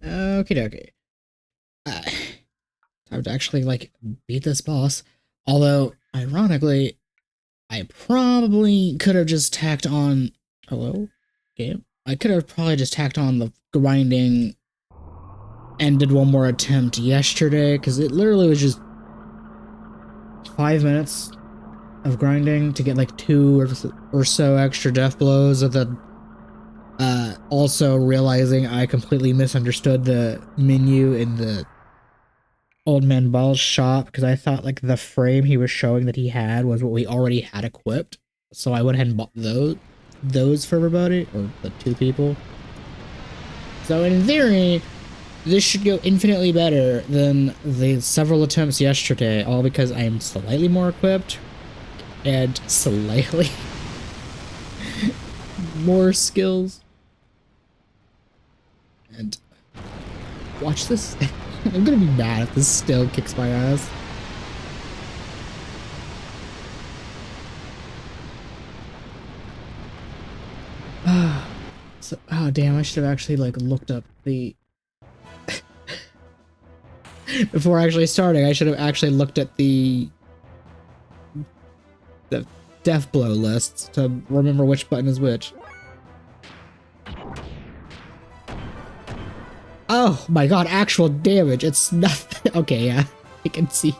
Okie dokie. Time to actually, like, beat this boss. Although, ironically, I probably could have just tacked on... Hello? Game? I could have probably just tacked on the grinding and did one more attempt yesterday, because it literally was just 5 minutes of grinding to get like 2 or so extra death blows, and then also realizing I completely misunderstood the menu in the Old Man Ball's shop, because I thought like the frame he was showing that he had was what we already had equipped, so I went ahead and bought those for everybody, or the 2 people. So in theory, this should go infinitely better than the several attempts yesterday, all because I am slightly more equipped and slightly more skills. And watch this. I'm gonna be mad if this still kicks my ass. So, oh damn, I should have actually like looked up the before actually starting. I should have actually looked at the death blow lists to remember which button is which. Oh my god, actual damage. It's nothing. Okay, yeah, I can see.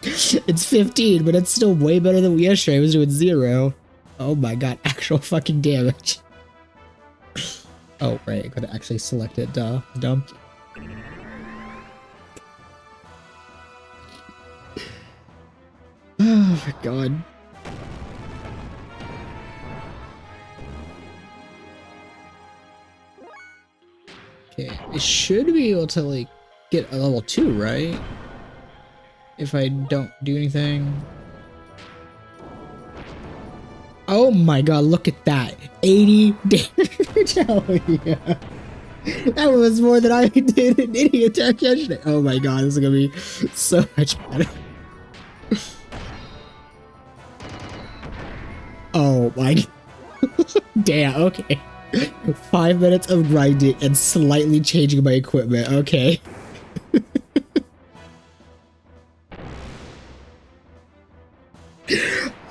It's 15, but it's still way better than yesterday. I was doing 0. Oh my god, actual fucking damage. Oh, right, I could actually select it, duh. Dumb. Oh my god. Okay, I should be able to, like, get a level 2, right? If I don't do anything. Oh my god, look at that. 80 damage. Oh yeah. That was more than I did in any attack yesterday. Oh my god, this is gonna be so much better. Oh my damn, okay. 5 minutes of grinding and slightly changing my equipment, okay.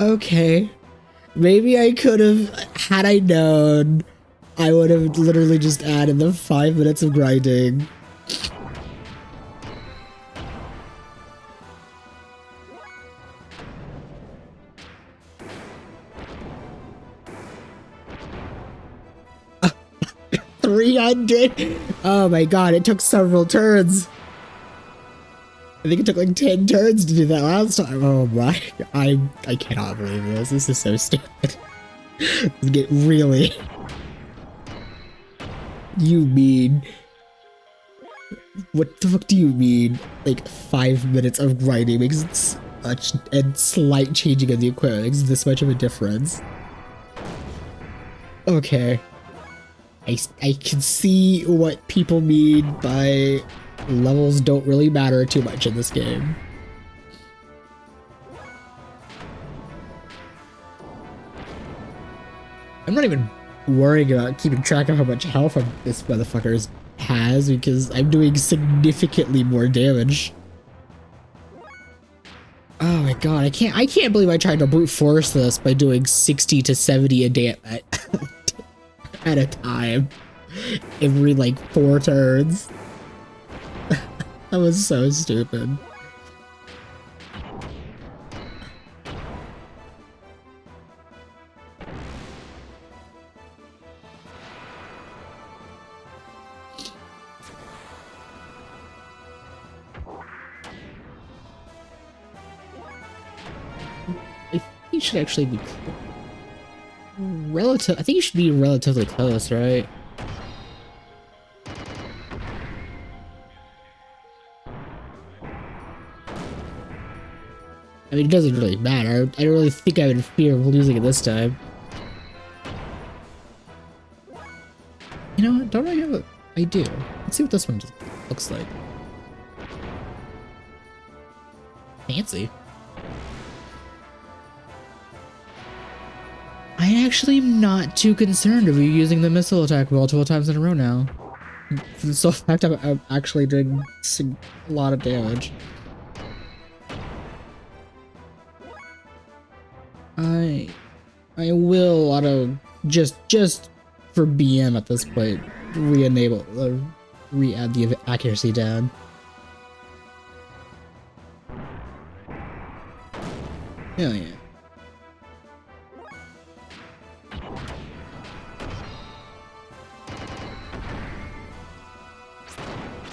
Okay. Maybe I could have, had I known, I would have literally just added the 5 minutes of grinding. $300. Oh my god, it took several turns. I think it took like 10 turns to do that last time. Oh my, I cannot believe this. This is so stupid. This get really. You mean, what the fuck do you mean? Like 5 minutes of grinding makes such and slight changing of the equipment makes this much of a difference. Okay. I can see what people mean by levels don't really matter too much in this game. I'm not even worrying about keeping track of how much health this motherfucker has, because I'm doing significantly more damage. Oh my god, I can't believe I tried to brute force this by doing 60 to 70 a day at a time. Every like 4 turns. That was so stupid. I think you should actually be relative. I think you should be relatively close, right? I mean, it doesn't really matter. I don't really think I'm in fear of losing it this time. You know what? Don't I have a... I do. Let's see what this one looks like. Fancy. I actually am not too concerned of you using the missile attack multiple times in a row now. So fact I'm actually doing a lot of damage. I will auto just for BM at this point re-enable re-add the accuracy down. Hell yeah.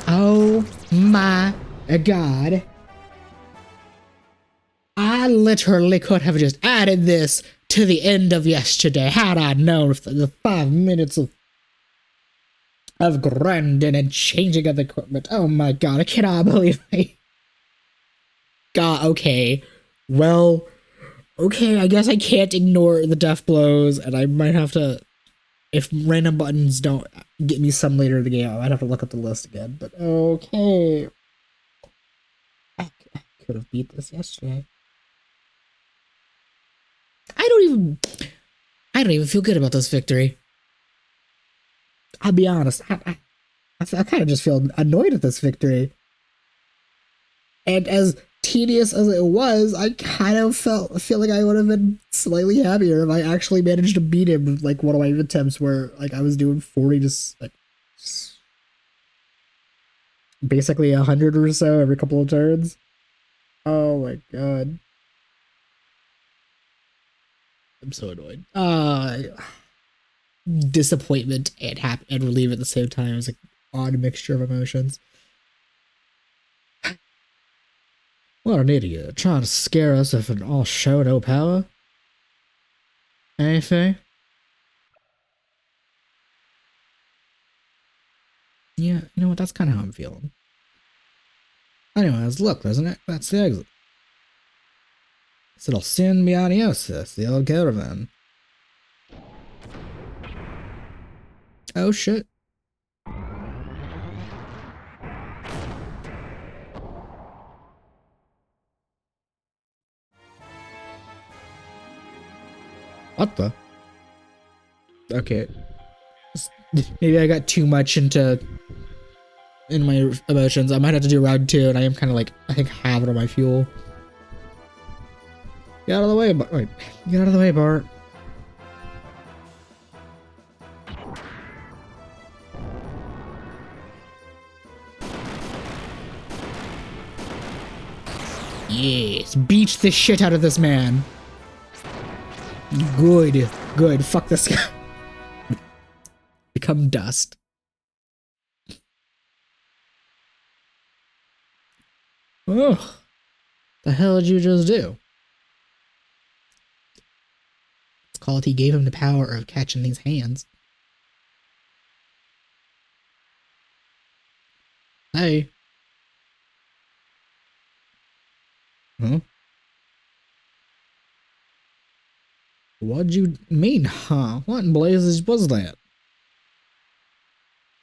Oh my god. I literally could have just added this to the end of yesterday had I known the 5 minutes of grinding and changing of the equipment. Oh my god, I cannot believe God, okay. Well, okay, I guess I can't ignore the death blows, and I might have to, if random buttons don't get me some later in the game, I might have to look up the list again. But okay. I could have beat this yesterday. I don't even feel good about this victory. I'll be honest. I kind of just feel annoyed at this victory. And as tedious as it was, I kind of feel like I would have been slightly happier if I actually managed to beat him with like one of my attempts where like I was doing 40 to like basically 100 or so every couple of turns. Oh my god. I'm so annoyed. Disappointment and relief at the same time. It's like odd mixture of emotions. What an idiot, trying to scare us with an all show no power. Anything? Yeah, you know what, that's kind of how I'm feeling. Anyways, look, isn't it? That's the exit. So it'll soon be adios, the old caravan. Oh shit. What the? Okay. Maybe I got too much in my emotions. I might have to do round 2, and I am kind of like, I think half of my fuel. Get out of the way, Bart. Wait, get out of the way, Bart. Yes, beat the shit out of this man. Good, good. Fuck this guy. Become dust. Ugh. The hell did you just do? It's called he gave him the power of catching these hands. Hey. Huh? What'd you mean, huh? What in blazes was that?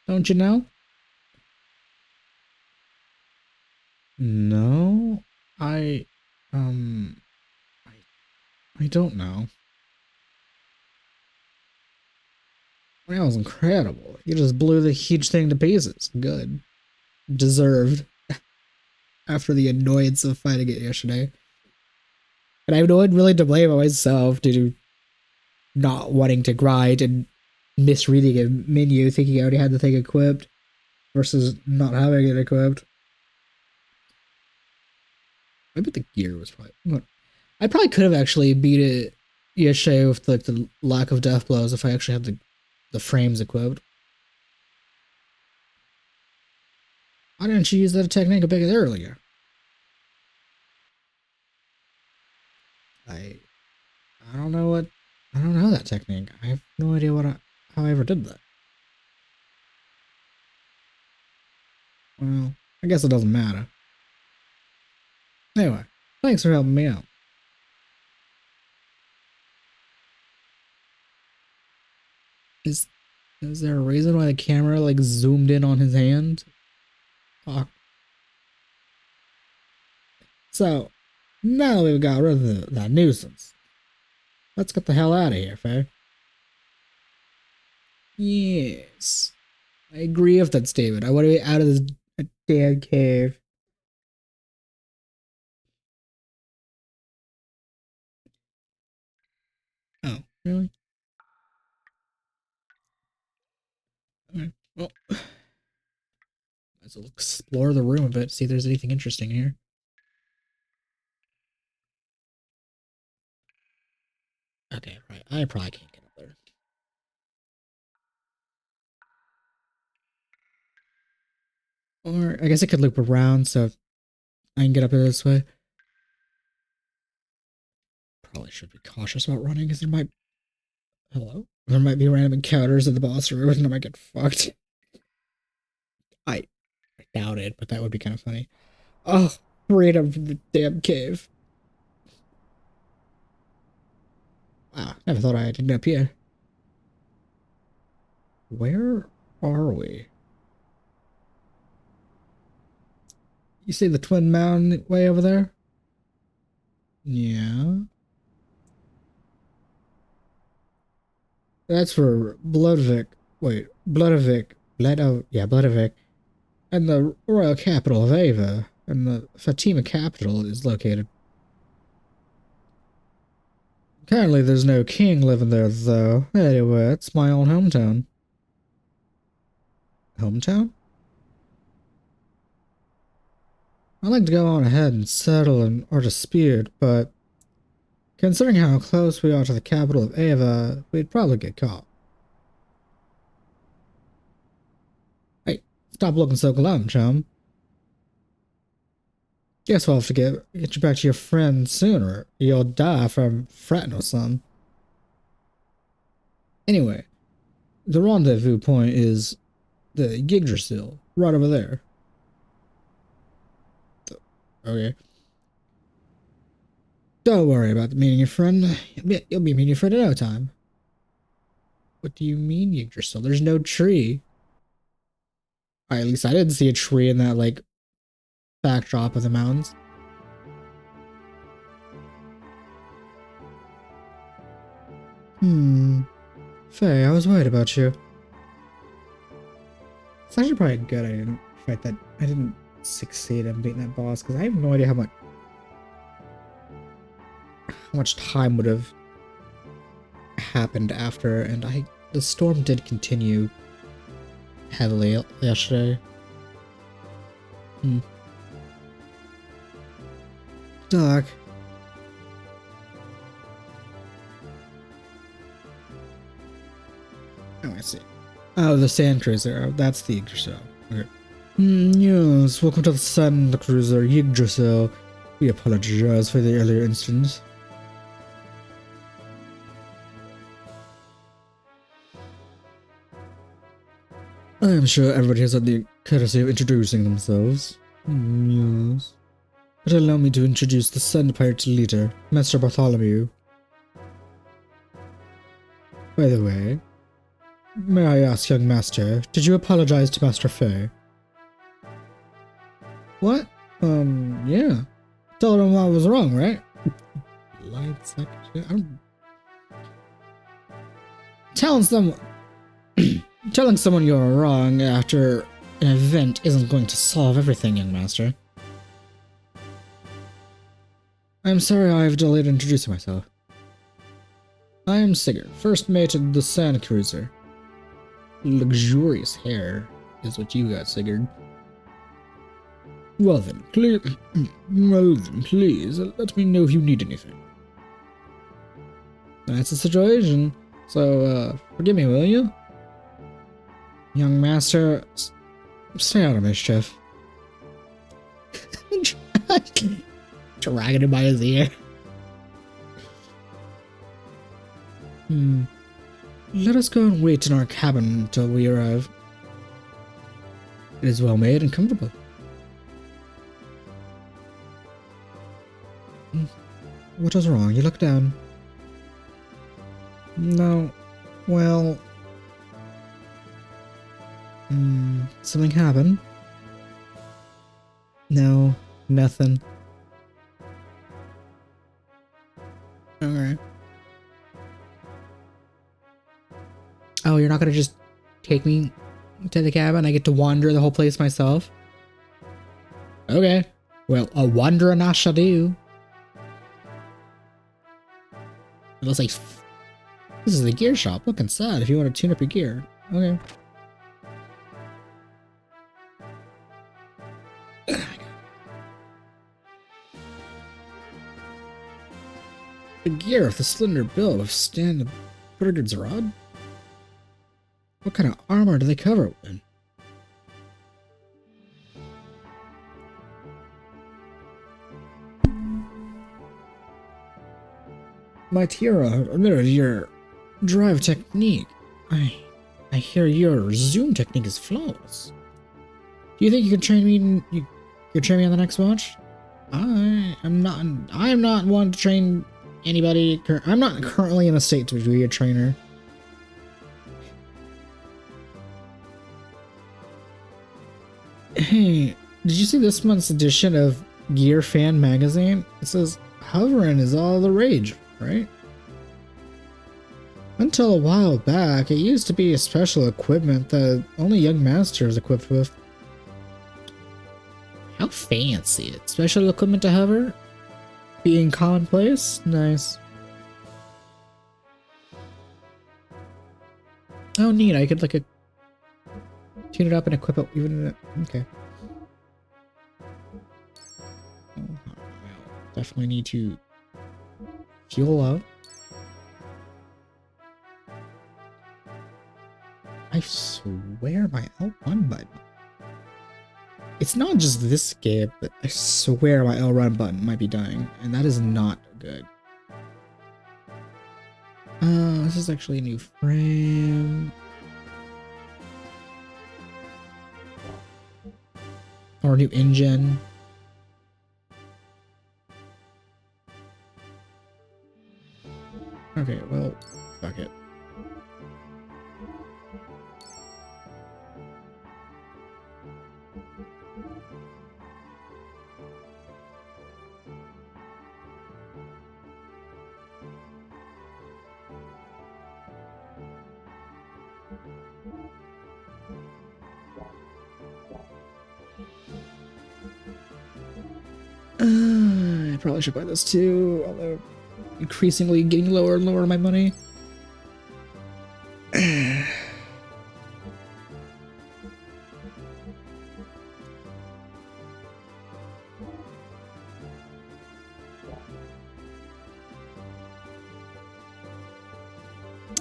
Don't you know? No, I, um, I don't know. That was incredible. You just blew the huge thing to pieces. Good. Deserved. After the annoyance of fighting it yesterday. And I have no one really to blame myself due to not wanting to grind and misreading a menu thinking I already had the thing equipped versus not having it equipped. I bet the gear was probably... I probably could have actually beat it yesterday with like the lack of death blows if I actually had the frames equipped. Why didn't you use that technique a bit earlier? I don't know I don't know that technique. I have no idea how I ever did that. Well, I guess it doesn't matter. Anyway, thanks for helping me out. Is there a reason why the camera like zoomed in on his hand? Fuck. So, now that we've got rid of that nuisance, let's get the hell out of here, Faye. Yes. I agree with that statement. I want to be out of this damn cave. Oh, really? Okay. Well, let's explore the room a bit, see if there's anything interesting here. Okay, right. I probably can't get up there. Or I guess I could loop around so I can get up there this way. Probably should be cautious about running because there might. Hello? There might be random encounters in the boss room and I might get fucked. I doubt it, but that would be kind of funny. Oh, freedom from the damn cave. Wow, never thought I'd end up here. Where are we? You see the Twin Mountain way over there? Yeah. That's for Bloodvik. Wait, Bloodvik. Bloodvik. And the royal capital of Ava. And the Fatima capital is located. Currently, there's no king living there, though. Anyway, it's my own hometown. Hometown? I'd like to go on ahead and settle our dispute, but considering how close we are to the capital of Ava, we'd probably get caught. Hey, stop looking so glum, chum. Guess we'll have to get you back to your friend sooner. You'll die from fretting or something. Anyway, the rendezvous point is the Yggdrasil, right over there. Okay. Don't worry about meeting your friend. You'll be meeting your friend in no time. What do you mean Yggdrasil? There's no tree. At least I didn't see a tree in that, like, backdrop of the mountains. Faye, I was worried about you. It's actually probably good I didn't fight that. I didn't succeed in beating that boss because I have no idea how much time would have happened after, and the storm did continue heavily yesterday. Doc. Oh, I see. Oh, the sand cruiser. Oh, that's the Yggdrasil. Okay. Yes, welcome to the sand cruiser Yggdrasil. We apologize for the earlier incident. I am sure everybody has had the courtesy of introducing themselves. Yes. But allow me to introduce the Sand Pirate leader, Master Bartholomew. By the way, may I ask, young master, did you apologize to Master Faye? What? Yeah. Told him I was wrong, right? Lied sack shit. Telling someone you're wrong after an event isn't going to solve everything, young master. I'm sorry I've delayed introducing myself. I am Sigurd, first mate of the Sand Cruiser. Luxurious hair is what you got, Sigurd. Well then, please, let me know if you need anything. That's the situation, so, forgive me, will you? Young master, stay out of mischief. Dragging him by his ear. Let us go and wait in our cabin until we arrive. It is well made and comfortable. What is wrong? You look down. No. Well... something happened? No, nothing. Alright. Oh, you're not gonna just take me to the cabin. I get to wander the whole place myself. Okay. Well, a wandering I shall do. It looks like this is the gear shop. Look inside if you want to tune up your gear. Okay. The gear with the slender bill of stand the Brigand's rod. What kind of armor do they cover it with? My Tira, admitted your drive technique. I hear your zoom technique is flawless. Do you think you can train me? You can train me on the next watch? I am not one to train anybody. I'm not currently in a state to be a trainer. Hey, did you see this month's edition of Gear Fan magazine? It says hovering is all the rage, right? Until a while back, it used to be a special equipment that only young masters equipped with. How fancy. Special equipment to hover? Being commonplace? Nice. Oh, neat. I could like tune it up and equip it even in it. Okay. Definitely need to fuel up. I swear my L1 button. It's not just this game, but I swear my L1 button might be dying, and that is not good. This is actually a new frame. Or a new engine. Okay, well, fuck it. I probably should buy this too, although increasingly getting lower and lower my money.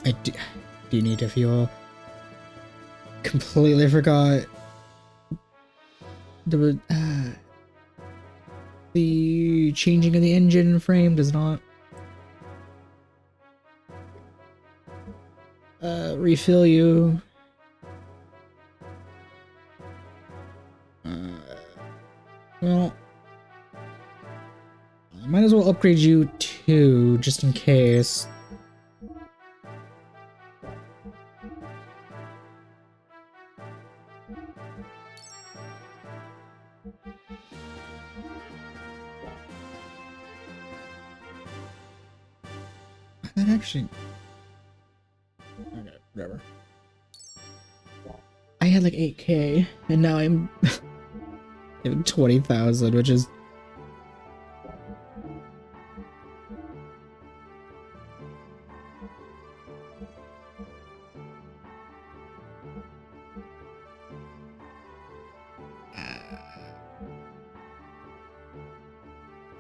I do need to fuel. Completely forgot. The changing of the engine frame does not refill you. Well, I might as well upgrade you too, just in case. That actually... Okay, whatever. I had like 8k, and now I'm 20,000, which is...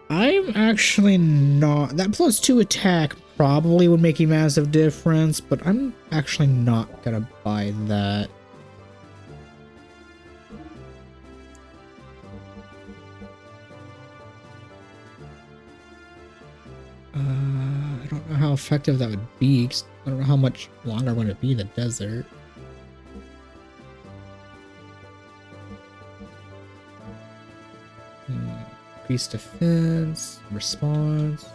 I'm actually not... That +2 attack probably would make a massive difference, but I'm actually not gonna buy that. I don't know how effective that would be, 'cause I don't know how much longer I'm gonna be in the desert. Increase defense, response.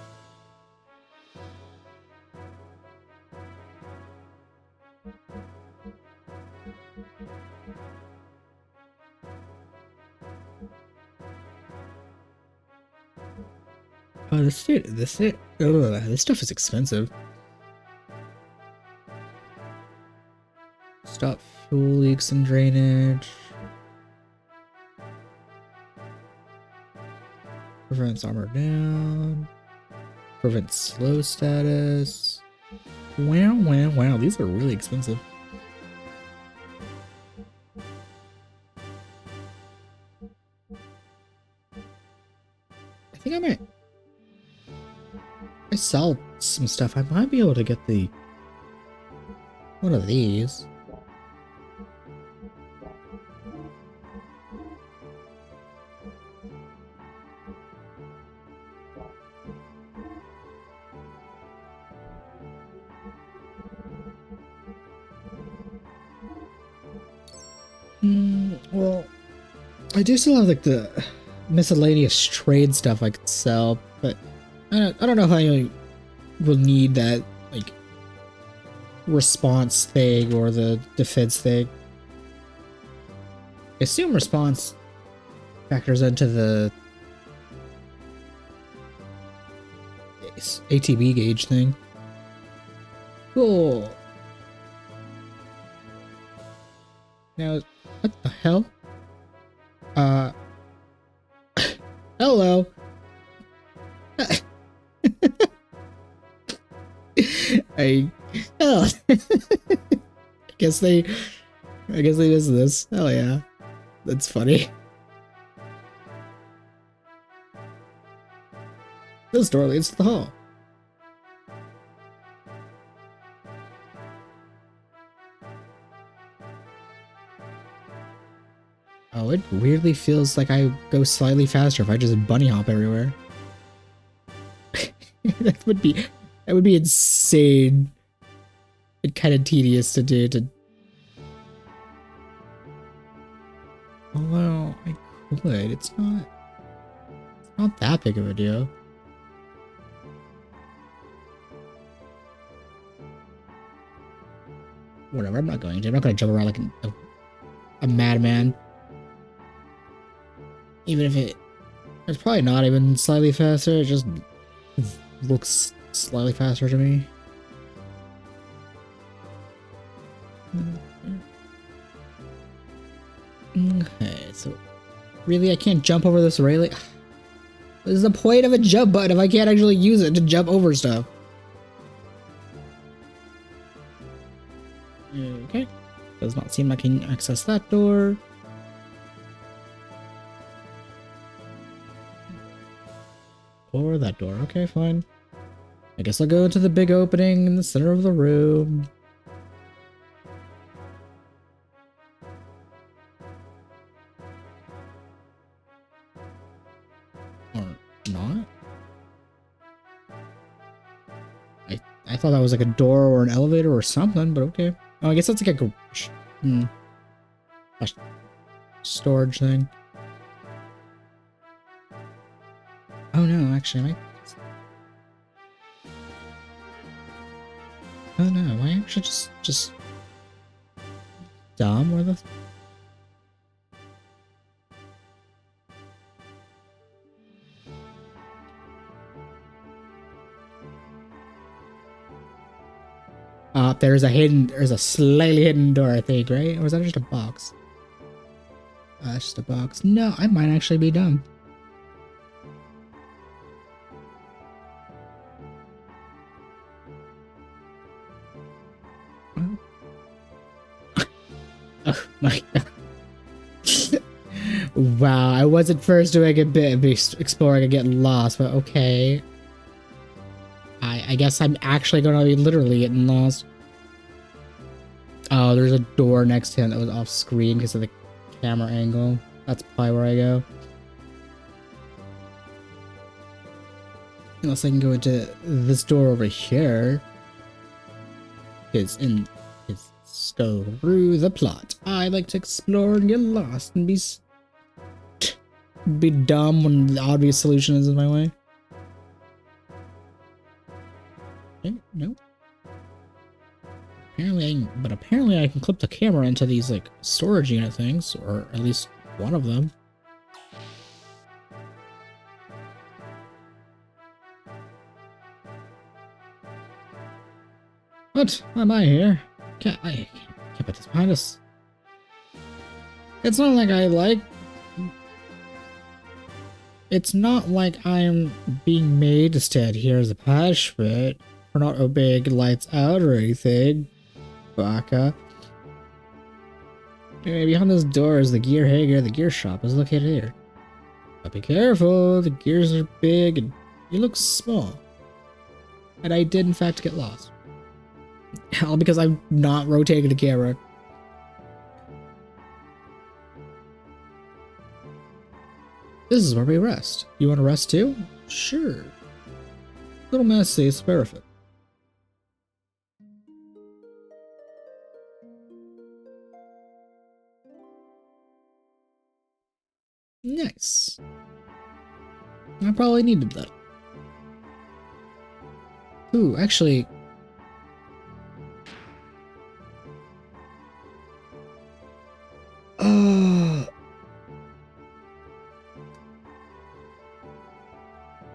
Oh, this stuff is expensive. Stop Fuel leaks and drainage. Prevents armor down. Prevents slow status. Wow, wow, wow. These are really expensive. I think I might. I sell some stuff. I might be able to get the one of these. Well, I do still have like the miscellaneous trade stuff I could sell, but I don't know if I will need that like response thing or the defense thing. I assume response factors into the ATB gauge thing. Cool. Now, what the hell? Hello. Oh. I guess they missed this. Hell yeah. That's funny. This door leads to the hall. Oh, it weirdly feels like I go slightly faster if I just bunny hop everywhere. that would be insane. And kind of tedious to do. Although I could, it's not that big of a deal. Whatever, I'm not going to jump around like a madman. Even if it's probably not even slightly faster, it just looks slightly faster to me. Okay, so really I can't jump over this railing? What is the point of a jump button if I can't actually use it to jump over stuff? Okay, does not seem like I can access that door. Or that door. Okay, fine. I guess I'll go into the big opening in the center of the room. Or not? I thought that was like a door or an elevator or something, but okay. Oh, I guess that's like a garage. A storage thing. Oh no, actually, oh no, am I actually just dumb or the? There's a slightly hidden door, I think, right? Or is that just a box? It's just a box. No, I might actually be dumb. Oh my god. Wow, I wasn't first doing a bit of exploring and getting lost, but okay. I guess I'm actually gonna be literally getting lost. Oh, there's a door next to him that was off screen because of the camera angle. That's probably where I go. Unless I can go into this door over here. It's go through the plot. I like to explore and get lost and be dumb when the obvious solution is in my way. Okay, nope. Apparently I can clip the camera into these like storage unit things, or at least one of them. What? Why am I here? I can't put this behind us. It's not like I like... It's not like I'm being made to stand here as a punishment for not obeying lights out or anything. Baka. Anyway, behind those doors, the gear hangar, the gear shop is located here. But be careful, the gears are big and you look small. And I did in fact get lost. All because I'm not rotating the camera. This is where we rest. You want to rest too? Sure. Little messy, spare of it. Nice. I probably needed that. Ooh, actually...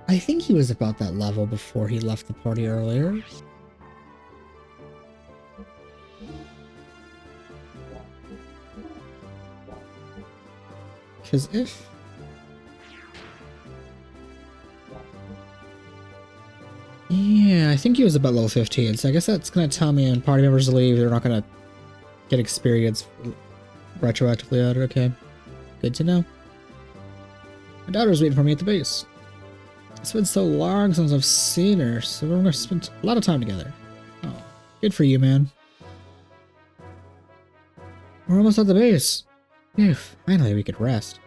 I think he was about that level before he left the party earlier. Because if... Yeah, I think he was about level 15, so I guess that's going to tell me when party members leave, they're not going to get experience retroactively out. Okay, good to know. My daughter's waiting for me at the base. It's been so long since I've seen her, so we're going to spend a lot of time together. Oh, good for you, man. We're almost at the base. Phew, finally we could rest.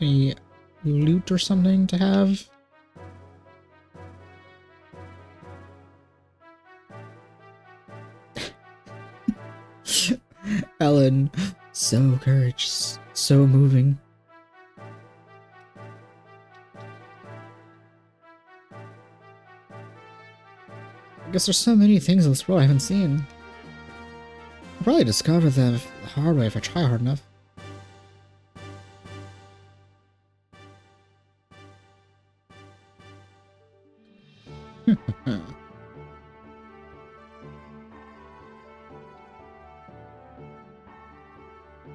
Any loot or something to have? Ellen, so courageous, so moving. I guess there's so many things in this world I haven't seen. I'll probably discover them the hard way if I try hard enough.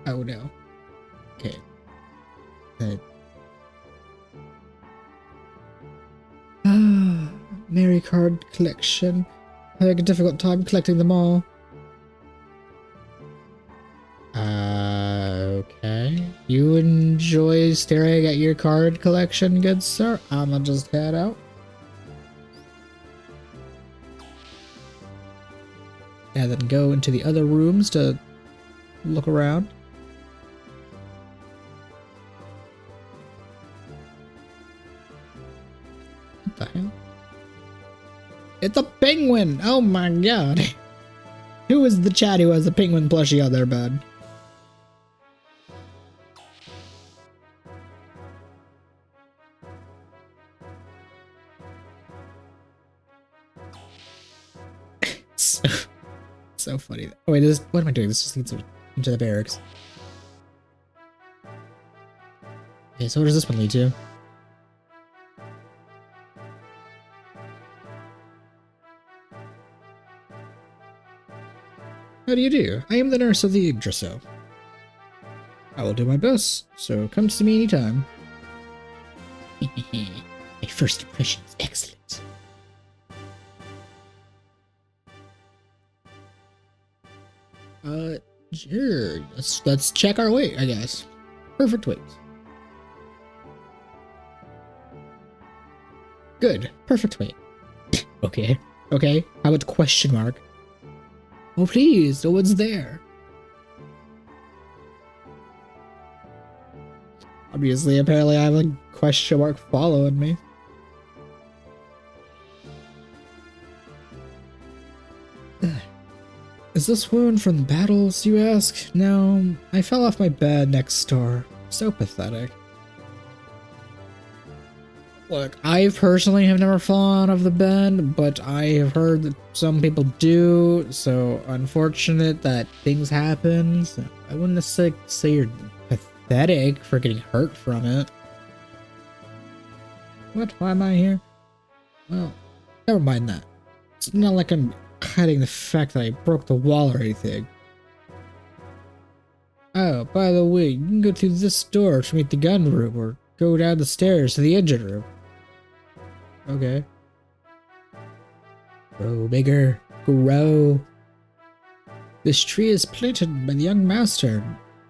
Oh no. Okay. Mary card collection. Having a difficult time collecting them all. Okay. You enjoy staring at your card collection, good sir? I'ma just head out. And then go into the other rooms to look around. What the hell? It's a penguin! Oh my god! Who is the chat who has a penguin plushie on their bed? So funny. Oh wait, what am I doing? This just leads into the barracks. Okay, so where does this one lead to? How do you do? I am the nurse of the Yggdrasil. I will do my best, so come to me anytime. My first impression is excellent. Sure. Let's check our weight, I guess. Perfect weight. Good. Perfect weight. Okay. Okay. How about question mark? Oh, please. No one's there. Obviously, apparently I have a question mark following me. Is this wound from the battles, you ask? No, I fell off my bed next door. So pathetic. Look, I personally have never fallen out of the bed, but I have heard that some people do, so unfortunate that things happen. So I wouldn't necessarily say you're pathetic for getting hurt from it. What? Why am I here? Well, never mind that. It's not like I'm hiding the fact that I broke the wall or anything. Oh, by the way, you can go through this door to meet the gun room, or go down the stairs to the engine room. Okay. Grow bigger. Grow. This tree is planted by the young master.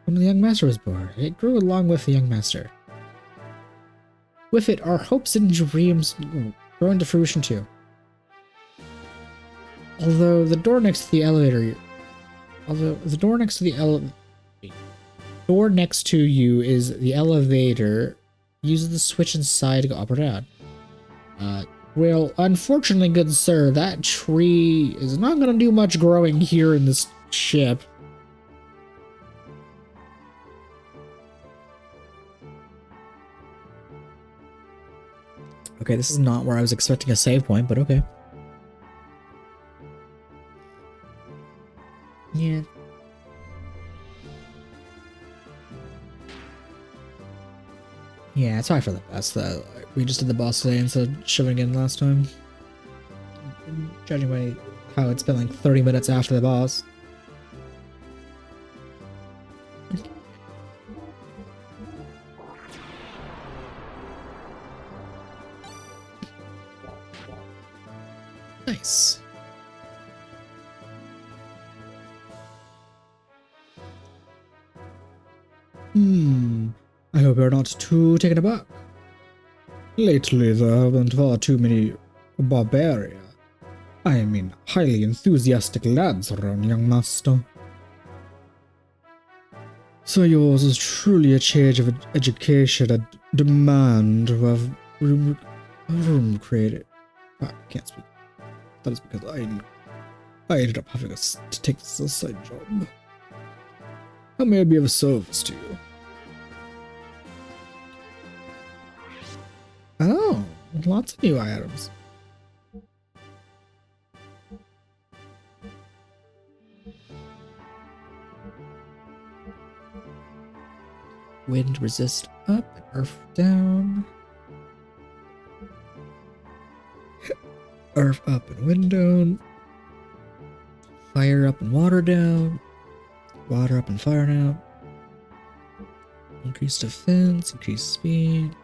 When the young master was born, it grew along with the young master. With it, our hopes and dreams grow into fruition too. Although the door next to the elevator, door next to you is the elevator. Use the switch inside to go up or down. Well, unfortunately, good sir, that tree is not going to do much growing here in this ship. Okay, this is not where I was expecting a save point, but okay. Yeah. Yeah, it's probably for the best though. We just did the boss today instead of shoving it in last time. Judging by how it's been like 30 minutes after the boss. Nice. I hope you're not too taken aback. Lately, there have been far too many barbarian, I mean highly enthusiastic lads around, young master. So yours is truly a change of education and demand to have room created. I can't speak. That is because I ended up having to take this as a side job. How may I be of service to you? Oh, lots of new items. Wind resist up and earth down. Earth up and wind down. Fire up and water down. Water up and fire down. Increase defense, increase speed.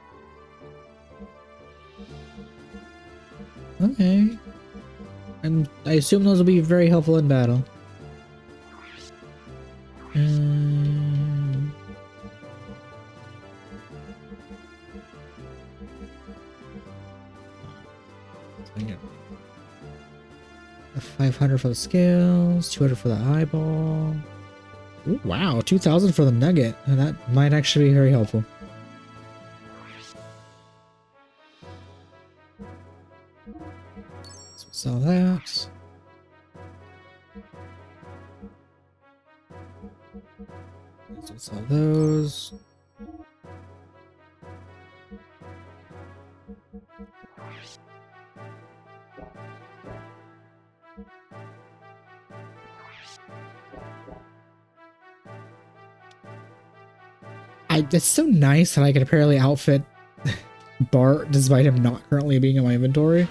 Okay. And I assume those will be very helpful in battle. A 500 for the scales, 200 for the eyeball. Ooh, wow, 2,000 for the nugget, and that might actually be very helpful. So sell that. So sell those. It's so nice that I can apparently outfit Bart despite him not currently being in my inventory.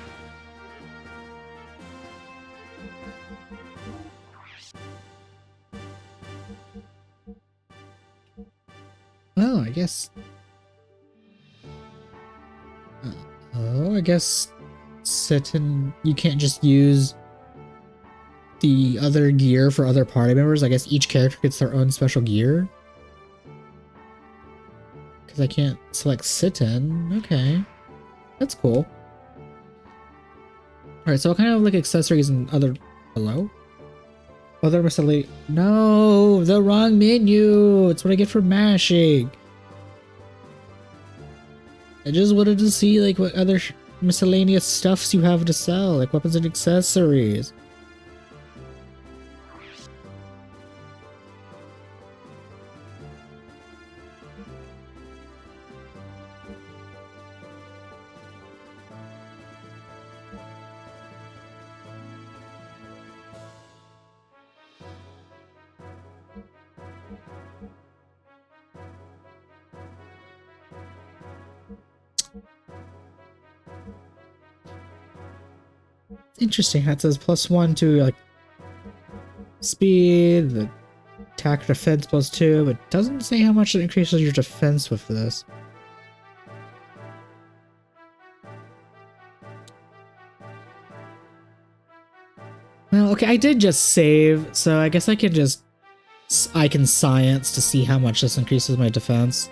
Oh, I guess... I guess you can't just use the other gear for other party members. I guess each character gets their own special gear. Because I can't select Sitten. Okay. That's cool. Alright, so what kind of like accessories and other... Hello? Other miscellaneous... No! The wrong menu! It's what I get for mashing! I just wanted to see like what other miscellaneous stuffs you have to sell, like weapons and accessories. Interesting how it says +1 to like speed, the attack defense +2, but it doesn't say how much it increases your defense with this. Well, okay, I did just save, so I guess I can science to see how much this increases my defense.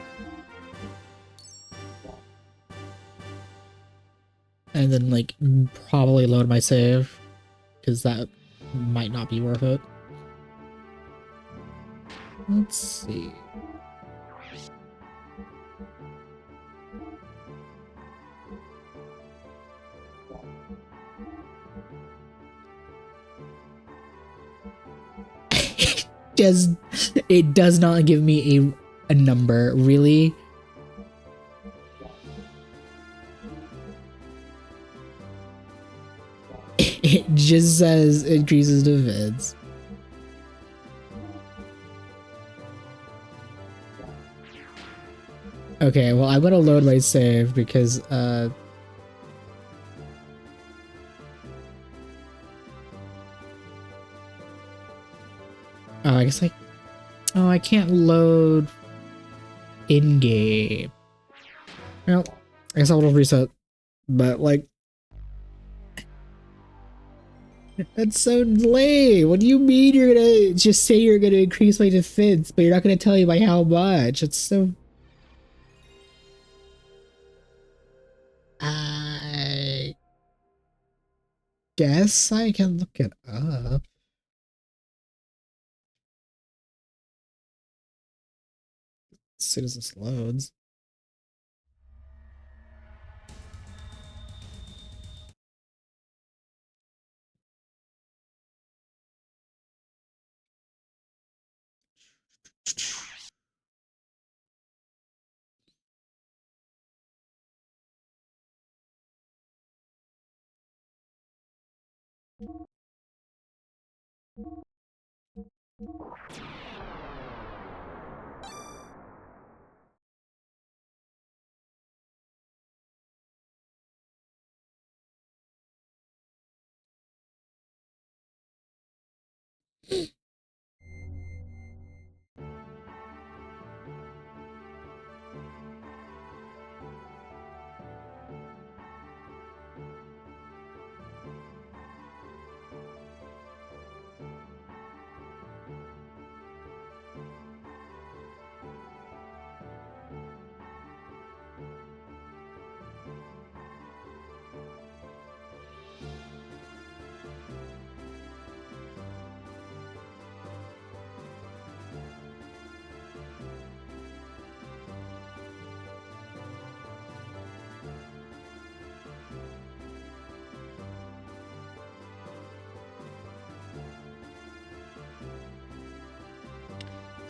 And then, like, probably load my save, because that might not be worth it. Let's see. It does not give me a number, really. It just says increases defense. Okay, well, I'm gonna load my save because oh, I guess I can't load in-game. Well, I guess I'll just reset. But, like, that's so lame. What do you mean you're gonna just say you're gonna increase my defense, but you're not gonna tell me by how much? It's so... I guess I can look it up. As soon as this loads.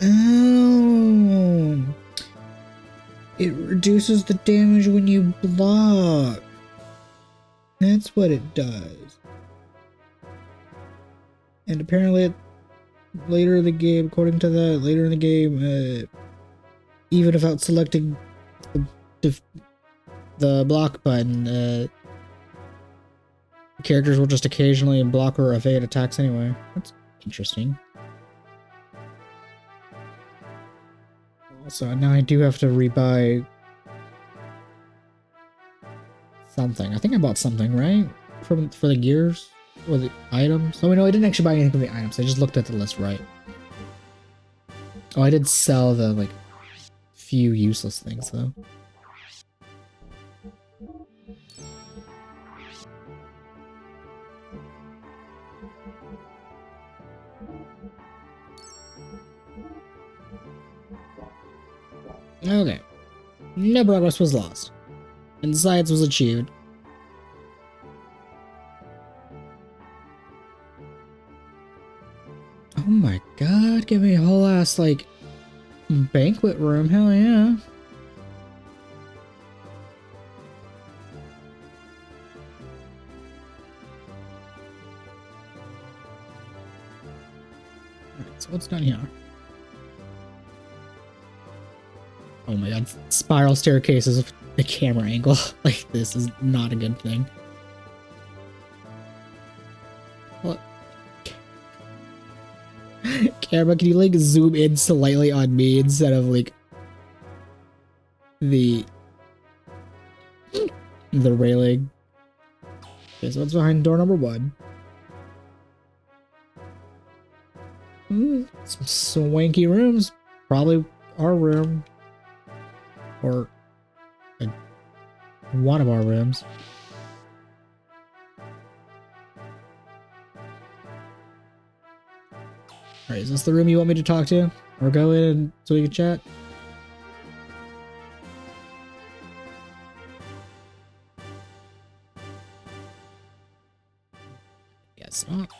Oh, it reduces the damage when you block. That's what it does. And apparently later in the game, according to that, later in the game, even without selecting the block button, characters will just occasionally block or evade attacks anyway. That's interesting. Also, now I do have to rebuy something. I think I bought something, right? For the gears? Or the items? Oh, no, I didn't actually buy anything from the items. I just looked at the list right. Oh, I did sell the, like, few useless things, though. Okay. No progress was lost. And science was achieved. Oh my god, give me a whole ass, like, banquet room, hell yeah. Alright, so what's down here? Oh my god, spiral staircases with the camera angle like this is not a good thing. What? camera, can you like zoom in slightly on me instead of like the railing? Okay, so what's behind door number 1? Some swanky rooms. Probably our room. Or one of our rooms. Alright, is this the room you want me to talk to? Or go in so we can chat? Guess not.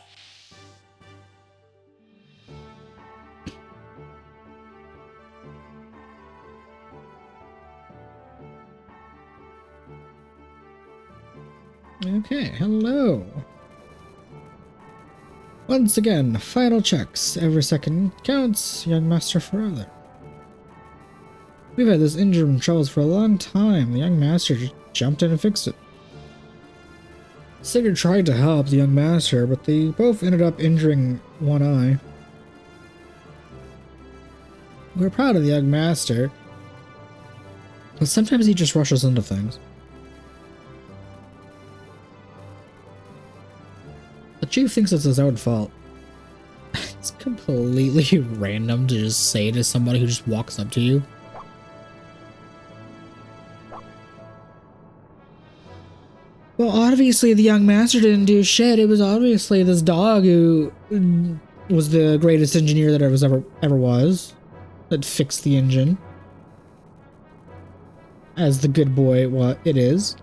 Okay, hello. Once again, final checks. Every second counts, young master forever. We've had this engine troubles for a long time. The young master just jumped in and fixed it. Sigurd tried to help the young master, but they both ended up injuring one eye. We're proud of the young master, but sometimes he just rushes into things. The chief thinks it's his own fault. It's completely random to just say to somebody who just walks up to you. Well, obviously the young master didn't do shit. It was obviously this dog who was the greatest engineer that ever was, that fixed the engine. As the good boy it is.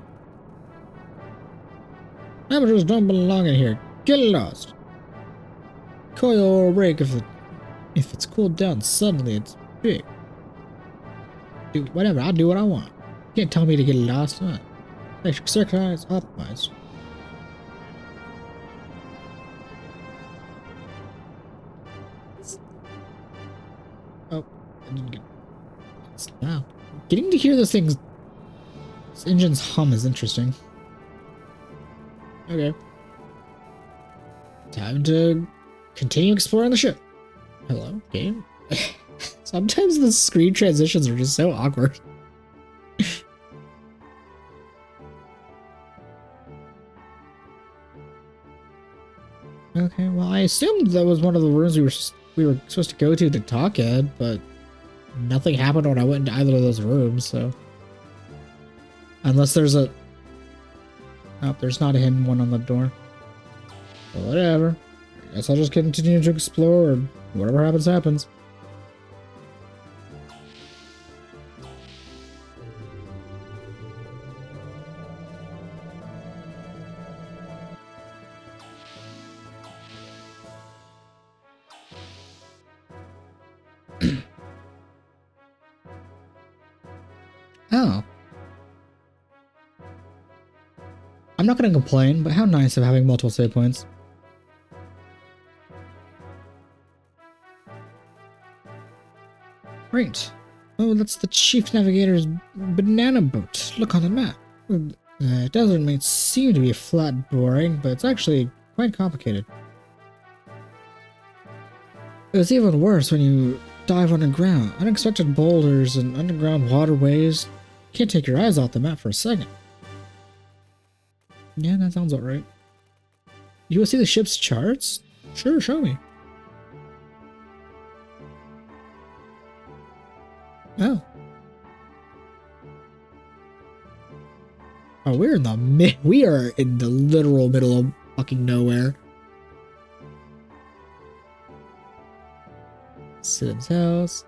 Amateurs don't belong in here. Get lost. Coil or brake if it's cooled down suddenly, it's big. Do whatever, I'll do what I want. You can't tell me to get lost, huh? Electric circuit is optimized. Oh, I didn't get. Wow, getting to hear this engine's hum is interesting. Okay. Time to continue exploring the ship. Hello, game. Sometimes the screen transitions are just so awkward. Okay, well, I assumed that was one of the rooms we were supposed to go to talk Ed, but nothing happened when I went into either of those rooms, so unless there's a there's not a hidden one on the door. Well, whatever. I guess I'll just continue to explore, and whatever happens, happens. Oh. I'm not going to complain, but how nice of having multiple save points. Great. Oh, that's the Chief Navigator's banana boat. Look on the map. The desert may seem to be flat boring, but it's actually quite complicated. It's even worse when you dive underground. Unexpected boulders and underground waterways. Can't take your eyes off the map for a second. Yeah, that sounds alright. You want to see the ship's charts? Sure, show me. Oh. Oh, we are in the literal middle of fucking nowhere. Sid's house.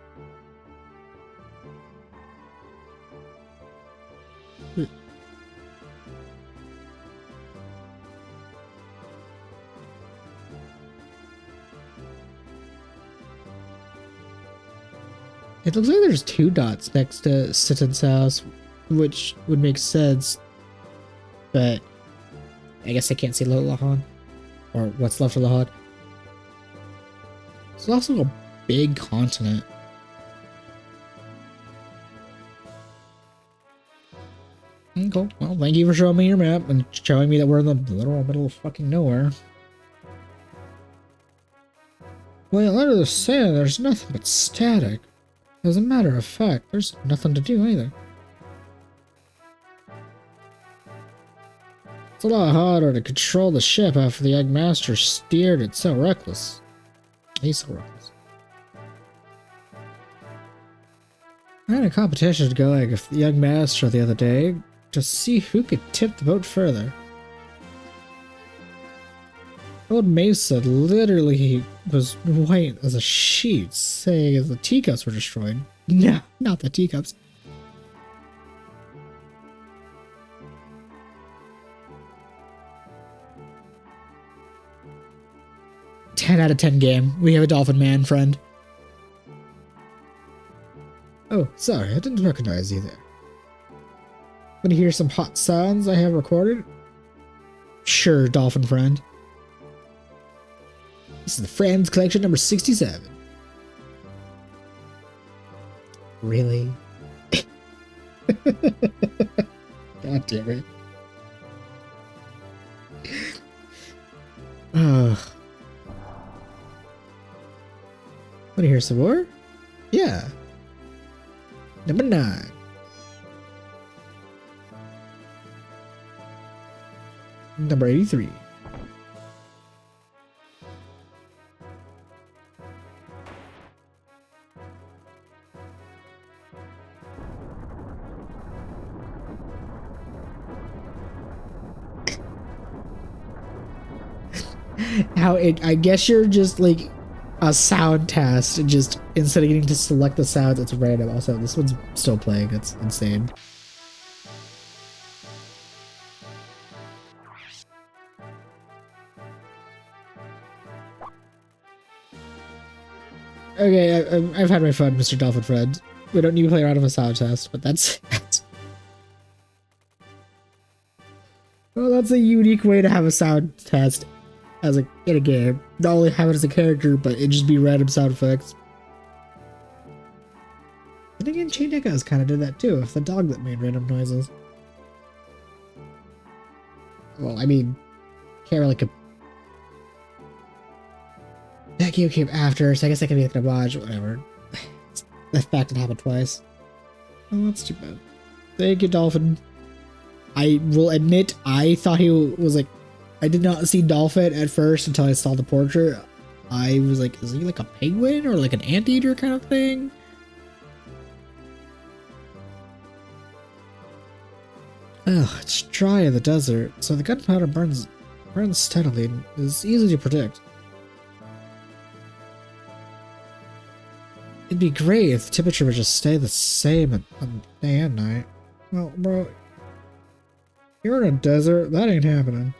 It looks like there's 2 dots next to Sitan's house, which would make sense, but I guess I can't see Lahan, or what's left of Lahan. It's also a big continent. Cool. Well, thank you for showing me your map and showing me that we're in the literal middle of fucking nowhere. Well, under the sand, there's nothing but static. As a matter of fact, there's nothing to do either. It's a lot harder to control the ship after the Eggmaster steered it so reckless. He's so reckless. I had a competition going with the Eggmaster the other day to see who could tip the boat further. Old Mason literally was white as a sheet, saying the teacups were destroyed. No, not the teacups. "10 out of 10 game. We have a dolphin man, friend." Oh, sorry, I didn't recognize you there. Want to hear some hot sounds I have recorded? Sure, dolphin friend. This is the Friends Collection number 67. Really? God damn it. Ugh. Want to hear some more? Yeah. Number 9. Number 83. I guess you're just like a sound test, and just instead of getting to select the sounds, it's random. Also, this one's still playing. It's insane. Okay, I've had my fun, Mr. Dolphin Friend. We don't need to play around with a sound test, but that's well, that's a unique way to have a sound test as in a game. Not only have it as a character, but it just be random sound effects. And again, Chain Echoes kind of did that too, with the dog that made random noises. Well, I mean, can't really that game came after, so I guess I can be like a watch, whatever. The fact it happened twice. Oh, that's too bad. Thank you, Dolphin. I will admit, I thought he was like, I did not see Dolphin at first until I saw the portrait. I was like, is he like a penguin or like an anteater kind of thing? Ugh, it's dry in the desert, so the gunpowder burns steadily and is easy to predict. It'd be great if the temperature would just stay the same on day and night. Well, bro, you're in a desert, that ain't happening.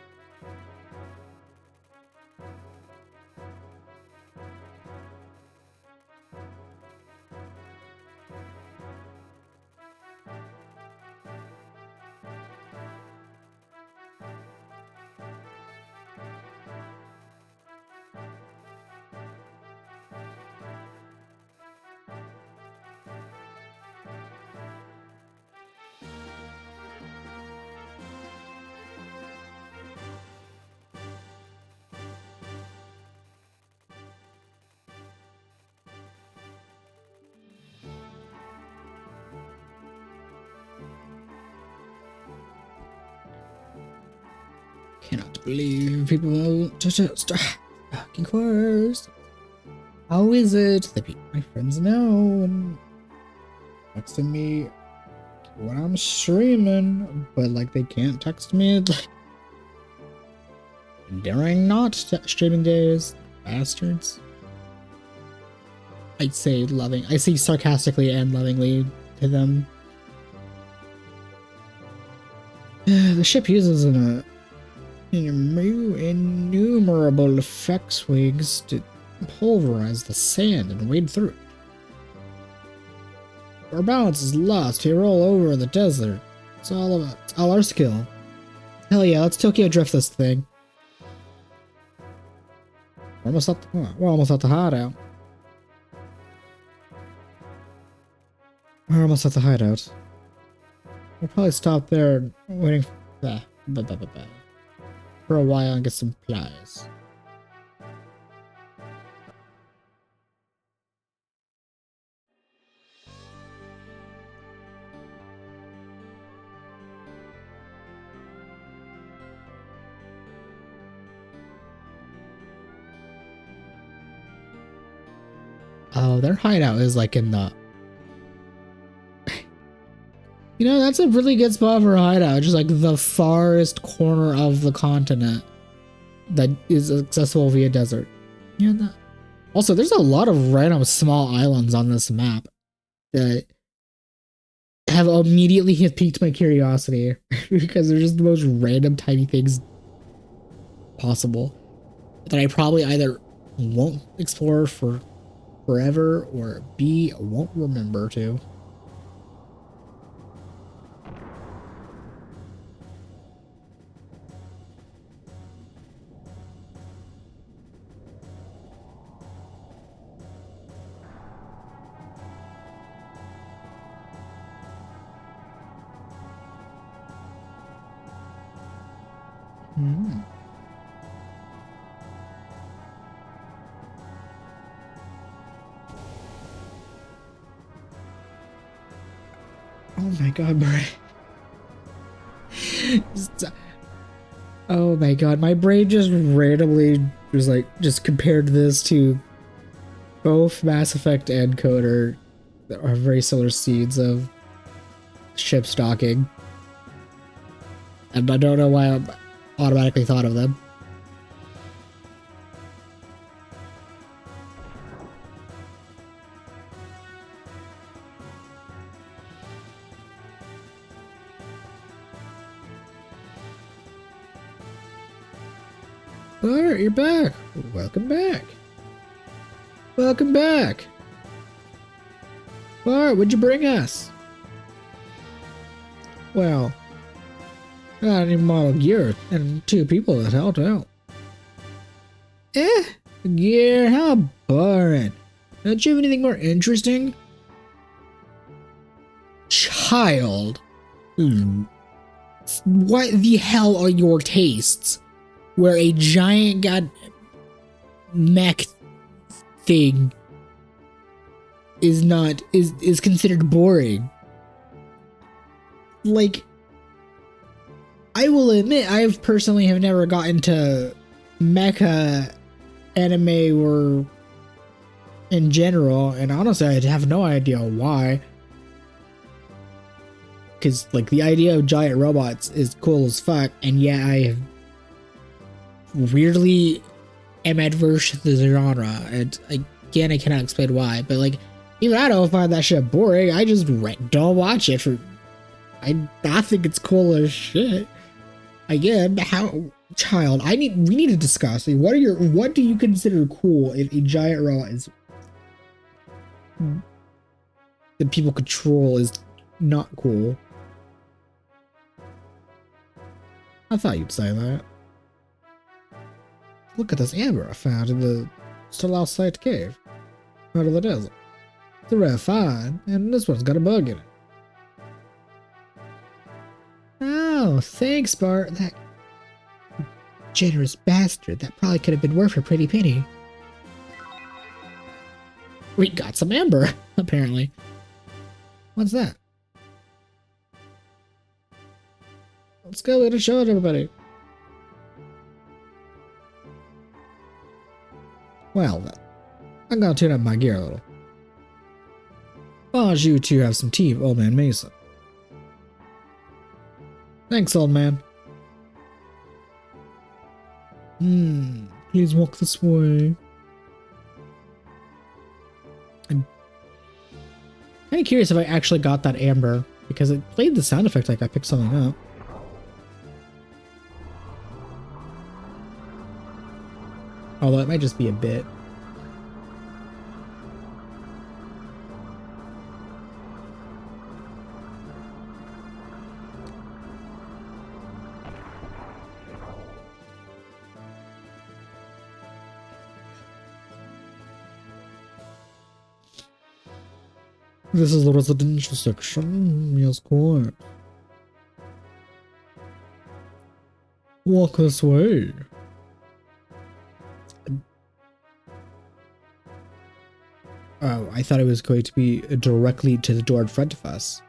Cannot believe people won't just fucking course. How is it that my friends know and texting me when I'm streaming, but like they can't text me like during not streaming days? Bastards. I say sarcastically and lovingly to them. The ship uses innumerable effects wigs to pulverize the sand and wade through it. Our balance is lost. We roll over in the desert. It's all our skill. Hell yeah, let's Tokyo drift this thing. We're almost at the hideout. We'll probably stop there waiting for a while and get some supplies. Oh, their hideout is like in the... You know, that's a really good spot for a hideout. Just like the farthest corner of the continent that is accessible via desert. Yeah. No. Also, there's a lot of random small islands on this map that have immediately piqued my curiosity because they're just the most random tiny things possible that I probably either won't explore for forever or B, won't remember to. Hmm. Oh my god, Bray. Oh my god, my brain just randomly just compared this to both Mass Effect and Coder that are very similar seeds of ship stocking. And I don't know why I automatically thought of them. Alright, you're back. Welcome back. Welcome back. Alright, what'd you bring us? Well, I got a new model gear and 2 people that helped out. Gear, how boring. Don't you have anything more interesting? Child. What the hell are your tastes? Where a giant mech thing is considered boring. Like, I will admit, I personally have never gotten to mecha anime or in general, and honestly, I have no idea why. Because, like, the idea of giant robots is cool as fuck, and yet I weirdly am adverse to the genre, and again, I cannot explain why, but like, even I don't find that shit boring. I just don't watch it for... I think it's cool as shit. Again, child, we need to discuss. Like, what do you consider cool if a giant robot is that people control is not cool? I thought you'd say that. Look at this amber I found in the stalacite cave out of the desert. It's a rare find, and this one's got a bug in it. Oh, thanks, Bart. That generous bastard. That probably could have been worth a pretty penny. We got some amber, apparently. What's that? Let's go and show it, everybody. Well, then, I'm gonna tune up my gear a little. Why don't you two have some tea, Old Man Mason? Thanks, old man. Please walk this way. I'm kind of curious if I actually got that amber, because it played the sound effect like I picked something up. Although it might just be a bit. This is the residential section. Yes, quite. Walk this way. Oh, I thought it was going to be directly to the door in front of us.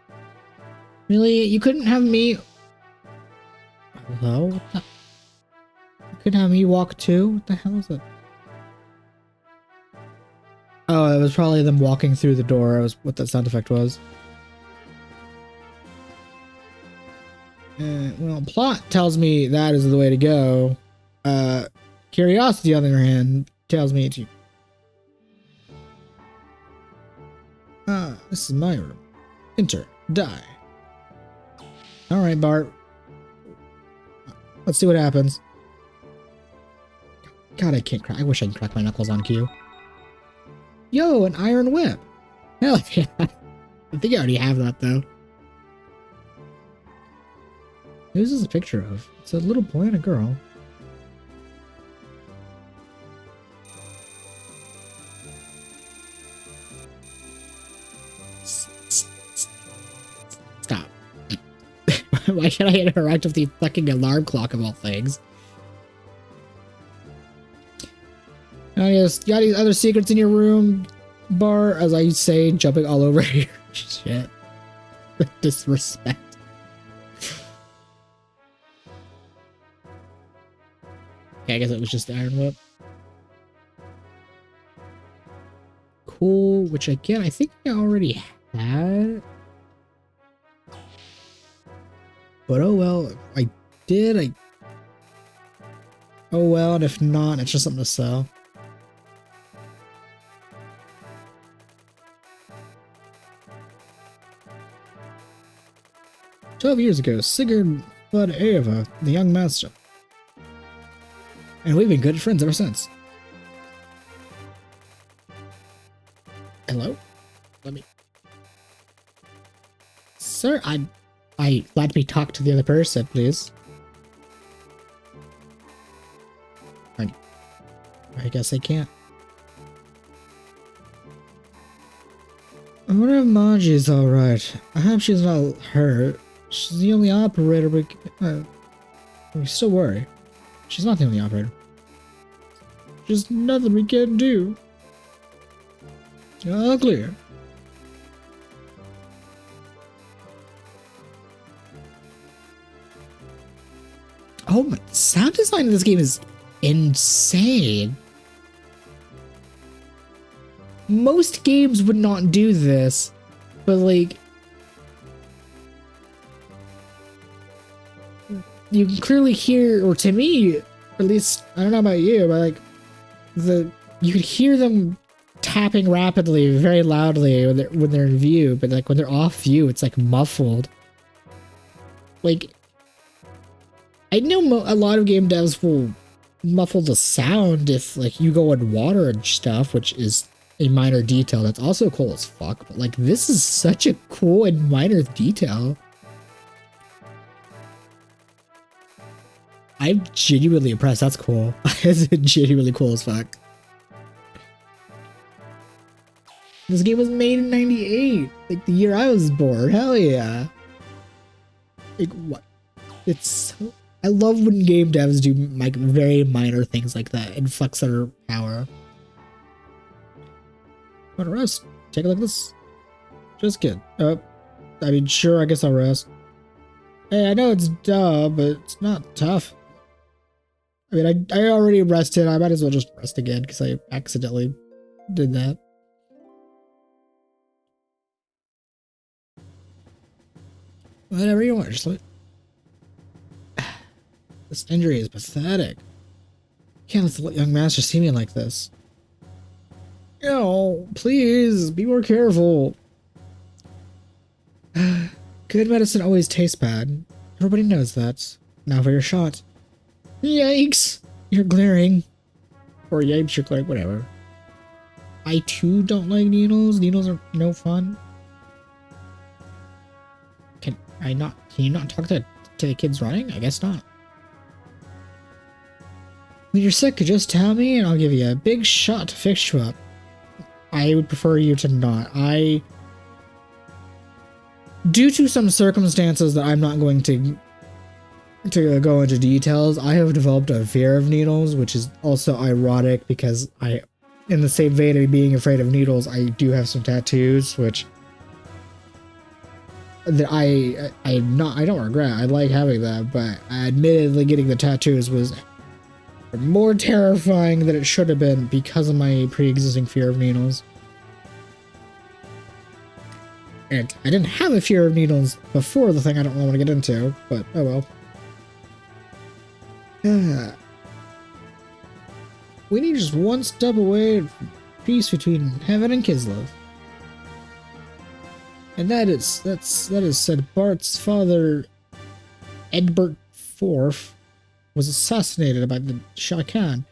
Really? You couldn't have me... Hello? What the... You couldn't have me walk too? What the hell is it? Oh, it was probably them walking through the door. It was what that sound effect was. Well, plot tells me that is the way to go. Curiosity, on the other hand, tells me to. This is my room. Enter. Die. Alright, Bart. Let's see what happens. God, I can't crack. I wish I could crack my knuckles on cue. Yo, an iron whip. Hell yeah. I think I already have that, though. Who's this a picture of? It's a little boy and a girl. Stop. Why should I interact with the fucking alarm clock of all things? You got any other secrets in your room, Bar? As I say, jumping all over your shit. Disrespect. Okay, I guess it was just the iron whip. Cool, which again, I think I already had. But oh well, I did. Oh well, and if not, it's just something to sell. "12 years ago, Sigurd fled Eva, the young master. And we've been good friends ever since." Hello? Let me... Sir, let me talk to the other person, please. I guess I can't. I wonder if Maji's alright. I hope she's not hurt. She's the only operator we still worry. She's not the only operator. There's nothing we can do. All clear. Oh my, sound design in this game is insane. Most games would not do this, but like, you can clearly hear, or to me, at least, I don't know about you, but like, you could hear them tapping rapidly, very loudly when they're in view, but like when they're off view, it's like muffled. Like, I know a lot of game devs will muffle the sound if like you go in water and stuff, which is a minor detail that's also cool as fuck, but like this is such a cool and minor detail. I'm genuinely impressed. That's cool. It's genuinely cool as fuck. This game was made in '98, like the year I was born. Hell yeah. Like what? It's so... I love when game devs do like very minor things like that and flex their power. Want to rest? Take a look at this. Just kidding. I mean, sure, I guess I'll rest. Hey, I know it's dumb, but it's not tough. I mean, I already rested. I might as well just rest again because I accidentally did that. Whatever you want, just let... This injury is pathetic. Can't let the young master see me like this. You know, please, be more careful. Good medicine always tastes bad. Everybody knows that. Now for your shot. Yikes! You're glaring. Or yikes, you're glaring, whatever. I too don't like needles. Needles are no fun. Can you not talk to the kids running? I guess not. When you're sick, just tell me and I'll give you a big shot to fix you up. I would prefer you to not. Due to some circumstances that I'm not going to go into details, I have developed a fear of needles, which is also ironic because in the same vein of being afraid of needles, I do have some tattoos, which that I don't regret. I like having them, but admittedly getting the tattoos was more terrifying than it should have been because of my pre-existing fear of needles. And I didn't have a fear of needles before the thing I don't really want to get into, but oh well. Yeah. We need just one step away from peace between heaven and Kislev. And that is said Bart's father, Edbert IV, was assassinated by the Shah Khan.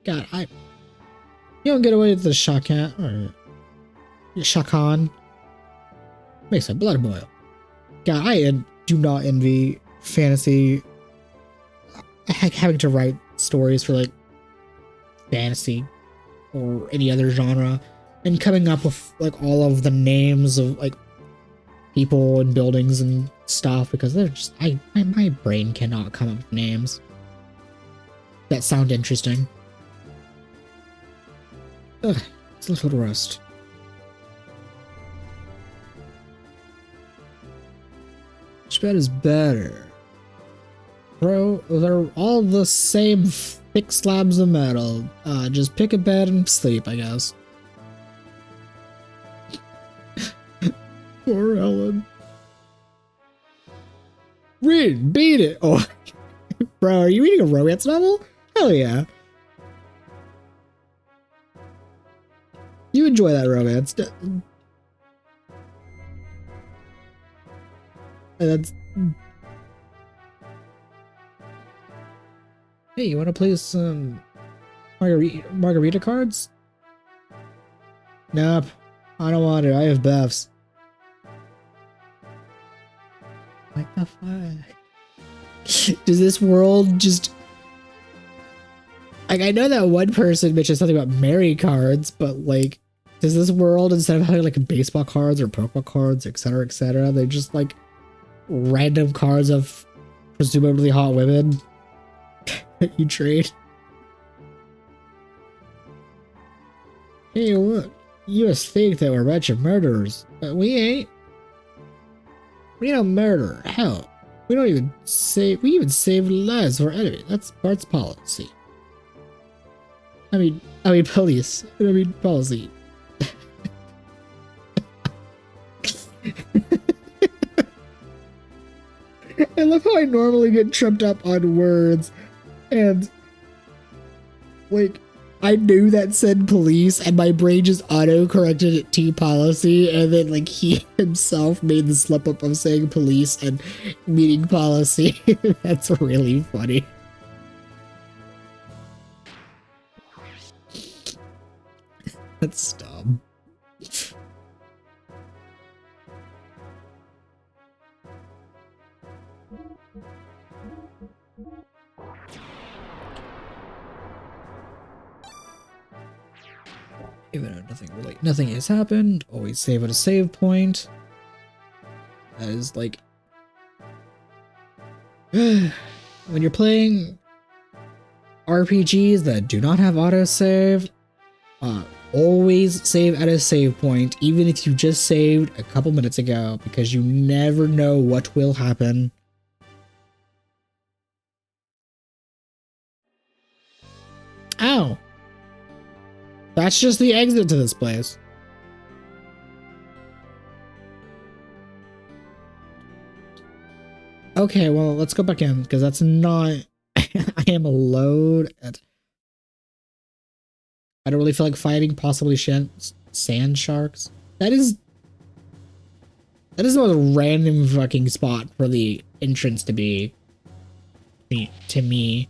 God, you don't get away with the Shah Khan, or Shah Khan. Makes my blood boil. God, I do not envy fantasy. Having to write stories for like fantasy or any other genre, and coming up with like all of the names of like people and buildings and stuff, because they're just my brain cannot come up with names that sound interesting. Ugh, it's a little rust. Which bed is better? Bro, they're all the same thick slabs of metal. Just pick a bed and sleep, I guess. Poor Ellen. Read, beat it. Oh, bro, are you reading a romance novel? Hell yeah. You enjoy that romance. That's... Hey, you want to play some margarita cards? Nope, I don't want it. I have Beth's. What the fuck? Does this world just... Like, I know that one person mentioned something about Mary cards, but like, does this world, instead of having like baseball cards or Pokemon cards, etc., they're just like random cards of presumably hot women that you trade? Hey, look, you just think that we're a bunch of murderers, but we ain't. We don't murder. Hell, we even save lives for enemy. That's Bart's policy. I mean police. I mean policy. I love how I normally get tripped up on words, and like, I knew that said police, and my brain just auto-corrected it to policy, and then like he himself made the slip up of saying police and meaning policy. That's really funny. That's dumb. Even though nothing has happened, always save at a save point. That is like when you're playing RPGs that do not have autosave, always save at a save point, even if you just saved a couple minutes ago, because you never know what will happen. Ow! That's just the exit to this place. Okay, well, let's go back in, because that's not... I am alone. I don't really feel like fighting possibly sand sharks. That is the most random fucking spot for the entrance to be. To me.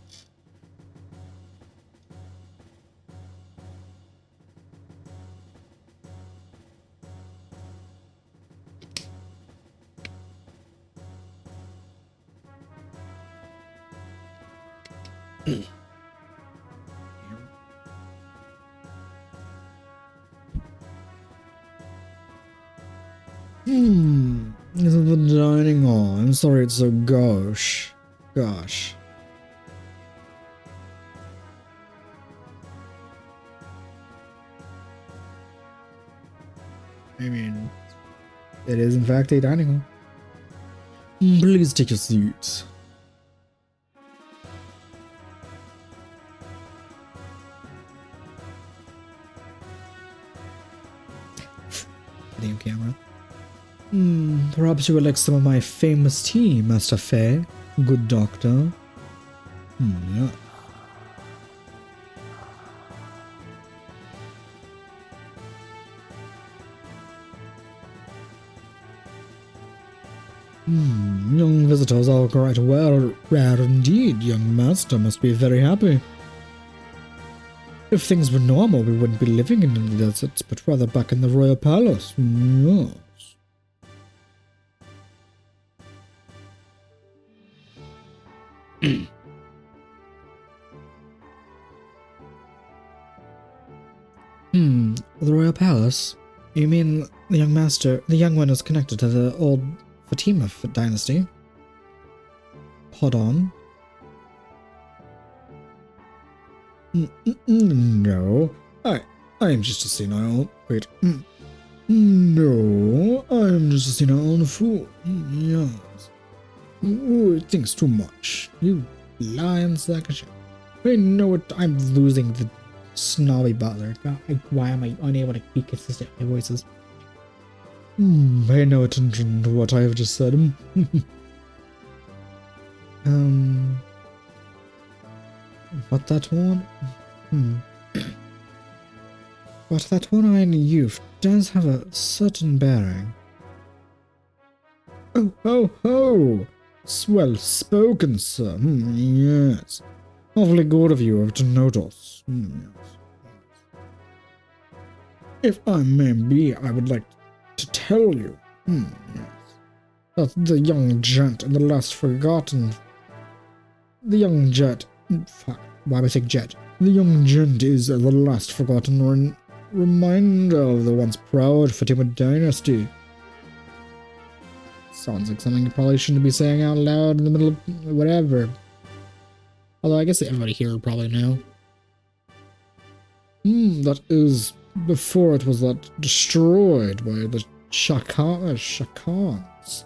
This is the dining hall. I'm sorry it's so gauche. Gosh. I mean, it is in fact a dining hall. Please take your seat. Damn camera. Perhaps you would like some of my famous tea, Master Fay. Good doctor. Yeah. Young visitors are quite well, rare indeed. Young master must be very happy. If things were normal, we wouldn't be living in the deserts, but rather back in the royal palace. Yes. The royal palace? You mean the young master, the young one is connected to the old Fatima dynasty? Hold on. No, I'm just a senile. Wait. No, I'm just a senile fool. Yes. Ooh, it thinks too much. You lying sack of shit. I know it. I'm losing the snobby butler. God, why am I unable to be consistent with my voices? Pay no attention to what I have just said. But that one? But that one-eyed youth does have a certain bearing. Oh, ho, ho! Well spoken, sir. Yes. Awfully good of you to notice. Yes. If I may be, I would like to tell you, yes, that the young gent in the last forgotten... The young jet... Fuck, why am I saying jet? The young gent is the last forgotten reminder of the once proud Fatima dynasty. Sounds like something you probably shouldn't be saying out loud in the middle of whatever. Although I guess everybody here would probably know. That is before it was destroyed by the Shakans.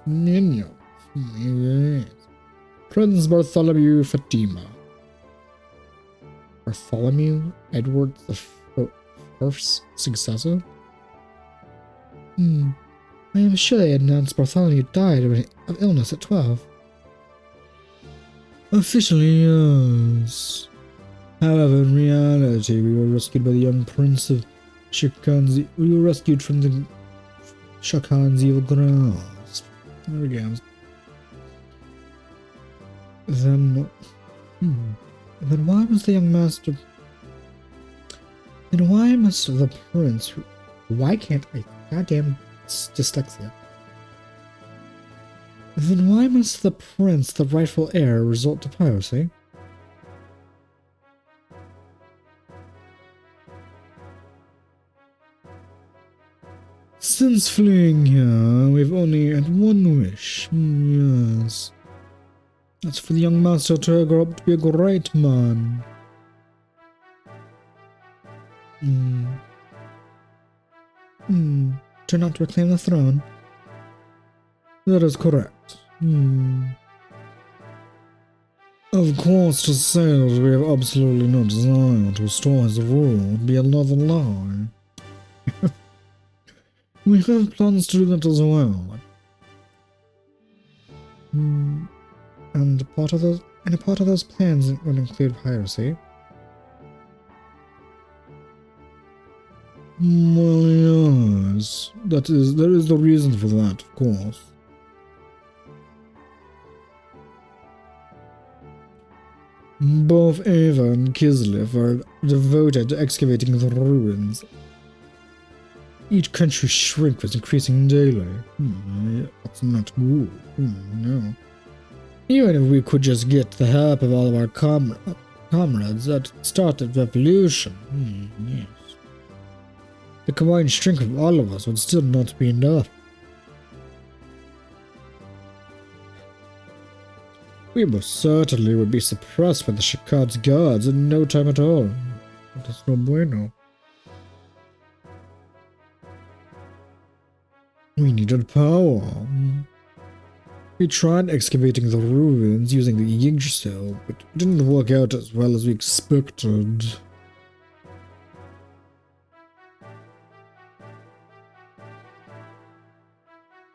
Minions. Yes. Prince Bartholomew Fatima. Bartholomew Edward the First's successor? I am sure they announced Bartholomew died of illness at 12. Officially, yes. However, in reality, we were rescued by the young prince of Shakan's. We were rescued from the Shakan's evil grasp. There we go. Then why was the young master? Then why must the prince? Why can't I? Goddamn dyslexia. Then why must the prince, the rightful heir, resort to piracy? Since fleeing here, we've only had one wish. Yes. That's for the young master to grow up to be a great man. To not reclaim the throne. That is correct. Of course, to say that we have absolutely no desire to restore his rule would be another lie. We have plans to do that as well. And a part of those plans would include piracy. Well, yes, there is the reason for that, of course. Both Ava and Kislev are devoted to excavating the ruins. Each country's shrink was increasing daily. That's not good. No. Even if we could just get the help of all of our comrades that started the revolution. Yes. The combined strength of all of us would still not be enough. We most certainly would be suppressed by the Shakad's guards in no time at all. That's no bueno. We needed power. We tried excavating the ruins using the Yggdrasil, but it didn't work out as well as we expected.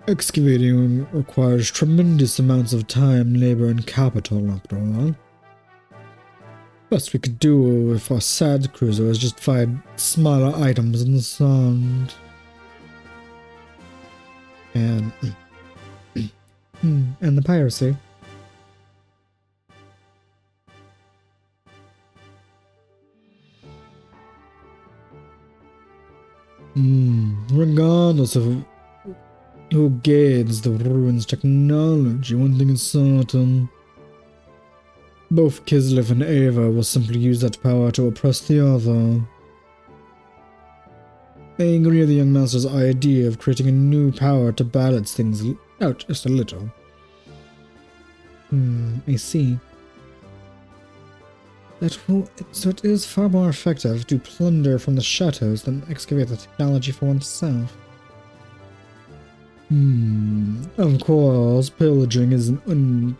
Excavating requires tremendous amounts of time, labor, and capital, after all. Best we could do if our sad cruiser is just find smaller items in the sand. And and the piracy. Regardless of who gains the ruins technology, one thing is certain. Both Kislev and Ava will simply use that power to oppress the other. I agree with the young master's idea of creating a new power to balance things out just a little. I see. So it is far more effective to plunder from the shadows than excavate the technology for oneself. Of course, pillaging is an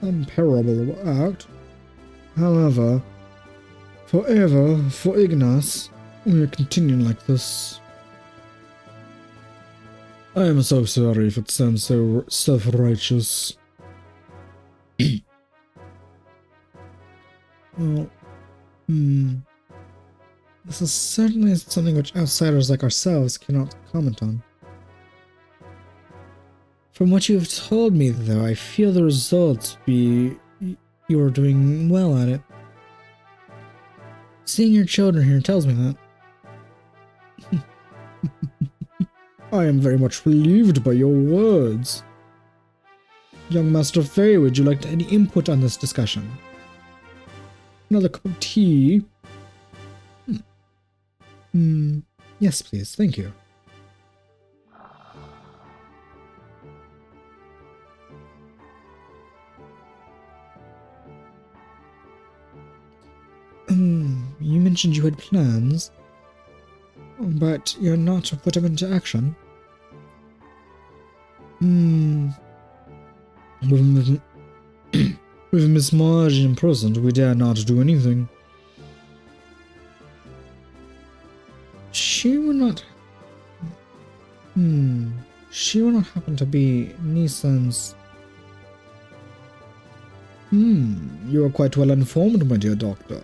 unparable act. However, forever, for Ignace, we are continuing like this. I am so sorry if it sounds so self-righteous. Well, this is certainly something which outsiders like ourselves cannot comment on. From what you have told me, though, I feel the results be you are doing well at it. Seeing your children here tells me that. I am very much relieved by your words. Young Master Faye, would you like any input on this discussion? Another cup of tea? Yes, please. Thank you. You mentioned you had plans, but you're not to put them into action. With Miss Margin present, we dare not do anything. She would not... She would not happen to be Nissan's... You are quite well informed, my dear doctor.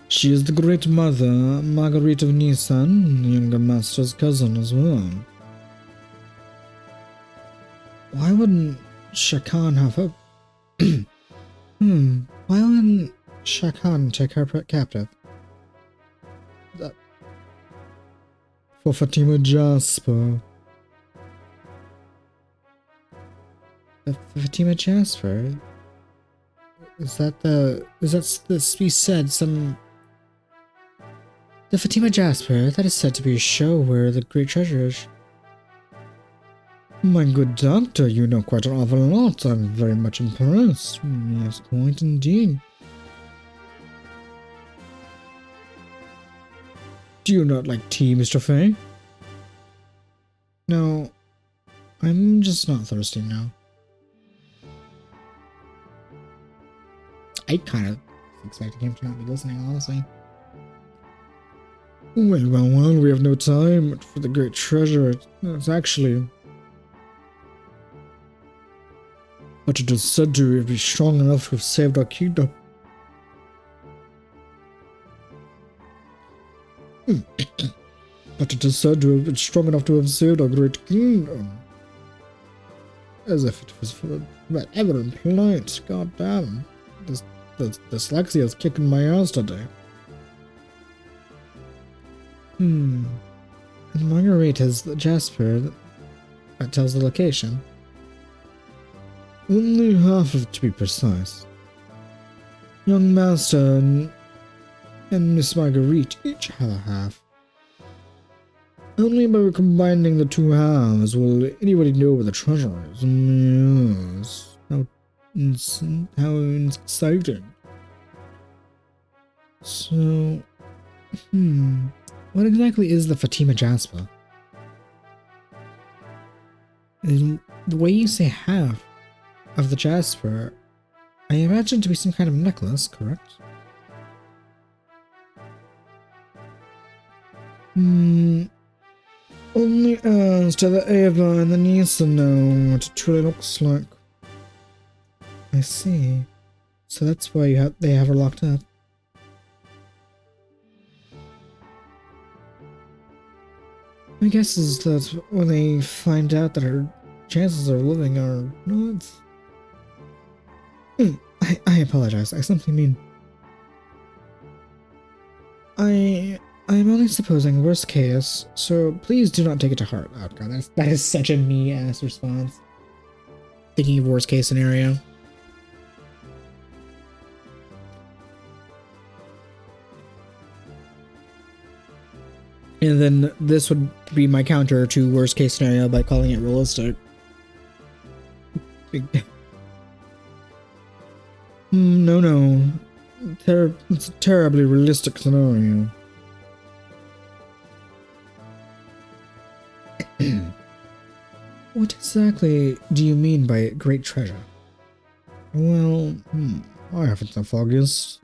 She is the great mother, Marguerite of Nissan, the younger master's cousin as well. Why wouldn't Shakan have her... Why wouldn't Shakan take her captive? For Fatima Jasper. Fatima Jasper? Is that we said some... The Fatima Jasper, that is said to be a show where the great treasure is. My good doctor, you know quite an awful lot. I'm very much impressed. Yes, quite indeed. Do you not like tea, Mr. Faye? No, I'm just not thirsty now. I kind of expected him to not be listening, honestly. Well, we have no time for the great treasure. It's actually... But it is said to be strong enough to have saved our kingdom. But it is said to have been strong enough to have saved our great kingdom. As if it was for that ever implied. God damn. This dyslexia is kicking my ass today. And Marguerite has the Jasper that tells the location. Only half of it, to be precise. Young Master and Miss Marguerite each have a half. Only by combining the two halves will anybody know where the treasure is. Yes. How exciting. So, what exactly is the Fatima Jasper? The way you say half of the Jasper, I imagine to be some kind of necklace, correct? Only as to the Ava and the needs to know what it truly looks like. I see. So that's why they have her locked up. My guess is that when they find out that her chances of living are not... I apologize. I simply mean... I'm only supposing worst case, so please do not take it to heart. Oh god, that is such a me-ass response. Thinking of worst case scenario. And then this would be my counter to worst case scenario by calling it realistic. No. It's a terribly realistic scenario. What exactly do you mean by great treasure? Well, I haven't the foggiest.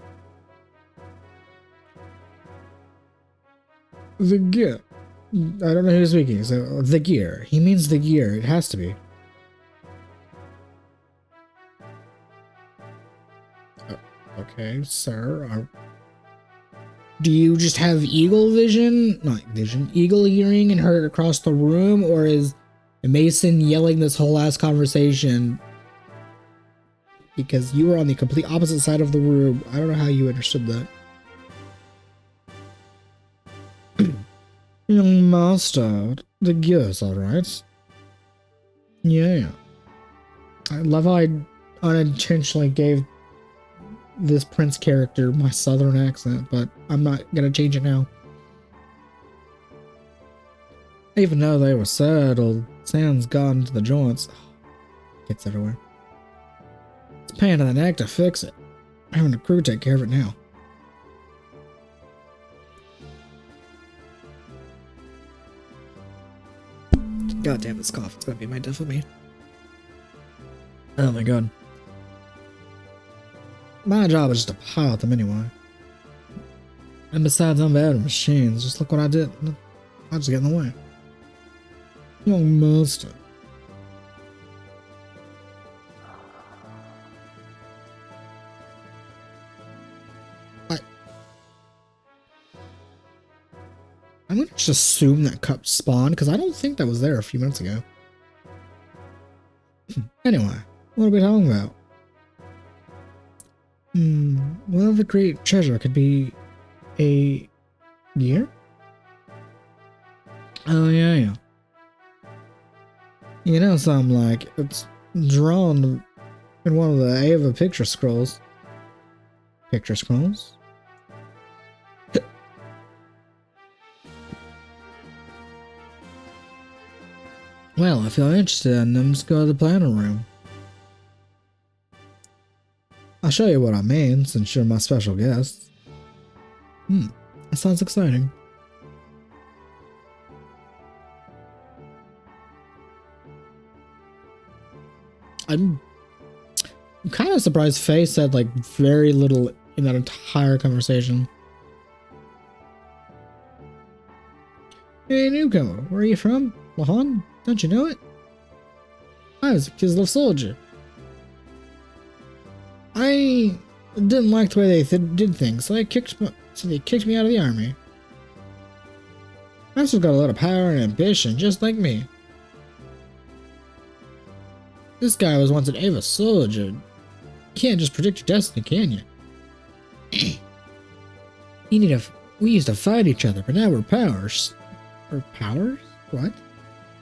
The gear. I don't know who's speaking, so the gear. He means the gear. It has to be. Okay, sir. Do you just have eagle vision? Not vision. Eagle hearing and heard across the room? Or is Mason yelling this whole ass conversation? Because you were on the complete opposite side of the room. I don't know how you understood that. Young master, the gear's alright. Yeah. I love how I unintentionally gave this prince character my southern accent, but I'm not gonna change it now. Even though they were settled, sand's gotten to the joints. Gets everywhere. It's a pain in the neck to fix it. I'm having a crew take care of it now. God damn, this cough. It's gonna be my death with me. Oh my god. My job is just to pilot them anyway. And besides, I'm bad at machines. Just look what I did. I just get in the way. Young master. I'm gonna just assume that cup spawned, because I don't think that was there a few minutes ago. Anyway, what are we talking about? Well, the great treasure could be a gear? Oh, yeah. You know, something like it's drawn in one of the Ava picture scrolls. Picture scrolls? Well, if you're interested in them, just go to the planning room. I'll show you what I mean, since you're my special guest. That sounds exciting. I'm kind of surprised Faye said like very little in that entire conversation. Hey, newcomer, where are you from? Lahan? Don't you know it? I was a Kislev soldier. I didn't like the way they did things, so they kicked me out of the army. Master's got a lot of power and ambition, just like me. This guy was once an Ava soldier. You can't just predict your destiny, can you? We used to fight each other, but now we're powers. We're powers? What?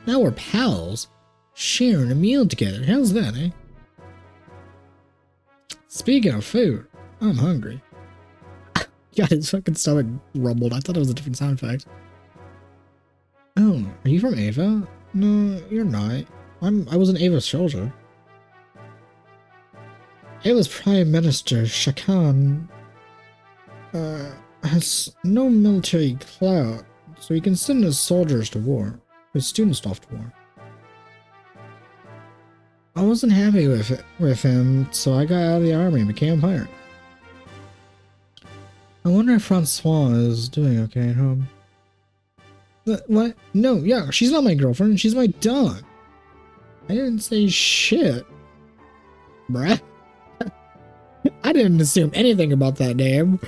Now we're pals, sharing a meal together. How's that, eh? Speaking of food, I'm hungry. God, his fucking stomach rumbled. I thought it was a different sound effect. Oh, are you from Ava? No, you're not. I was an Ava soldier. Ava's Prime Minister, Shakan, has no military clout, so he can send his soldiers to war. His students off to war. I wasn't happy with him, so I got out of the army and became a pirate. I wonder if Francois is doing okay at home. What? No, yeah, she's not my girlfriend. She's my dog. I didn't say shit. Bruh. I didn't assume anything about that name.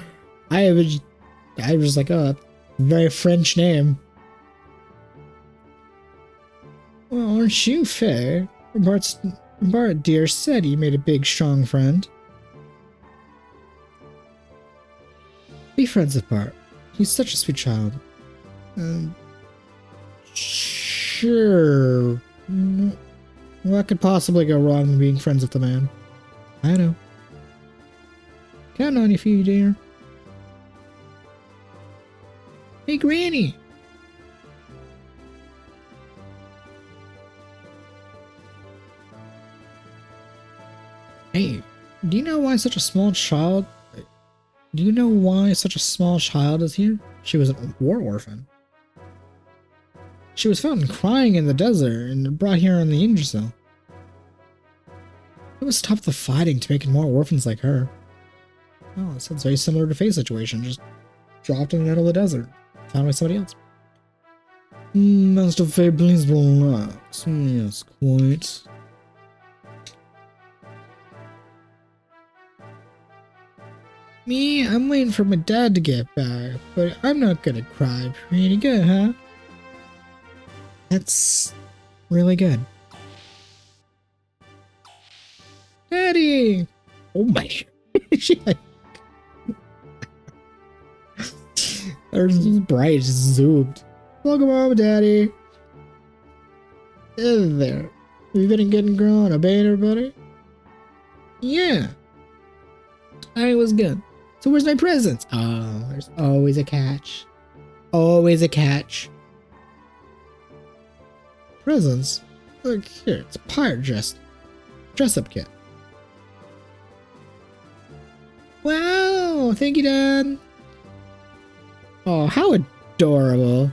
I was like, oh, very French name. Well, aren't you fair? Bart dear said you made a big, strong friend. Be friends with Bart. He's such a sweet child. Sure. What could possibly go wrong with being friends with the man? I know. Count on you, few dear. Hey, Granny. Hey, do you know why such a small child? Do you know why such a small child is here? She was a war orphan. She was found crying in the desert and brought here on the Ingersill. It would stop the fighting to make more orphans like her. Oh, that sounds very similar to Faye's situation. Just dropped in the middle of the desert. Found by somebody else. Master Faye, please relax. Yes, quite. Me, I'm waiting for my dad to get back, but I'm not gonna cry. Pretty good, huh? That's really good. Daddy! Oh my. There's bright, zoomed. Welcome home, Daddy. Hey there. You been getting grown up, ain't everybody? Yeah. I was good. So where's my presents? Oh, there's always a catch. Always a catch. Presents? Look here, it's a pirate dress-up kit. Wow, thank you, Dad. Oh, how adorable.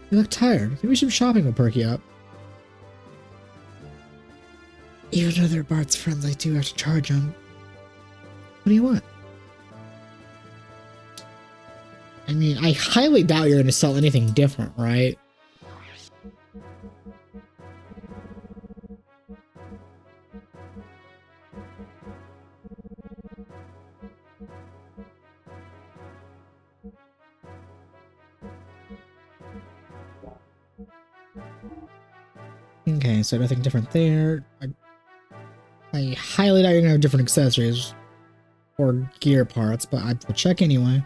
You look tired. Maybe some shopping will perk you up. Even though they're Bart's friends, I do have to charge them. What do you want? I mean, I highly doubt you're going to sell anything different, right? Okay, so nothing different there. I highly doubt you're going to have different accessories or gear parts, but I will check anyway.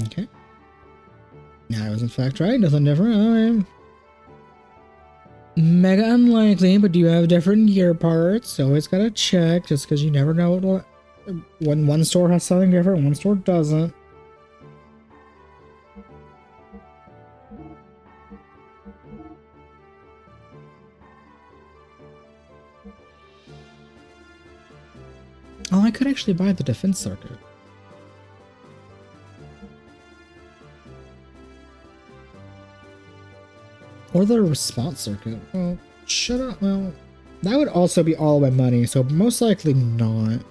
Okay. I was in fact right, nothing different. Alright. Mega unlikely, but do you have different gear parts? Always gotta check, just because you never know what, when one store has something different, one store doesn't. Oh, I could actually buy the defense circuit. Or the response circuit. Well, shut up. Well, that would also be all my money, so most likely not.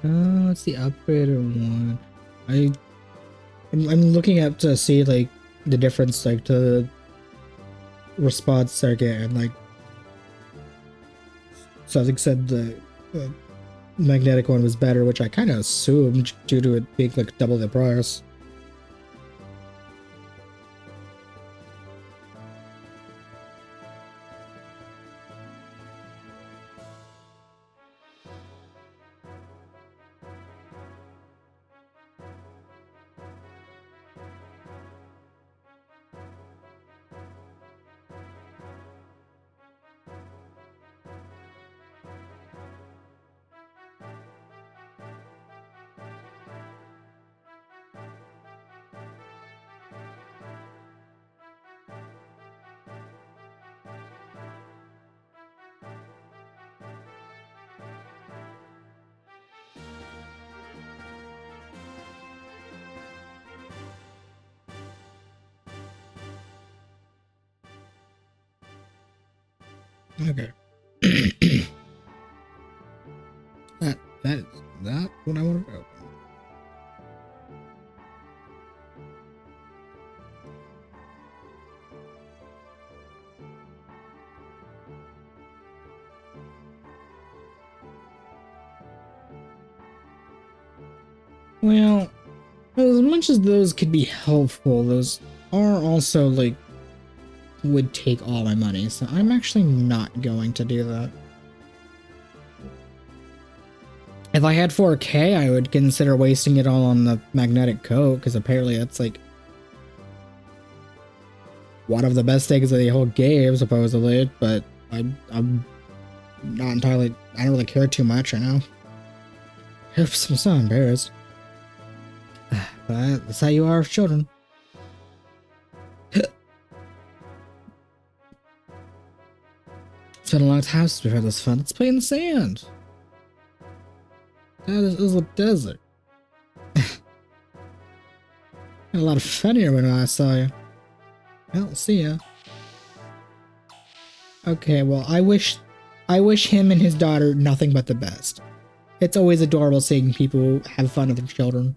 Oh, it's the upgraded one. I'm looking up to see like the difference, like to the response circuit, and like something said the magnetic one was better, which I kind of assumed due to it being like double the price. Okay. that is not what I want to open. Well, as much as those could be helpful, those are also like would take all my money, so I'm actually not going to do that. If I had 4K, I would consider wasting it all on the magnetic coat, because apparently that's like one of the best things of the whole game, supposedly, but I'm not entirely, I don't really care too much right now. Oops, I'm so embarrassed. But that's how you are with children. It's been a long time since we've had this fun. Let's play in the sand. That is a desert. Had a lot of fun here when I saw you. Well, see ya. Okay, well, I wish him and his daughter nothing but the best. It's always adorable seeing people have fun with their children.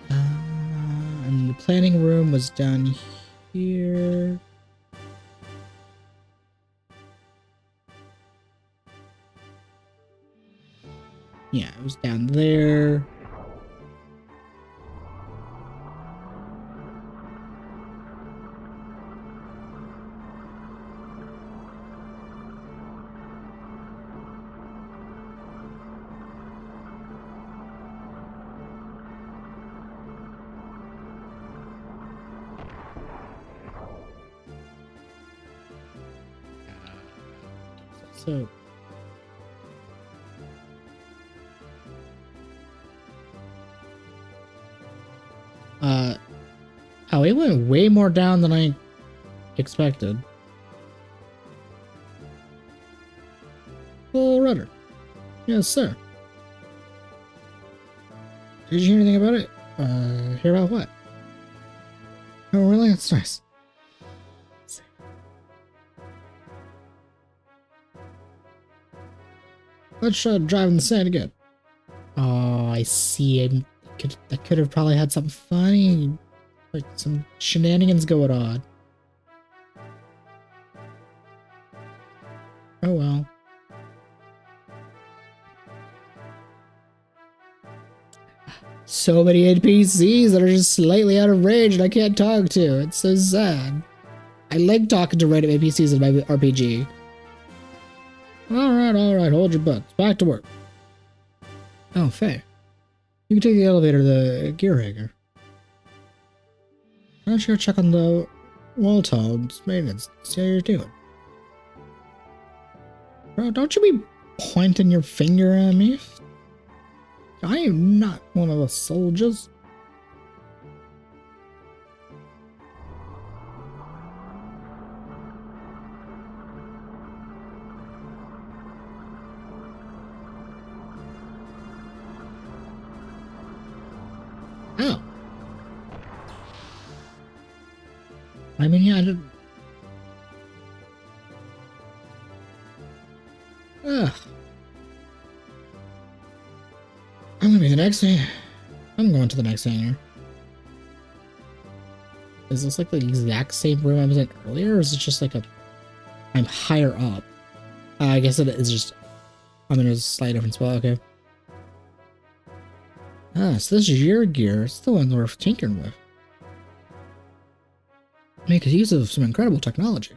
And the planning room was down here. Yeah, it was down there. So oh, it went way more down than I expected. Full rudder. Yes, sir. Did you hear anything about it? Hear about what? Oh, really? That's nice. Let's try driving the sand again. Oh, I see. I could have probably had something funny, like some shenanigans going on. Oh well. So many NPCs that are just slightly out of range and I can't talk to. It's so sad. I like talking to random NPCs in my RPG. Alright, hold your butts. Back to work. Oh, Faye. You can take the elevator to the gear hangar. Why don't you go check on the wall town's maintenance, see how you're doing? Bro, don't you be pointing your finger at me. I am not one of the soldiers. Oh. I mean, yeah, I didn't... Ugh. I'm gonna be the next thing. I'm going to the next hangar. Is this like the exact same room I was in earlier, or is it just like I'm higher up? I guess it is just I'm in a slight different spot. Okay. Ah, so this is your gear. It's the one we're tinkering with. Make use of some incredible technology.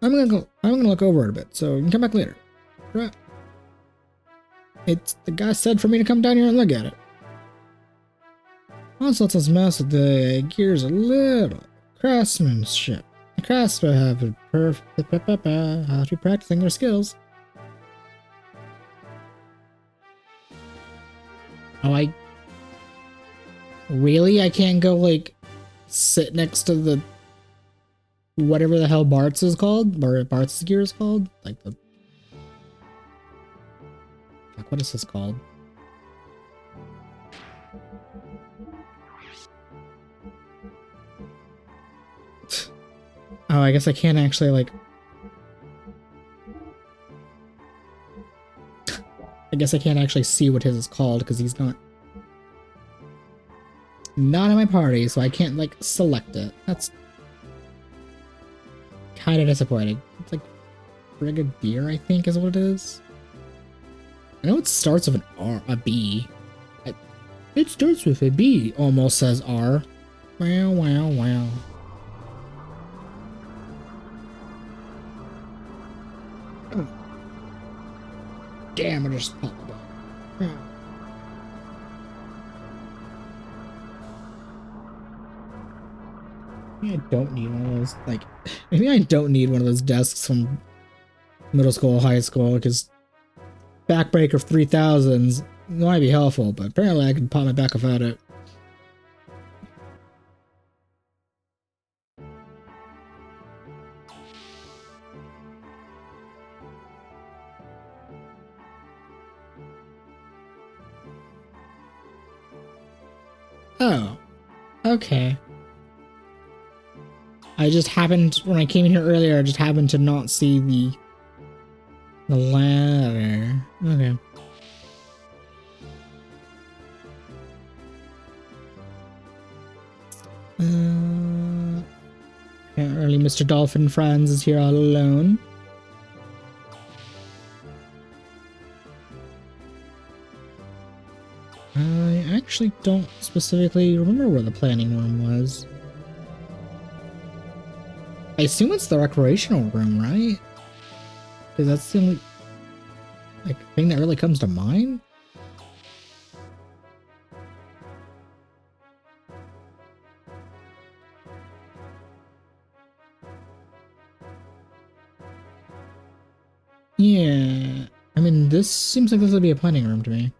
I'm gonna look over it a bit, so you can come back later. Right. It's the guy said for me to come down here and look at it. Also, let's mess with the gears a little. Craftsmanship. The craftsmen have a how to be practicing their skills. Oh, I can't go like sit next to the whatever the hell Bart's is called, or Bart's gear is called, like what is this called? Oh, I guess I can't actually like. I guess I can't actually see what his is called because he's not in my party, so I can't like select it. That's kind of disappointing. It's like Brigadier, I think, is what it is. I know it starts with a B. It starts with a B. Almost says R. Wow, wow, wow. Oh. Damn, I just popped it up. Oh. Maybe I don't need one of those, like, maybe I don't need one of those desks from middle school, high school, because backbreaker 3000s might be helpful, but apparently I can pop my back without it. Oh, okay. I just happened, when I came in here earlier, I just happened to not see the ladder. Okay. Apparently Mr. Dolphin Franz is here all alone. I actually don't specifically remember where the planning room was. I assume it's the recreational room, right? Because that's the only like thing that really comes to mind. Yeah, I mean, this seems like this would be a planning room to me.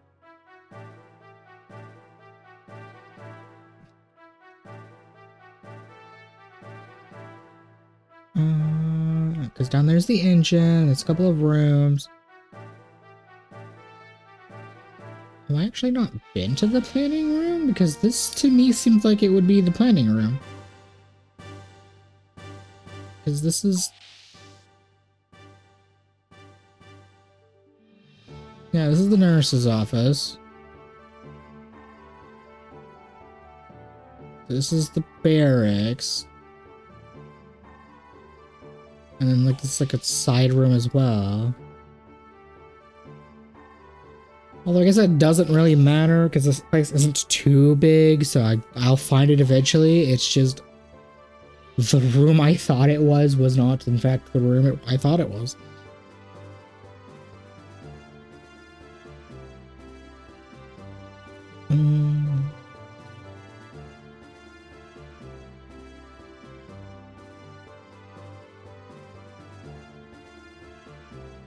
Because down there's the engine, there's a couple of rooms. Have I actually not been to the planning room? Because this to me seems like it would be the planning room. Because this is... Yeah, this is the nurse's office. This is the barracks. And then like this is like a side room as well. Although I guess that doesn't really matter because this place isn't too big, so I'll find it eventually. It's just the room I thought it was not in fact the room I thought it was.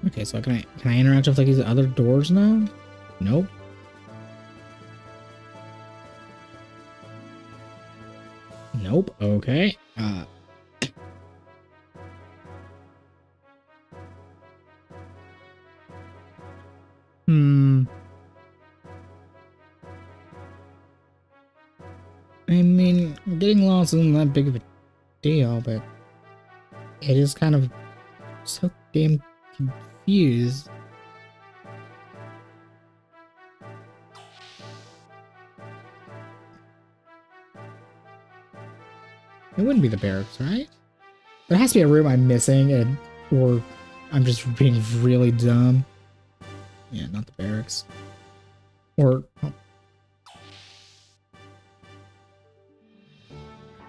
Okay, so can I interact with like these other doors now? Nope. Nope. Okay. I mean, getting lost isn't that big of a deal, but it is kind of so damn confused. It wouldn't be the barracks, right? There has to be a room I'm missing, or I'm just being really dumb. Yeah, not the barracks. Or... Oh.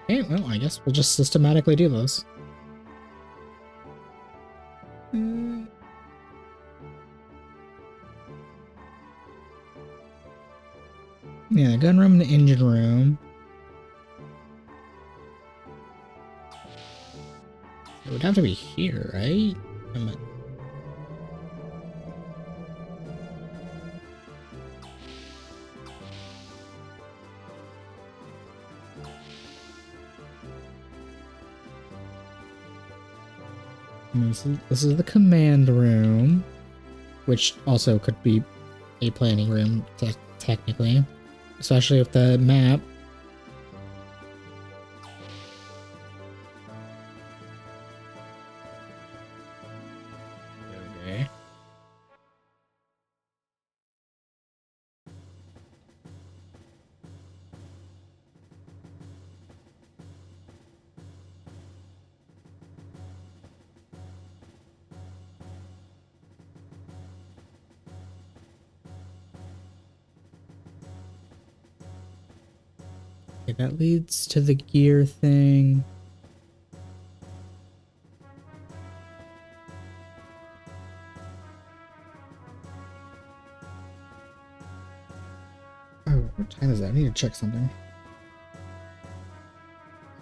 Okay, well, I guess we'll just systematically do those. Yeah, the gun room and the engine room. It would have to be here, right? This is the command room, which also could be a planning room, technically, especially with the map. Okay. Okay, that leads to the gear thing. Oh, what time is that? I need to check something.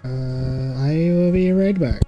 I will be right back.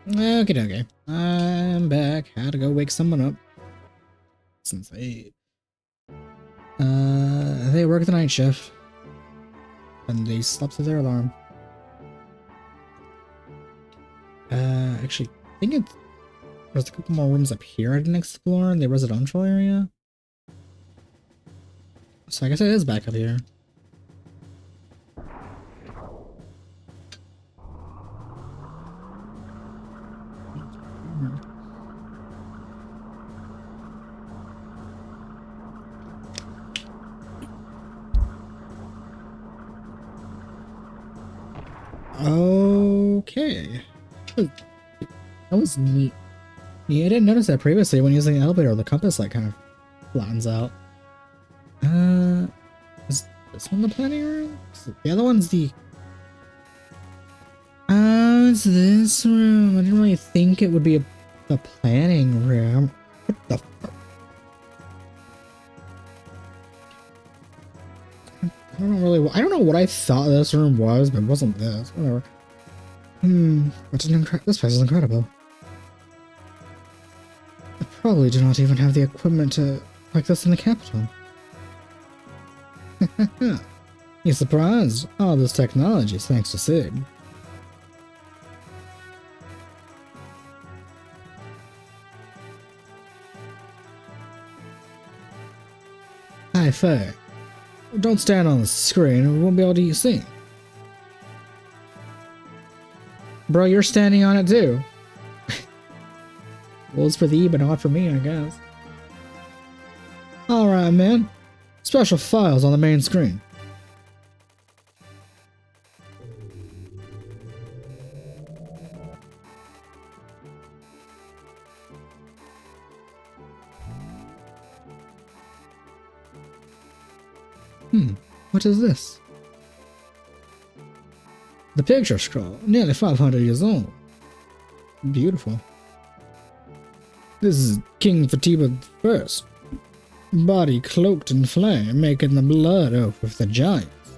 Okay. I'm back. Had to go wake someone up. Since they work the night shift. And they slept through their alarm. Actually, I think there's a couple more rooms up here I didn't explore in the residential area. So I guess it is back up here. Okay. That was neat. Yeah, I didn't notice that previously when using the elevator. The compass like kind of flattens out. Is this one the planning room? The other one's the... Oh, it's this room. I didn't really think it would be the planning room. What the fuck? I don't know what I thought this room was, but it wasn't this. Whatever. This place is incredible. I probably do not even have the equipment like this in the capital. You surprised? All this technology is thanks to Sig. Hi, Faye. Don't stand on the screen or we won't be able to see. Bro, you're standing on it too. Well, it's for thee, but not for me, I guess. Alright, man. Special files on the main screen. What is this? The picture scroll, nearly 500 years old. Beautiful. This is King Fatima I. Body cloaked in flame, making the blood oath with the giants.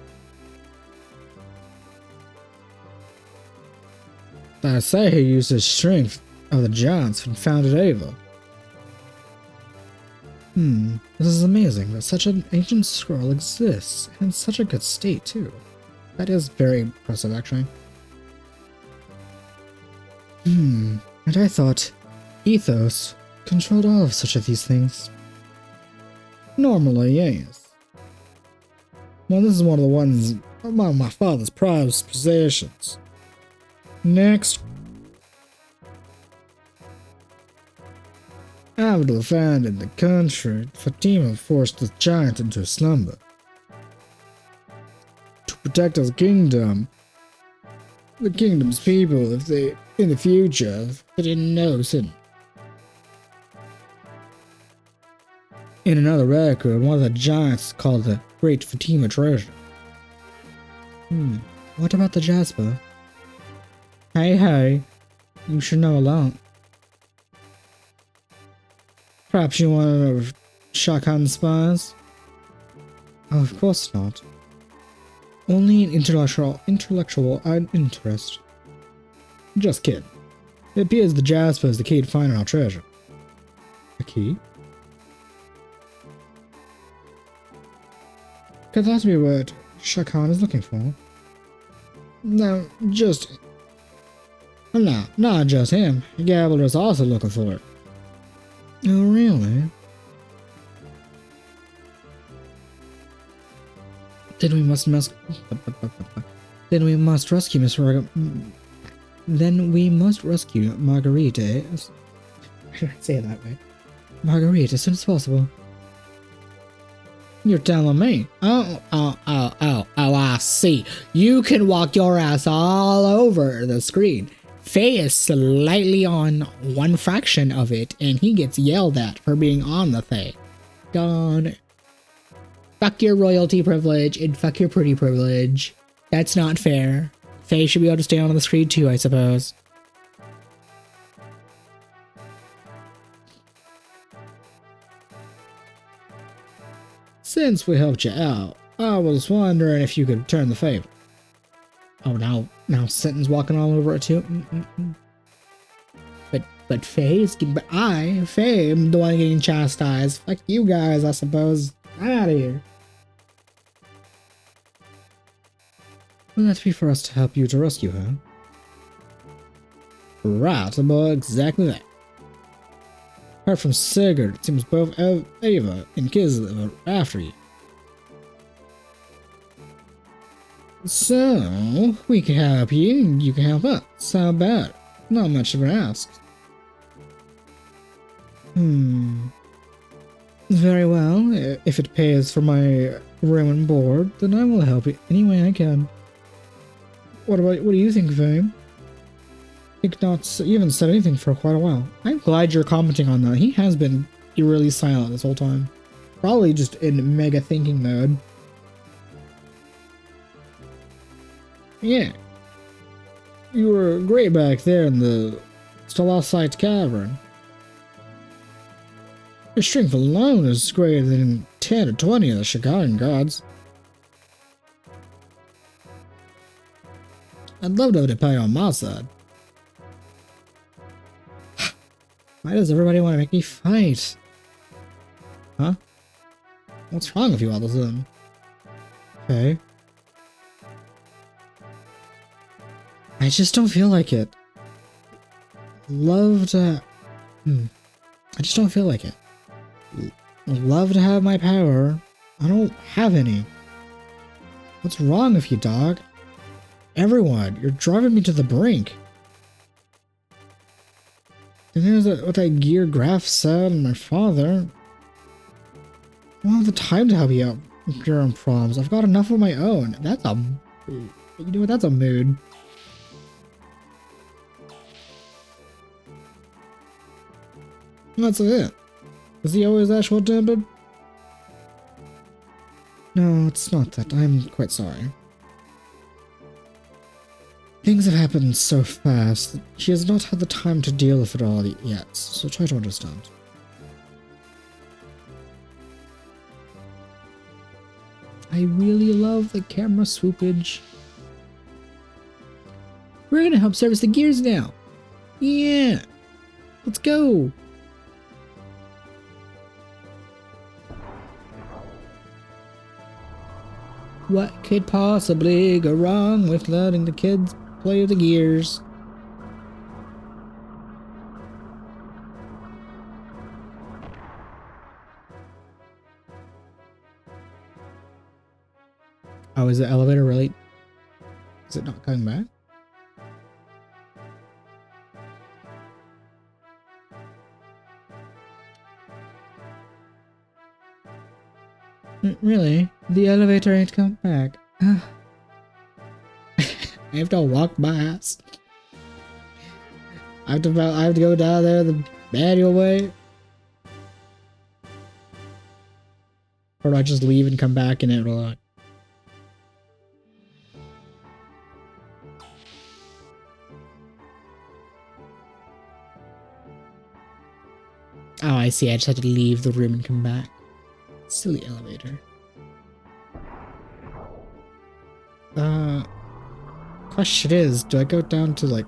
I say he used his strength of the giants and founded Ava. This is amazing that such an ancient scroll exists, and in such a good state, too. That is very impressive, actually. And I thought Ethos controlled all of such of these things. Normally, yes. Well, this is one of the ones among my father's prized possessions. Next. After the found in the country, Fatima forced the giant into slumber. To protect his kingdom, the kingdom's people, if they, in the future, they didn't know sin. In another record, one of the giants called the Great Fatima Treasure. What about the Jasper? Hey, you should know a lot. Perhaps you want to know of Shah Khan's spies? Oh, of course not. Only an intellectual interest. Just kidding. It appears the Jasper is the key to finding our treasure. A key? Could that be what Shah Khan is looking for? No, not just him. Gabler is also looking for it. Oh, really? Then we must rescue Marguerite. I shouldn't say it that way. Marguerite as soon as possible. You're telling me? Oh, I see. You can walk your ass all over the screen. Faye is slightly on one fraction of it, and he gets yelled at for being on the thing. Gone. Fuck your royalty privilege and fuck your pretty privilege. That's not fair. Faye should be able to stay on the screen too, I suppose. Since we helped you out, I was wondering if you could return the favor. Oh, Now Sinton's walking all over it too. But Faye, am the one getting chastised. Fuck you guys, I suppose. Get out of here. Will that be for us to help you to rescue her? Right, boy, exactly that. Apart from Sigurd, it seems both Ava and Kislev are after you. So, we can help you, and you can help us. How about it? Not much of an ask. Very well. If it pays for my room and board, then I will help you any way I can. What do you think, Faye? You haven't said anything for quite a while. I'm glad you're commenting on that. He has been eerily silent this whole time. Probably just in mega thinking mode. Yeah. You were great back there in the stalacite cavern. Your strength alone is greater than 10 or 20 of the Shagaran gods. I'd love to have it on my side. Why does everybody want to make me fight? Huh? What's wrong with you all of a sudden? Okay. I just don't feel like it. Love to... I just don't feel like it. Love to have my power. I don't have any. What's wrong with you, dog? Everyone, you're driving me to the brink. And here's what that gear graph said and my father. I don't have the time to help you out with your own problems. I've got enough of my own. That's a... You know what? That's a mood. That's it. Is he always that short-tempered? No, it's not that. I'm quite sorry. Things have happened so fast that she has not had the time to deal with it all yet, so try to understand. I really love the camera swoopage. We're gonna help service the gears now. Yeah! Let's go! What could possibly go wrong with letting the kids play with the gears? Oh, is the elevator really... Is it not coming back? Really? The elevator ain't come back. I have to walk my ass. I have to go down there the manual way. Or do I just leave and come back and it'll lock? Oh, I see. I just had to leave the room and come back. Silly elevator. Question is, do I go down to like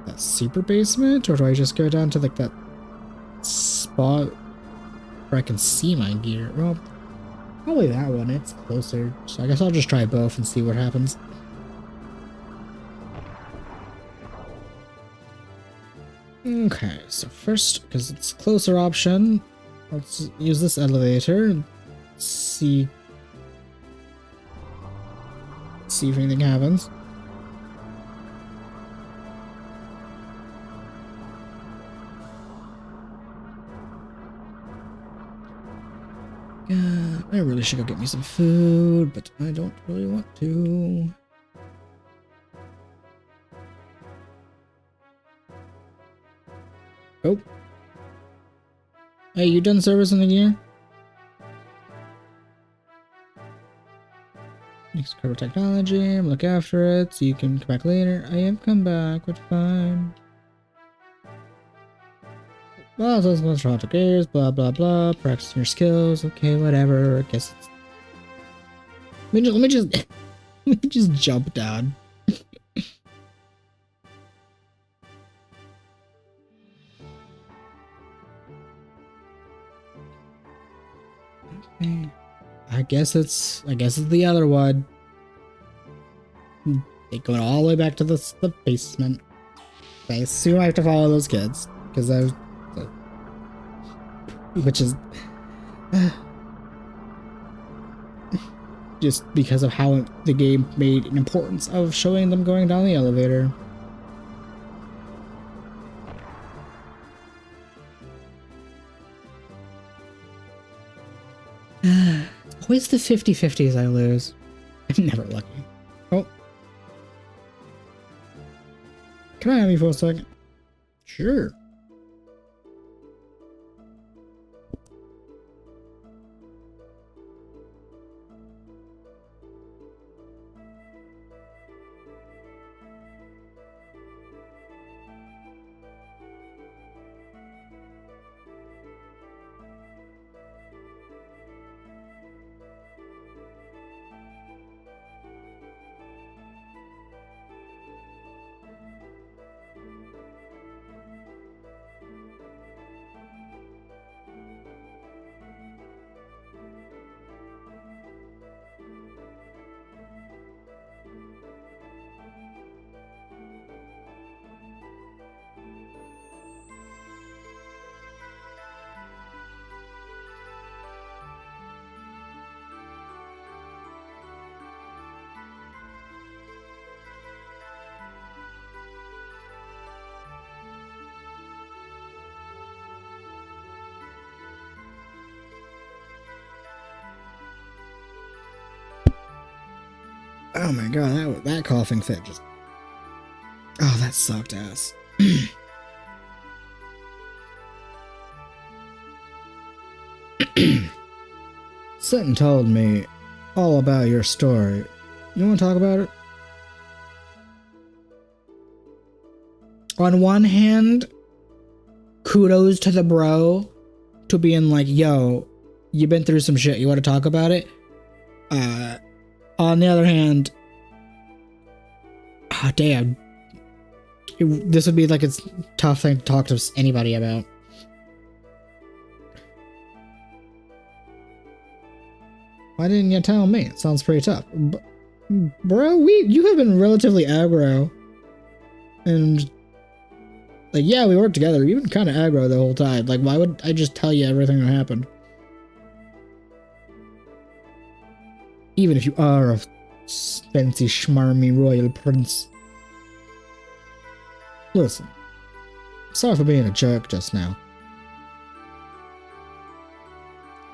that super basement, or do I just go down to like that spot where I can see my gear? Well, probably that one. It's closer. So I guess I'll just try both and see what happens. Okay, so first, because it's a closer option, let's use this elevator and see if anything happens. I really should go get me some food, but I don't really want to. Oh. Hey, you done servicing the gear? Discover technology, look after it, so you can come back later. I have come back, but fine. Well, so let's try to gears, blah blah blah, practice your skills, okay, whatever. I guess it's... let me just let me just jump down. I guess it's the other one. They go all the way back to the basement. I assume I have to follow those kids because which is just because of how the game made an importance of showing them going down the elevator. Always the 50-50s I lose. I'm never lucky. Oh. Can I have you for a second? Sure. Oh my god, that coughing fit just... Oh, that sucked ass. Sitton told me all about your story. You want to talk about it? On one hand, kudos to the bro to being like, yo, you've been through some shit, you want to talk about it? On the other hand, oh damn, this would be like a tough thing to talk to anybody about. Why didn't you tell me? It sounds pretty tough. Bro, you have been relatively aggro. And, like, yeah, we worked together. You've been kind of aggro the whole time. Like, why would I just tell you everything that happened? Even if you are a fancy schmarmy royal prince. Listen, sorry for being a jerk just now.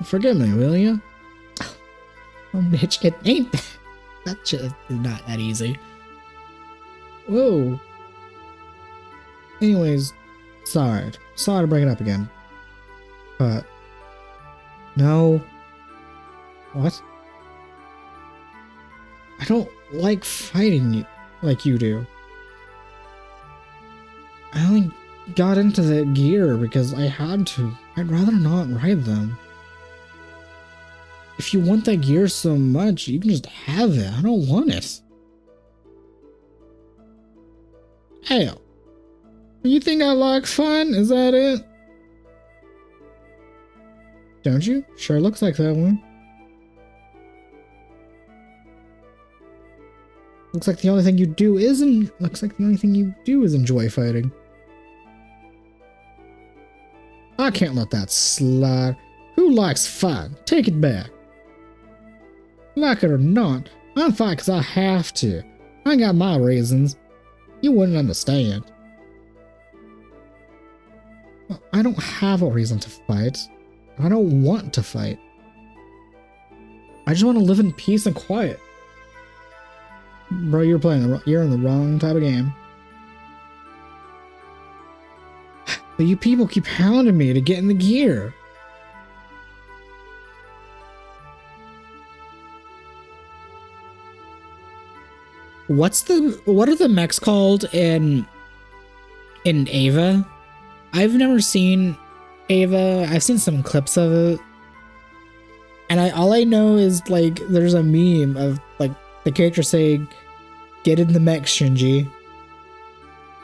Forgive me, will you? Oh, bitch, it ain't that shit is not that easy. Whoa. Anyways, sorry to bring it up again. But, no. What? I don't like fighting you like you do. I only got into the gear because I had to. I'd rather not ride them. If you want that gear so much, you can just have it. I don't want it. Hell. You think I like fun? Is that it? Don't you? Sure looks like that one. Looks like the only thing you do is enjoy fighting. I can't let that slide. Who likes fun? Take it back. Like it or not, I'm fighting because I have to. I got my reasons. You wouldn't understand. Well, I don't have a reason to fight. I don't want to fight. I just want to live in peace and quiet. Bro, you're in the wrong type of game. But you people keep hounding me to get in the gear. What are the mechs called in Ava? I've never seen Ava. I've seen some clips of it. And all I know is like there's a meme of like the character saying, "Get in the mech, Shinji."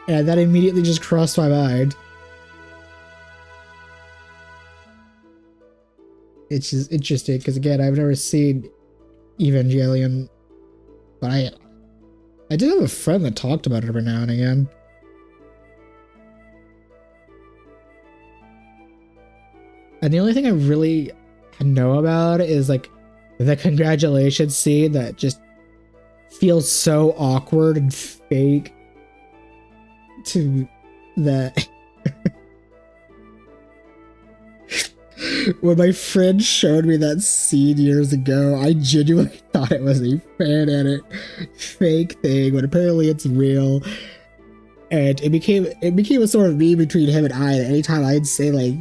And that immediately just crossed my mind. it's just interesting because again, I've never seen Evangelion, but I did have a friend that talked about it every now and again. And the only thing I really know about it is like the congratulations scene that just feels so awkward and fake to that. When my friend showed me that scene years ago, I genuinely thought it was a fan edit fake thing, when apparently it's real. And it became a sort of meme between him and I. And anytime I'd say like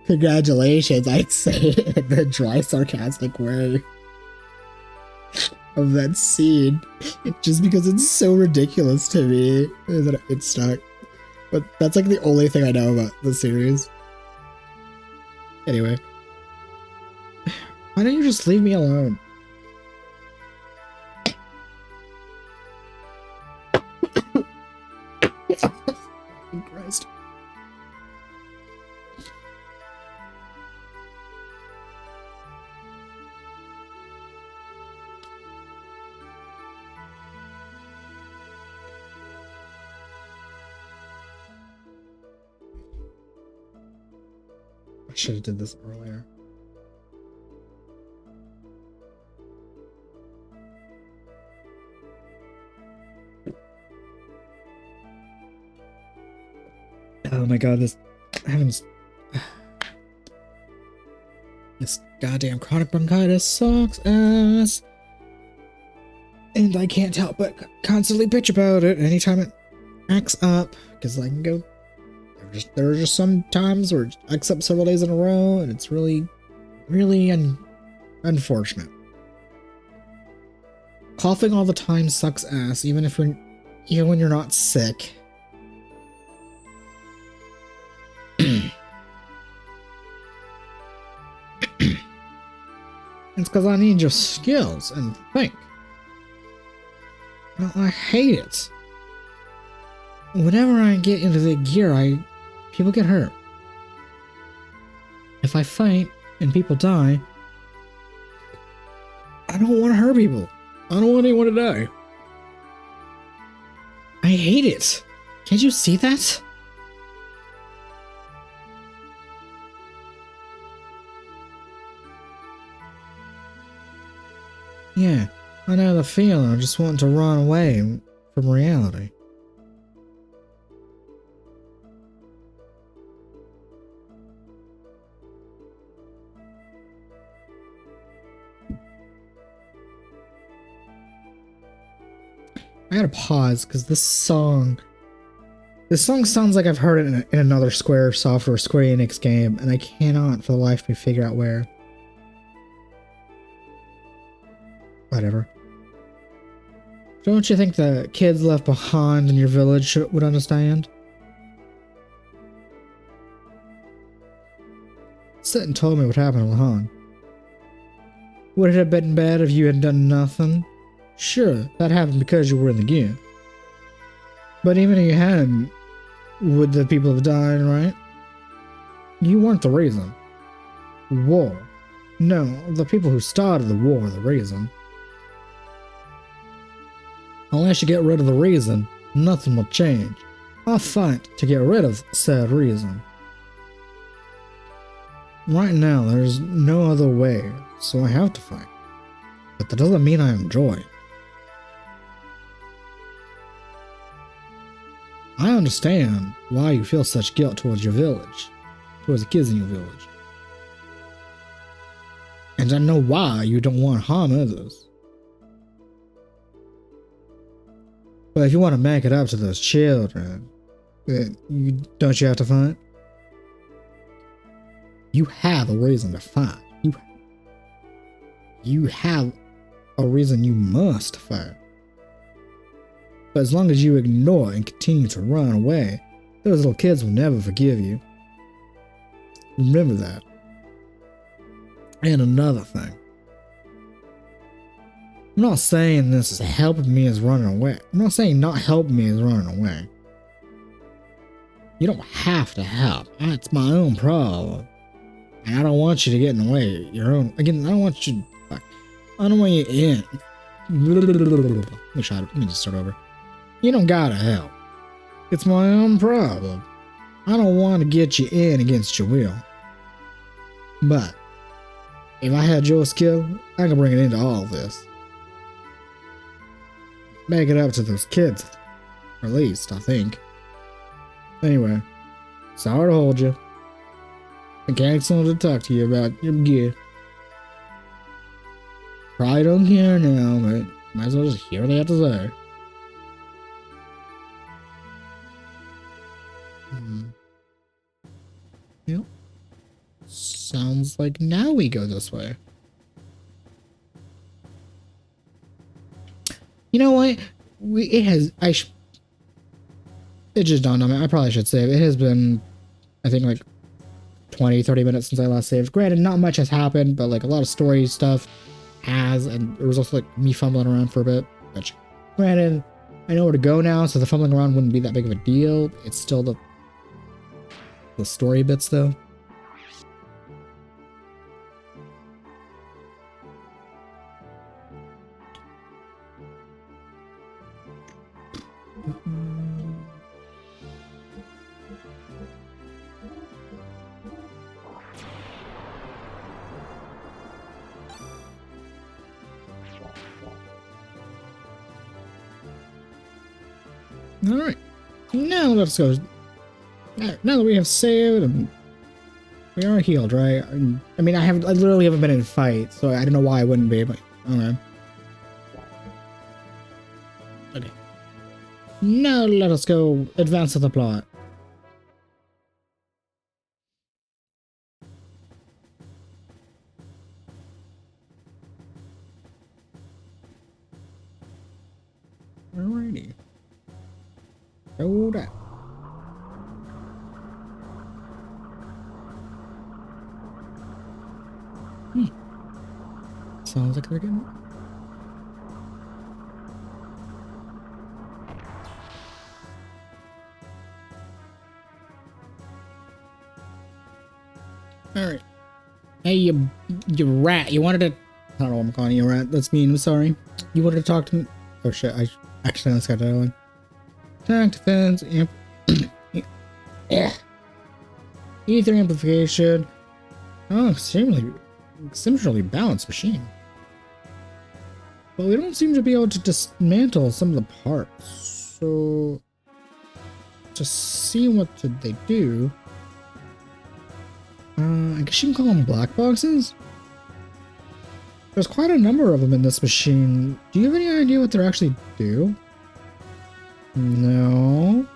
congratulations, I'd say it in the dry sarcastic way of that scene, just because it's so ridiculous to me that it stuck. But that's like the only thing I know about the series. Anyway, why don't you just leave me alone? Christ. I should have did this earlier. Oh my god, this goddamn chronic bronchitis sucks ass. And I can't help but constantly bitch about it anytime it acts up, because I can go. There are just some times where it acts up several days in a row, and it's really, really unfortunate. Coughing all the time sucks ass, even when you're not sick. It's because I need your skills and think. Well, I hate it. Whenever I get into the gear, people get hurt. If I fight and people die, I don't want to hurt people. I don't want anyone to die. I hate it. Can't you see that? Yeah, I know the feeling. I just want to run away from reality. I gotta pause because this song sounds like I've heard it in another Square Enix game, and I cannot for the life of me figure out where. Whatever. Don't you think the kids left behind in your village would understand? Sit and told me what happened to Lahan. Would it have been bad if you had done nothing? Sure, that happened because you were in the gear. But even if you hadn't, would the people have died, right? You weren't the reason. War. No, the people who started the war are the reason. Unless you get rid of the reason, nothing will change. I'll fight to get rid of said reason. Right now, there's no other way, so I have to fight. But that doesn't mean I enjoy it. I understand why you feel such guilt towards your village, towards the kids in your village. And I know why you don't want to harm others. But if you want to make it up to those children, don't you have to fight? You have a reason to fight. You have a reason you must fight. But as long as you ignore and continue to run away, those little kids will never forgive you. Remember that. And another thing. I'm not saying this is helping me as running away. I'm not saying not helping me is running away. You don't have to help. That's my own problem. And I don't want you to get in the way. Your own. Again, I don't want you. Fuck. I don't want you in. Let me just start over. You don't gotta help. It's my own problem. I don't want to get you in against your will. But if I had your skill, I could bring it into all of this. Make it up to those kids. Or at least, I think. Anyway, sorry to hold you. I can't to talk to you about your gear. Probably don't care now, but might as well just hear what they have to say. Yep. Sounds like now we go this way. You know what? It just dawned on me. I probably should save. It has been, I think, like 20-30 minutes since I last saved. Granted, not much has happened, but like a lot of story stuff has, and there was also like me fumbling around for a bit, which granted, I know where to go now, so the fumbling around wouldn't be that big of a deal. It's still the story bits though. Alright, now let's go. Now that we have saved and we are healed, right? I mean, I literally haven't been in a fight, so I don't know why I wouldn't be, but okay. Okay. Now let us go advance to the plot. Alrighty. Hold up. Sounds like they're getting. Alright. Hey, you rat. You wanted to. I don't know what I'm calling you, rat. That's mean. I'm sorry. You wanted to talk to me. Oh shit. I actually almost got that one. Attack, defense, ether amplification. Oh, extremely balanced machine. But we don't seem to be able to dismantle some of the parts. So, to see what did they do, I guess you can call them black boxes? There's quite a number of them in this machine. Do you have any idea what they actually do? No.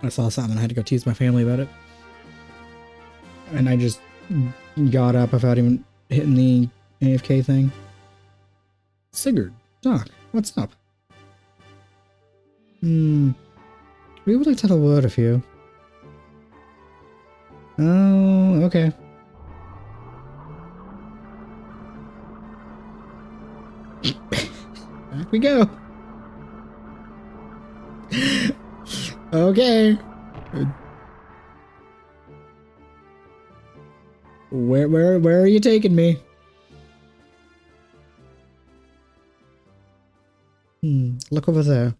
I saw something. I had to go tease my family about it. And I just got up without even hitting the AFK thing. Sigurd, Doc, what's up? We would like to have a word with you. Oh, okay. Back we go. Okay. Where are you taking me? Look over there.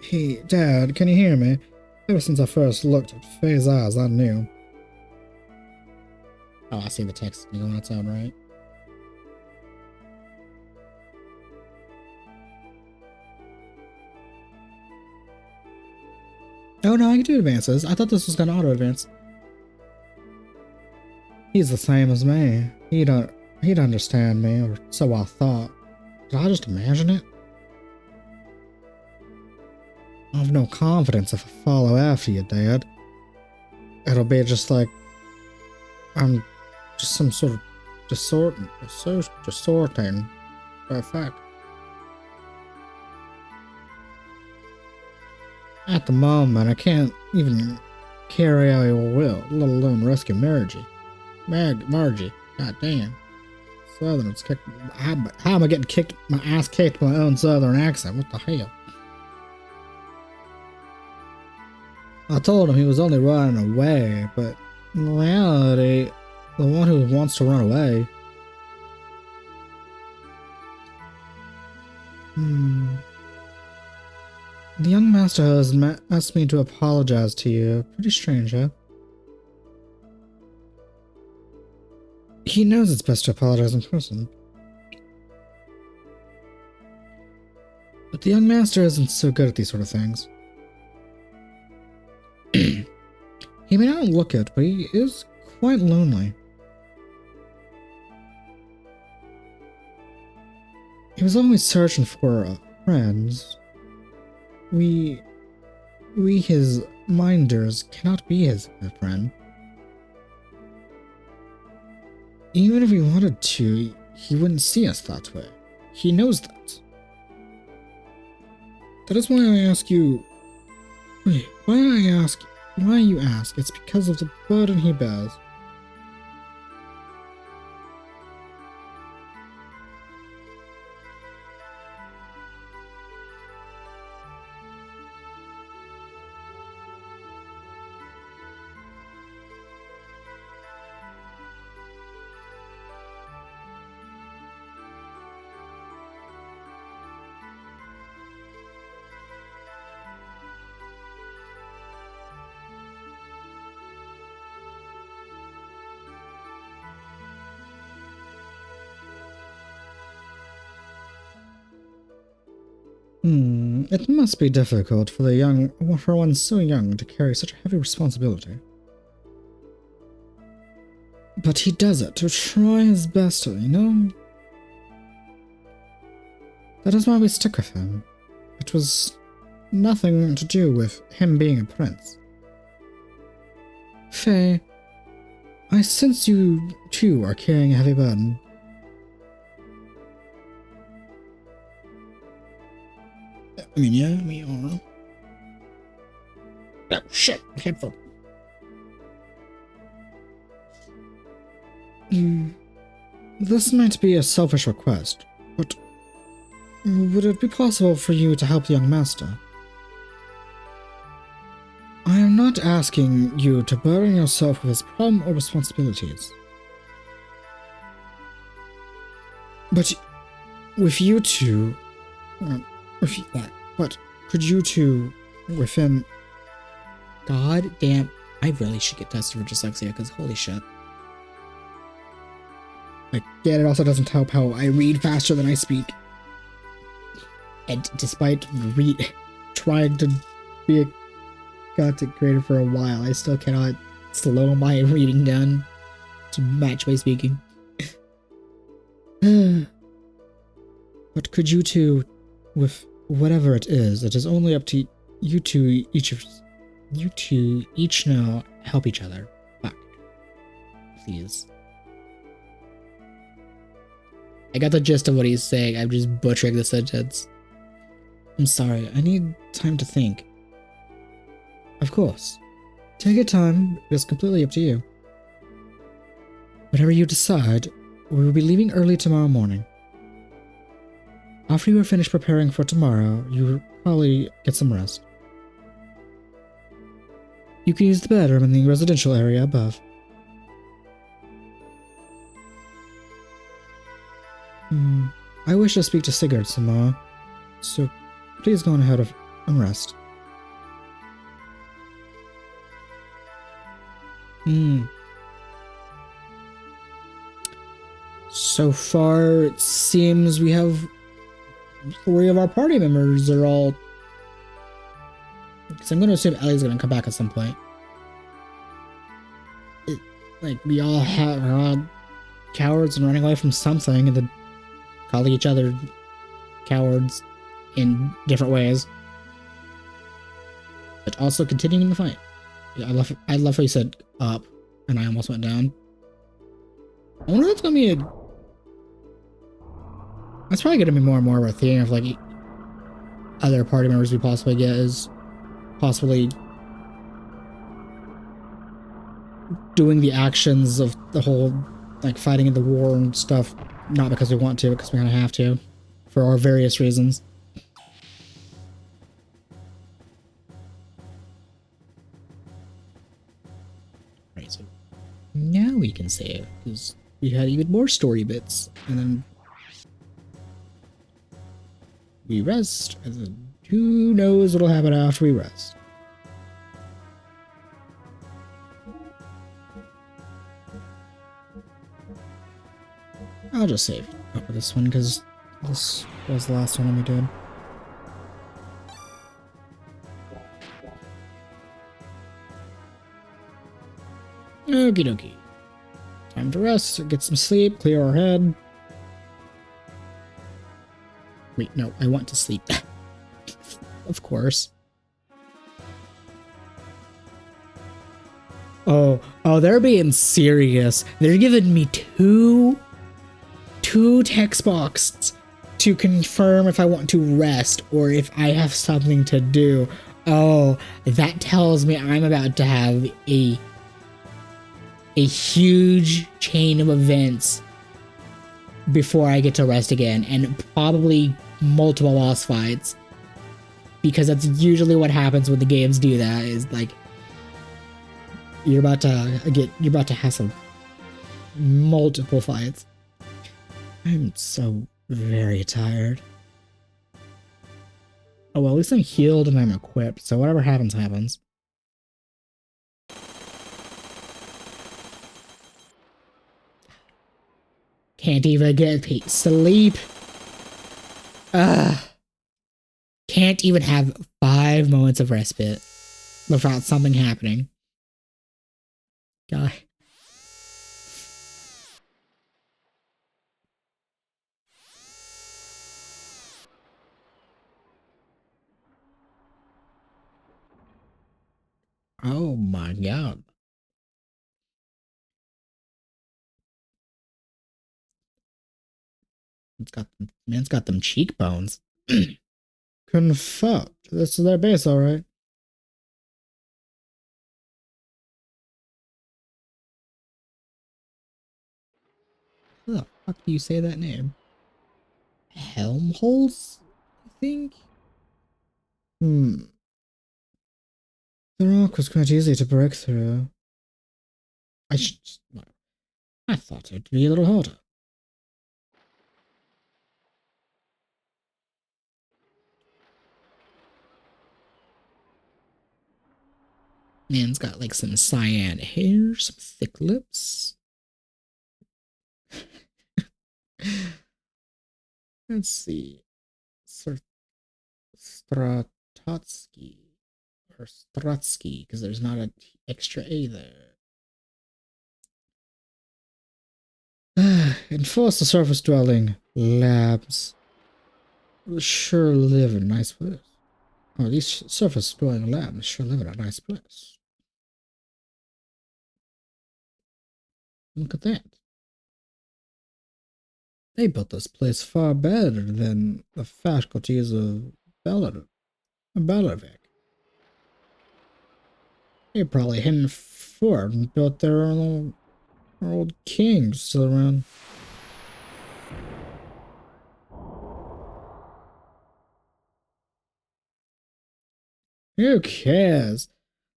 Hey, Dad, can you hear me? Ever since I first looked at Faye's eyes, I knew. Oh, I see the text going outside, right? Oh no, I can do advances. I thought this was gonna auto advance. He's the same as me. He'd understand me, or so I thought. Did I just imagine it? I have no confidence if I follow after you, Dad. It'll be just like I'm just some sort of distorting effect. At the moment, I can't even carry out your will, let alone rescue Margie. Margie, goddamn. Southerners kicked. How am I getting kicked? My ass kicked by my own Southern accent. What the hell? I told him he was only running away, but in reality, the one who wants to run away. The young master has asked me to apologize to you. Pretty strange, huh? He knows it's best to apologize in person. But the young master isn't so good at these sort of things. He may not look it, but he is quite lonely. He was always searching for friends. We his minders cannot be his friend. Even if he wanted to, he wouldn't see us that way. He knows that. That is why I ask you... Wait, why you ask? It's because of the burden he bears. It must be difficult for one so young to carry such a heavy responsibility. But he does it to try his best, you know? That is why we stick with him. It was nothing to do with him being a prince. Faye, I sense you too are carrying a heavy burden. I mean, yeah, we are. Oh, shit, headphone. This might be a selfish request, but would it be possible for you to help the young master? I am not asking you to burden yourself with his problem or responsibilities. But with you two... But could you two, within... God damn, I really should get tested for dyslexia, because holy shit. I get it also doesn't help how I read faster than I speak. And despite trying to be a content creator for a while, I still cannot slow my reading down to match my speaking. What could you two, with whatever it is only up to you two each now help each other. Fuck. Please. I got the gist of what he's saying. I'm just butchering the sentence. I'm sorry, I need time to think. Of course. Take your time, it's completely up to you. Whatever you decide, we will be leaving early tomorrow morning. After you are finished preparing for tomorrow, you will probably get some rest. You can use the bedroom in the residential area above. I wish to speak to Sigurd some more, so please go on ahead and rest. So far, it seems we have 3 of our party members are all... Because I'm going to assume Ellie's going to come back at some point. We all have cowards and running away from something and then calling each other cowards in different ways. But also continuing the fight. Yeah, I love how you said up and I almost went down. I wonder if it's going to be a... That's probably going to be more and more of a theme of other party members we possibly get is possibly doing the actions of the whole fighting in the war and stuff, not because we want to, because we kind of have to, for our various reasons. Right, so now we can save, because we had even more story bits, and then we rest, and then who knows what'll happen after we rest. I'll just save up for this one, because this was the last one we did. Okie dokie. Time to rest, get some sleep, clear our head. Wait, no, I want to sleep. Of course. Oh, they're being serious. They're giving me two text boxes to confirm if I want to rest or if I have something to do. Oh, that tells me I'm about to have a huge chain of events before I get to rest again, and probably multiple boss fights, because that's usually what happens when the games do that. Is you're about to have some multiple fights. I'm so very tired. Oh well, at least I'm healed and I'm equipped, so whatever happens, happens. Can't even get sleep. Can't even have 5 moments of respite without something happening. God. Oh my god. Man's got them cheekbones. Confirmed. This is their base, alright. How the fuck do you say that name? Helmholtz, I think? The rock was quite easy to break through. I thought it'd be a little harder. Man's got some cyan hair, some thick lips. Let's see. Stratotsky. Or Strutsky, because there's not an extra A there. Enforce the surface-dwelling labs. Sure live in a nice place. Oh, these surface-dwelling labs sure live in a nice place. Look at that. They built this place far better than the faculties of Belovic. They probably hidden fort and built their old king still around. Who cares?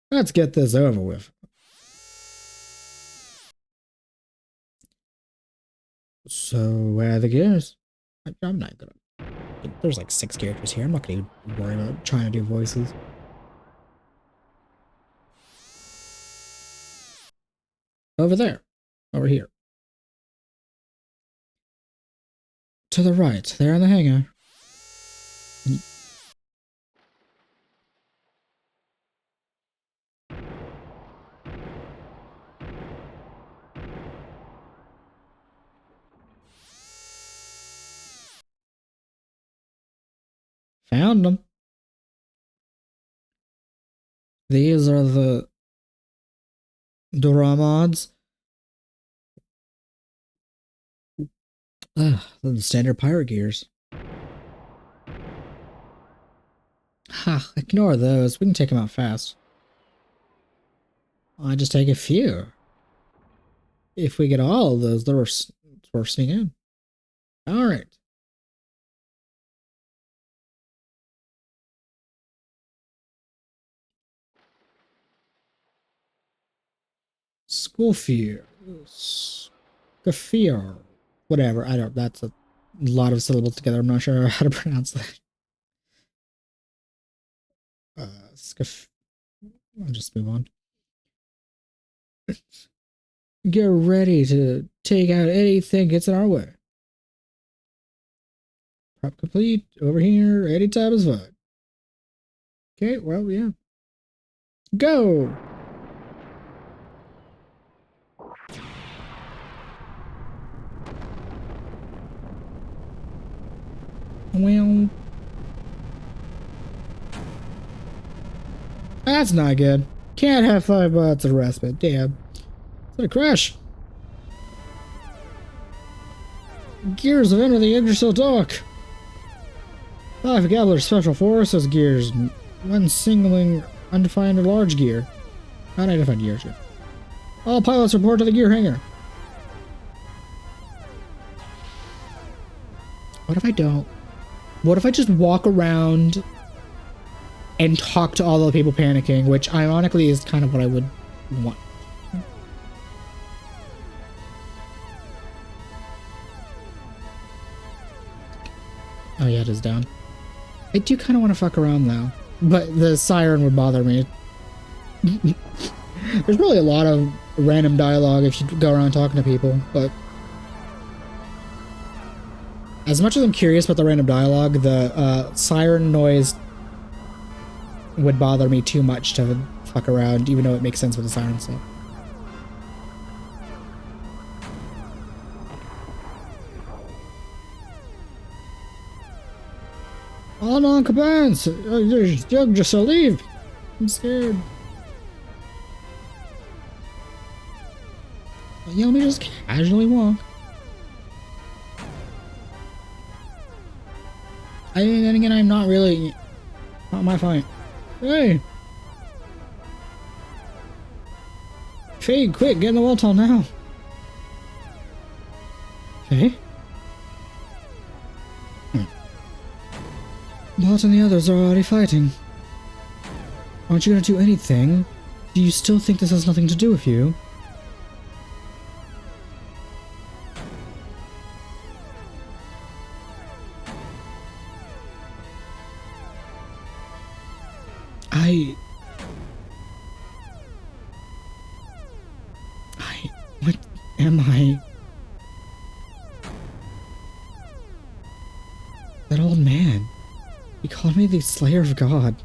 Let's get this over with. So, where are the gears? I'm not gonna. There's like 6 characters here. I'm not gonna worry about trying to do voices. Over there. Over here. To the right. There in the hangar. Found them. These are the Duramods. The standard pirate gears. Ha, ignore those. We can take them out fast. I just take a few. If we get all of those, they're worth sneaking in. Alright. Schoolfear. Scafear. Whatever. I don't. That's a lot of syllables together. I'm not sure how to pronounce that. I'll just move on. Get ready to take out anything gets in our way. Prop complete. Over here. Anytime is fine. Okay, well, yeah. Go! Well, that's not good. Can't have 5 months of respite. Damn. It's gonna crash. Gears have entered the Yggdrasil dock. 5 Gabbler Special Forces gears. 1 singling undefined large gear. Unidentified gears. All pilots report to the gear hangar. What if I don't? What if I just walk around and talk to all the people panicking, which ironically is kind of what I would want. Oh yeah, it is down. I do kind of want to fuck around though, but the siren would bother me. There's really a lot of random dialogue if you go around talking to people, but as much as I'm curious about the random dialogue, the siren noise would bother me too much to fuck around, even though it makes sense with the siren stuff. All non-combatants! Just leave! I'm scared. You let me just casually walk. I mean, then again, I'm not really... Not my fight. Hey! Fade, quick, get in the wall tunnel now! Okay. Bot and the others are already fighting. Aren't you gonna do anything? Do you still think this has nothing to do with you? What am I? That old man. He called me the Slayer of God.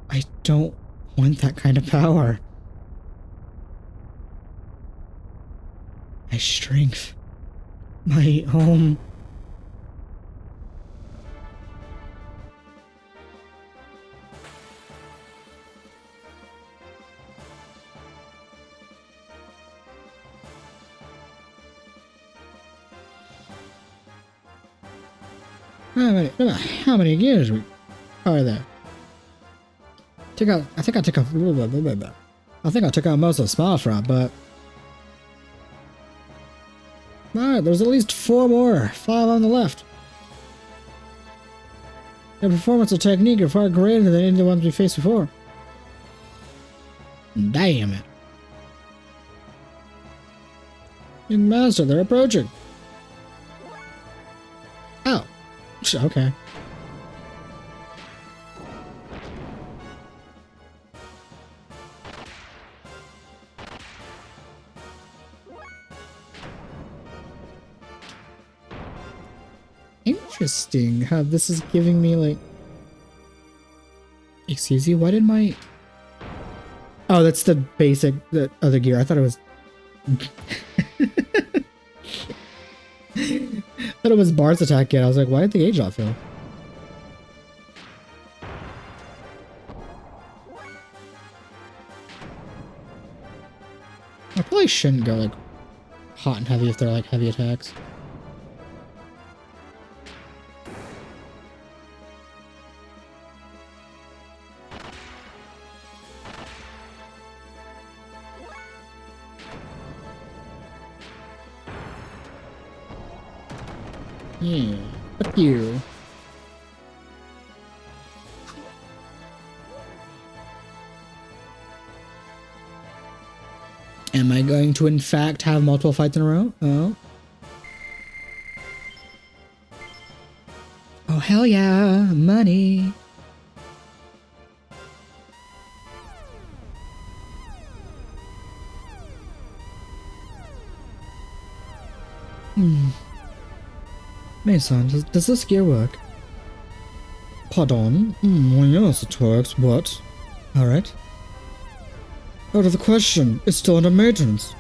I don't want that kind of power. My strength. My home. How many gears are there? I think I took out most of the small front, but alright, there's at least 4 more. 5 on the left. Their performance and technique are far greater than any of the ones we faced before. Damn it. Master, they're approaching. Oh. Okay. Interesting how this is giving me like... Excuse you, why did my... Oh, that's the basic, the other gear. I thought it was... I thought it was Bart's attack kit. I was like, why did the gauge not fill? I probably shouldn't go like hot and heavy if they're like heavy attacks. Yeah, fuck you. Am I going to in fact have multiple fights in a row? Oh. Oh hell yeah, money. Mason, does this gear work? Pardon? Well, yes, it works, but... Alright. Out of the question, it's still under maintenance.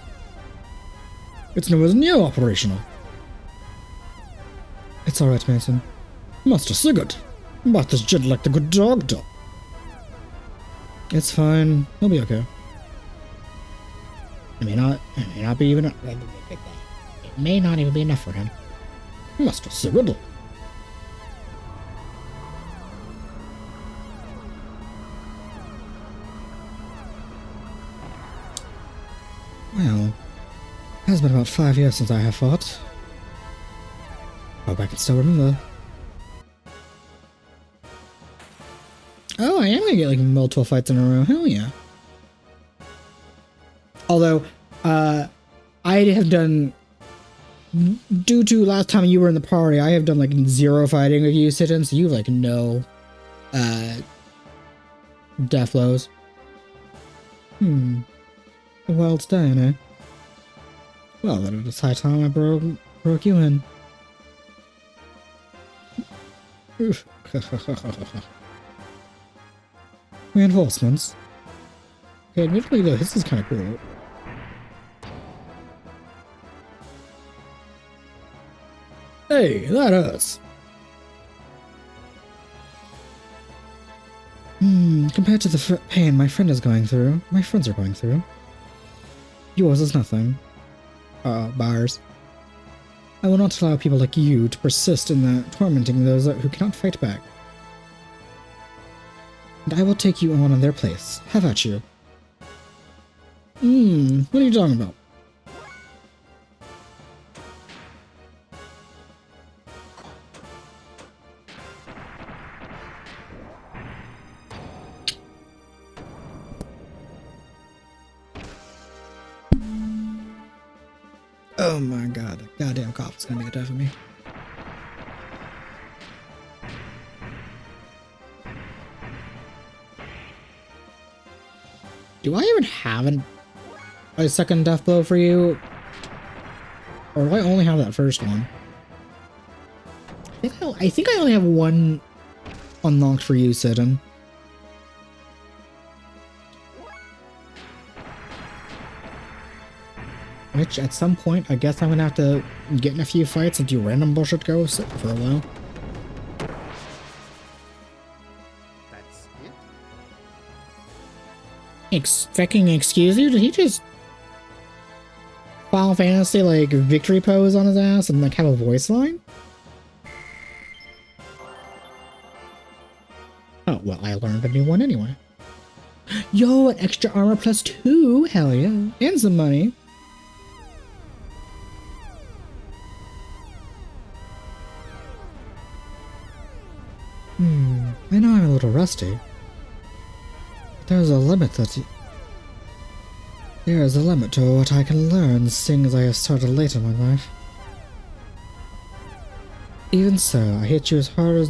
It's nowhere near operational. It's alright, Mason. Master Sigurd. Master's gentle like the good dog. It's fine. He'll be okay. It may not be even... It may not even be enough for him. Master Sigurd. Well, it has been about 5 years since I have fought. Hope I can still remember. Oh, I am gonna get like multiple fights in a row. Hell yeah. Although, I have done... Due to last time you were in the party, I have done like 0 fighting with you, Sitten, so you have like no death blows. A wild staying, eh? Well, then it's high time I broke you in. Reinforcements. Okay, admittedly though, this is kind of cool. Hey, that hurts. Compared to the pain my friend is going through, my friends are going through. Yours is nothing. Bars. I will not allow people like you to persist in tormenting those who cannot fight back. And I will take you on in their place. Have at you. What are you talking about? Oh my god, the goddamn cough is gonna be the death of me. Do I even have a second death blow for you? Or do I only have that first one? I think I only have one unlocked for you, Sitten. Which, at some point, I guess I'm gonna have to get in a few fights and do random bullshit goes for a while. That's it? Fucking excuse you? Did he just Final Fantasy, like, victory pose on his ass and, like, have a voice line? Oh, well, I learned a new one anyway. Yo, an extra armor +2? Hell yeah. And some money. I know I'm a little rusty. But there's a limit there is a limit to what I can learn, seeing as I have started late in my life. Even so, I hit you as hard as...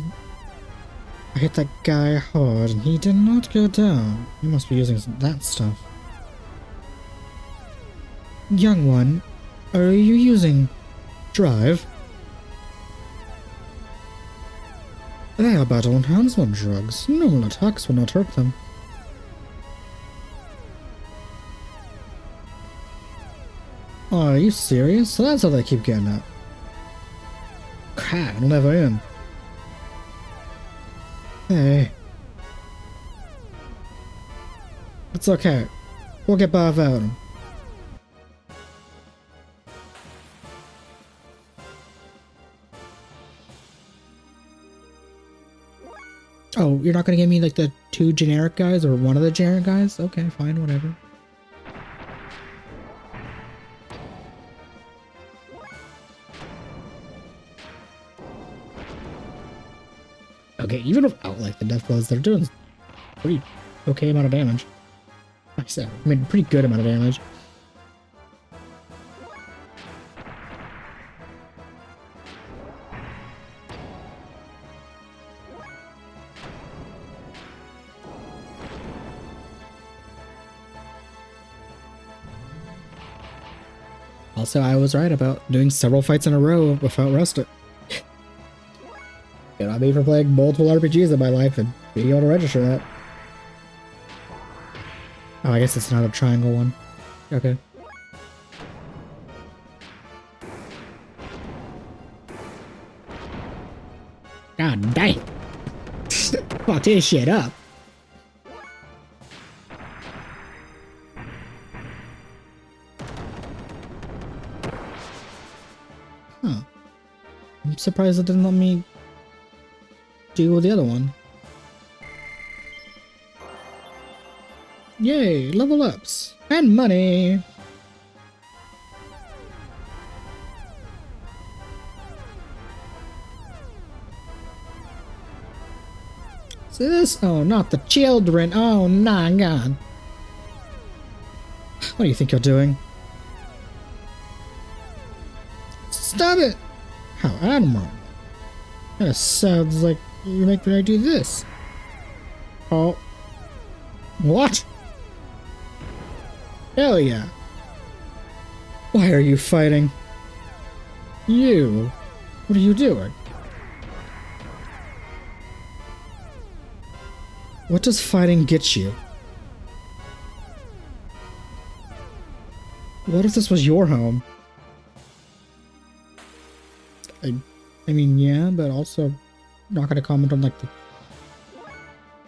I hit that guy hard, and he did not go down. You must be using that stuff. Young one, are you using... drive? They are battle enhancement drugs. Normal attacks will not hurt them. Are you serious? So that's how they keep getting up. Crap, it'll never end. Hey. It's okay. We'll get by without him. Oh, you're not gonna give me like the 2 generic guys or one of the generic guys? Okay, fine, whatever. Okay, even without like the death blows, they're doing pretty okay amount of damage. I said, I mean, pretty good amount of damage. Also, I was right about doing several fights in a row without resting. You know, I mean, for playing multiple RPGs in my life and being able to register that. Oh, I guess it's not a triangle one. Okay. God dang! Fuck this shit up. Huh. I'm surprised it didn't let me do the other one. Yay, level ups and money. Sis? Oh, not the children. Oh, nah, God. What do you think you're doing? Stop it! How admirable. That sounds like you make me do this. Oh. What? Hell yeah. Why are you fighting? You? What are you doing? What does fighting get you? What if this was your home? I mean, yeah, but also not gonna comment on like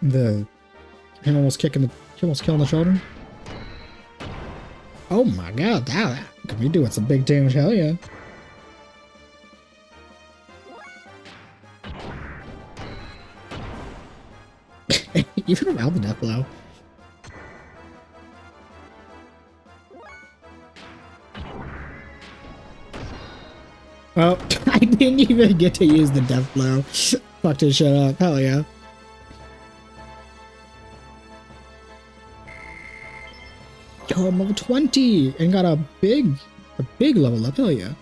him almost killing the children. Oh my God, that could be doing some big damage. Hell yeah. Even without the death blow. Oh, I didn't even get to use the death blow. Fucked his shit up. Hell yeah. Yo, I'm level 20 and got a big level up. Hell yeah.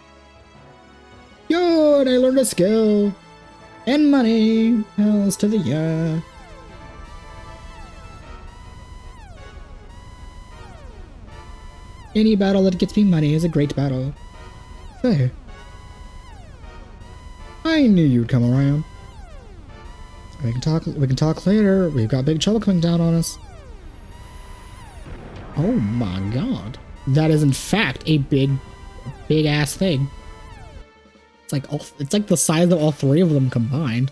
Yo, and I learned a skill. And money. Hells to the yeah. Any battle that gets me money is a great battle. Fair. I knew you'd come around. We can talk later. We've got big trouble coming down on us. Oh my God. that is in fact a big ass thing. It's like the size of all three of them combined.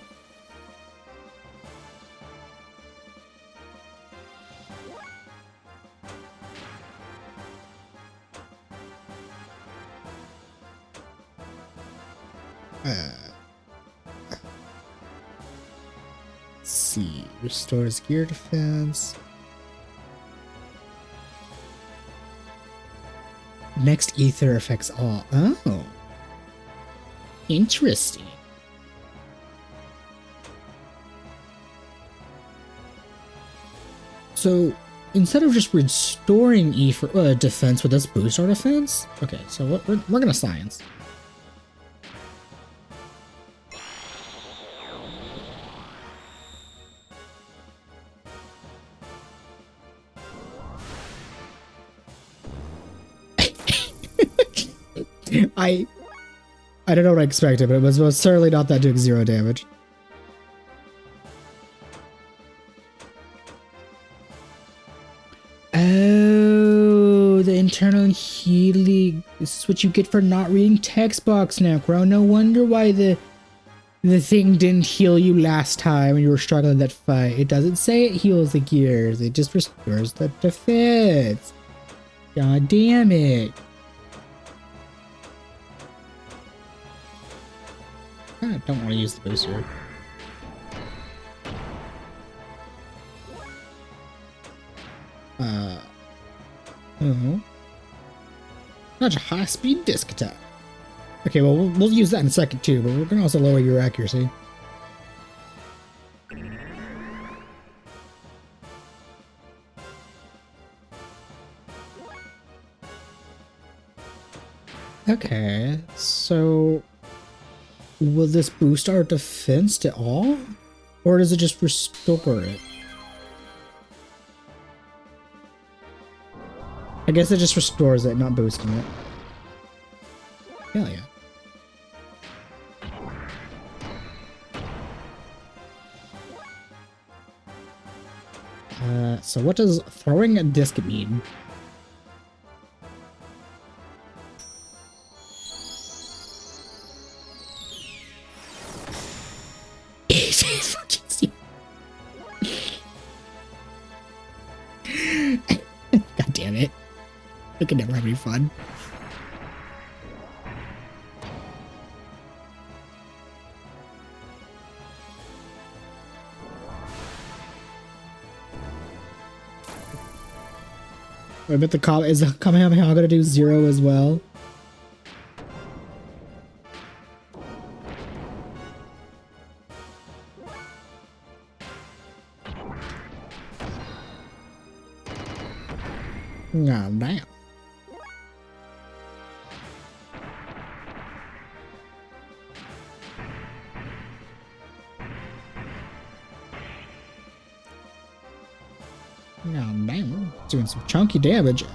Let's see. Restores gear defense. Next ether affects all. Oh. Interesting. So instead of just restoring ether defense, would this boost our defense? Okay, so we're gonna science. I don't know what I expected, but it was most certainly not that doing 0 damage. Oh, the internal healing. This is what you get for not reading text box, Necro. No wonder why the thing didn't heal you last time when you were struggling in that fight. It doesn't say it heals the gears. It just restores the defense. God damn it. I don't want to use the booster. Oh. Such a high-speed disc attack. Okay, well, we'll use that in a second too, but we're gonna also lower your accuracy. Okay, so will this boost our defense at all? Or does it just restore it? I guess it just restores it, not boosting it. Hell yeah. So what does throwing a disc mean? God damn it. We can never have any fun. I bet is the Kamehameha gonna do 0 as well? Oh, damn. No, damn. Doing some chunky damage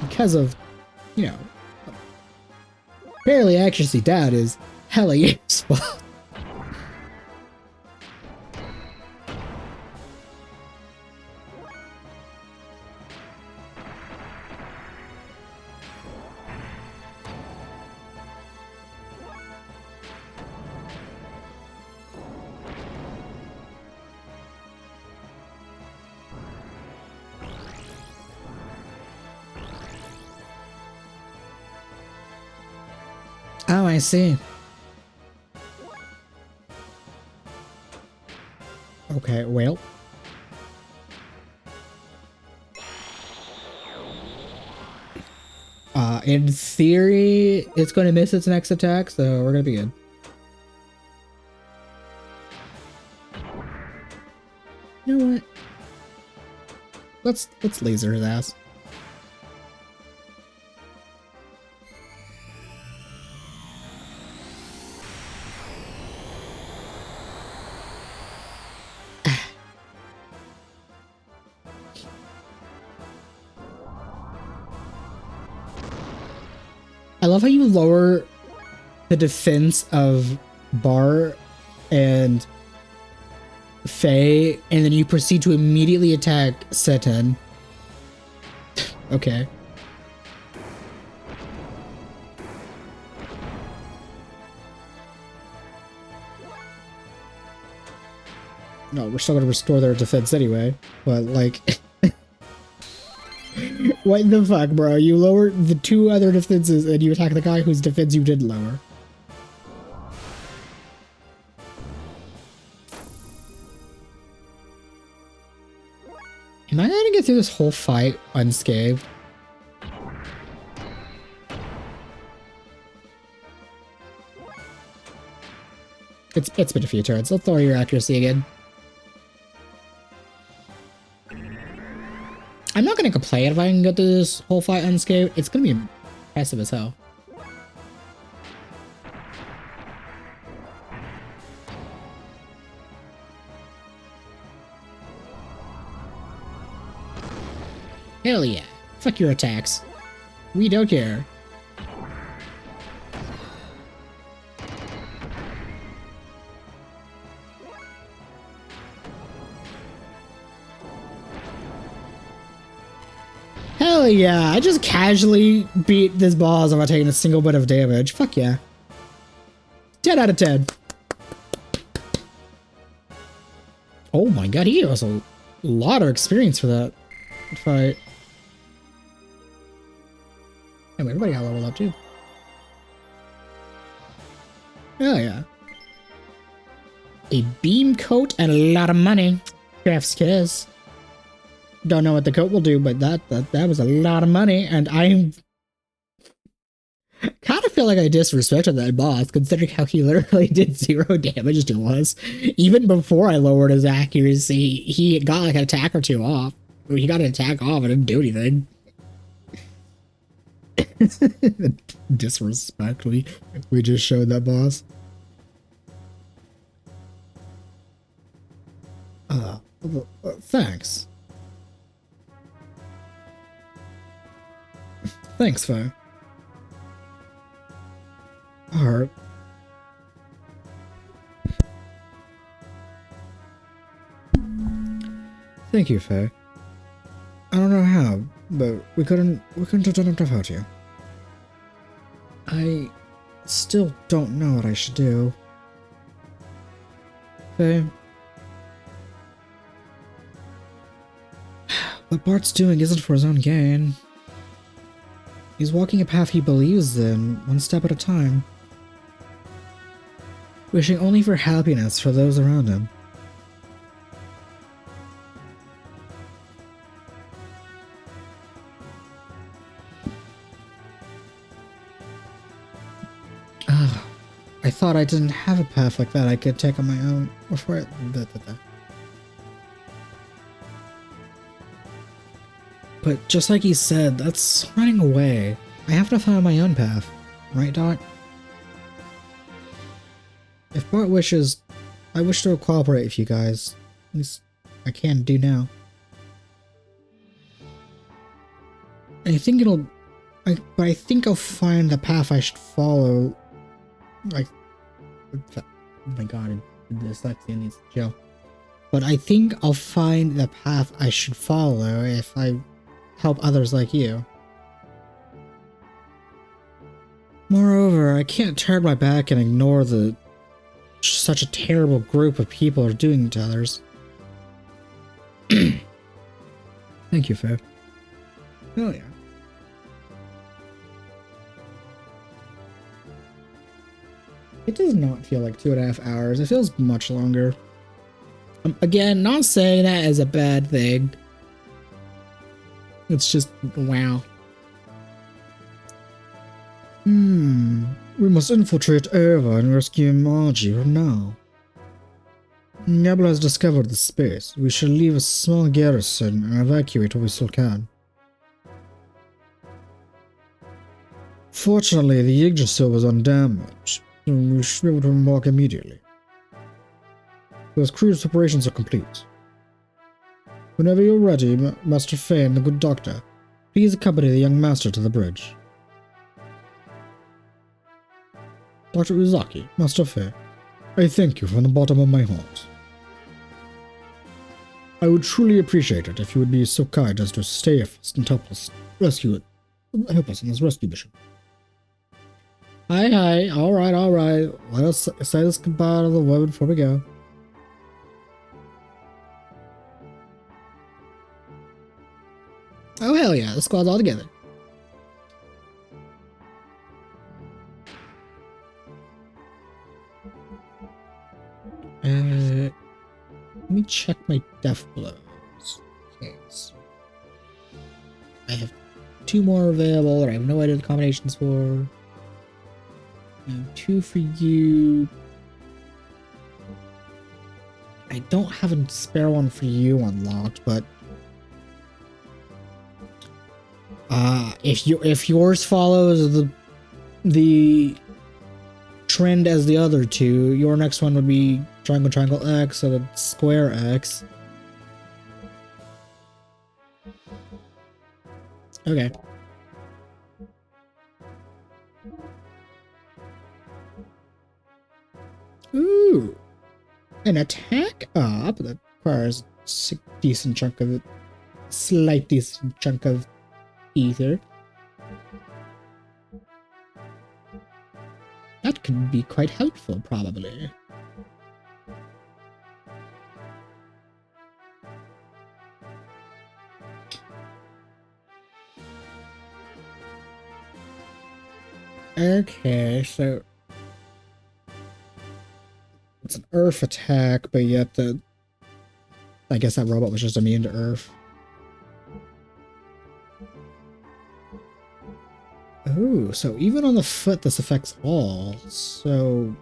because of, you know, barely accuracy down is hella useful. Oh, I see. Okay, well. In theory, it's going to miss its next attack, so we're going to be good. You know what? Let's laser his ass. I love how you lower the defense of Bar and Faye, and then you proceed to immediately attack Seton. Okay. No, we're still gonna restore their defense anyway. But like, what the fuck, bro? You lower the 2 other defenses and you attack the guy whose defense you did lower. Am I gonna get through this whole fight unscathed? It's been a few turns. Let's throw your accuracy again. I'm not gonna complain if I can get through this whole fight unscathed. It's gonna be impressive as hell. Hell yeah. Fuck your attacks. We don't care. Hell yeah, I just casually beat this boss without taking a single bit of damage. Fuck yeah. 10 out of 10. Oh my god, he has a lot of experience for that fight. And everybody got leveled up too. Hell yeah. A beam coat and a lot of money. Crafts kiss. Don't know what the coat will do, but that was a lot of money, and I kind of feel like I disrespected that boss, considering how he literally did 0 damage to us. Even before I lowered his accuracy, he got like an attack or 2 off. He got an attack off and didn't do anything. Disrespect, we just showed that boss. Thanks. Thanks, Faye. Alright. Thank you, Faye. I don't know how, but we couldn't have done it without you. I still don't know what I should do. Faye. What Bart's doing isn't for his own gain. He's walking a path he believes in, one step at a time. Wishing only for happiness for those around him. I thought I didn't have a path like that I could take on my own before I... But just like he said, that's running away. I have to find my own path. Right, Dot? If Bart wishes, I wish to cooperate with you guys. At least I can do now. I think it'll... but I think I'll find the path I should follow. Like... Oh my god, dyslexia needs to chill. But I think I'll find the path I should follow if I help others like you. Moreover, I can't turn my back and ignore the such a terrible group of people are doing to others. Thank you, Faye. Oh yeah. It does not feel like 2.5 hours. It feels much longer. Again, not saying that as a bad thing. It's just, wow. We must infiltrate Eva and rescue Margie from now. Nebula has discovered the space. We shall leave a small garrison and evacuate what we still can. Fortunately, the Yggdrasil was undamaged, so we should be able to embark immediately. Those cruise preparations are complete. Whenever you're ready, Master Faye and the good doctor, please accompany the young master to the bridge. Dr. Uzaki, Master Faye, I thank you from the bottom of my heart. I would truly appreciate it if you would be so kind as to stay with us and help us in this rescue mission. Hi, alright. Let us say this goodbye to the women before we go. Hell yeah, the squad's all together. Let me check my death blows. Okay, so I have 2 more available that I have no idea the combinations for. 2 for you. I don't have a spare one for you unlocked, but if yours follows the trend as the other 2, your next one would be triangle triangle X, so the square X. Okay. Ooh, an attack up that requires a decent chunk of it, slight decent chunk of ether. That could be quite helpful, probably. Okay, so it's an earth attack, but yet I guess that robot was just immune to earth. Oh, so even on the foot, this affects all. So,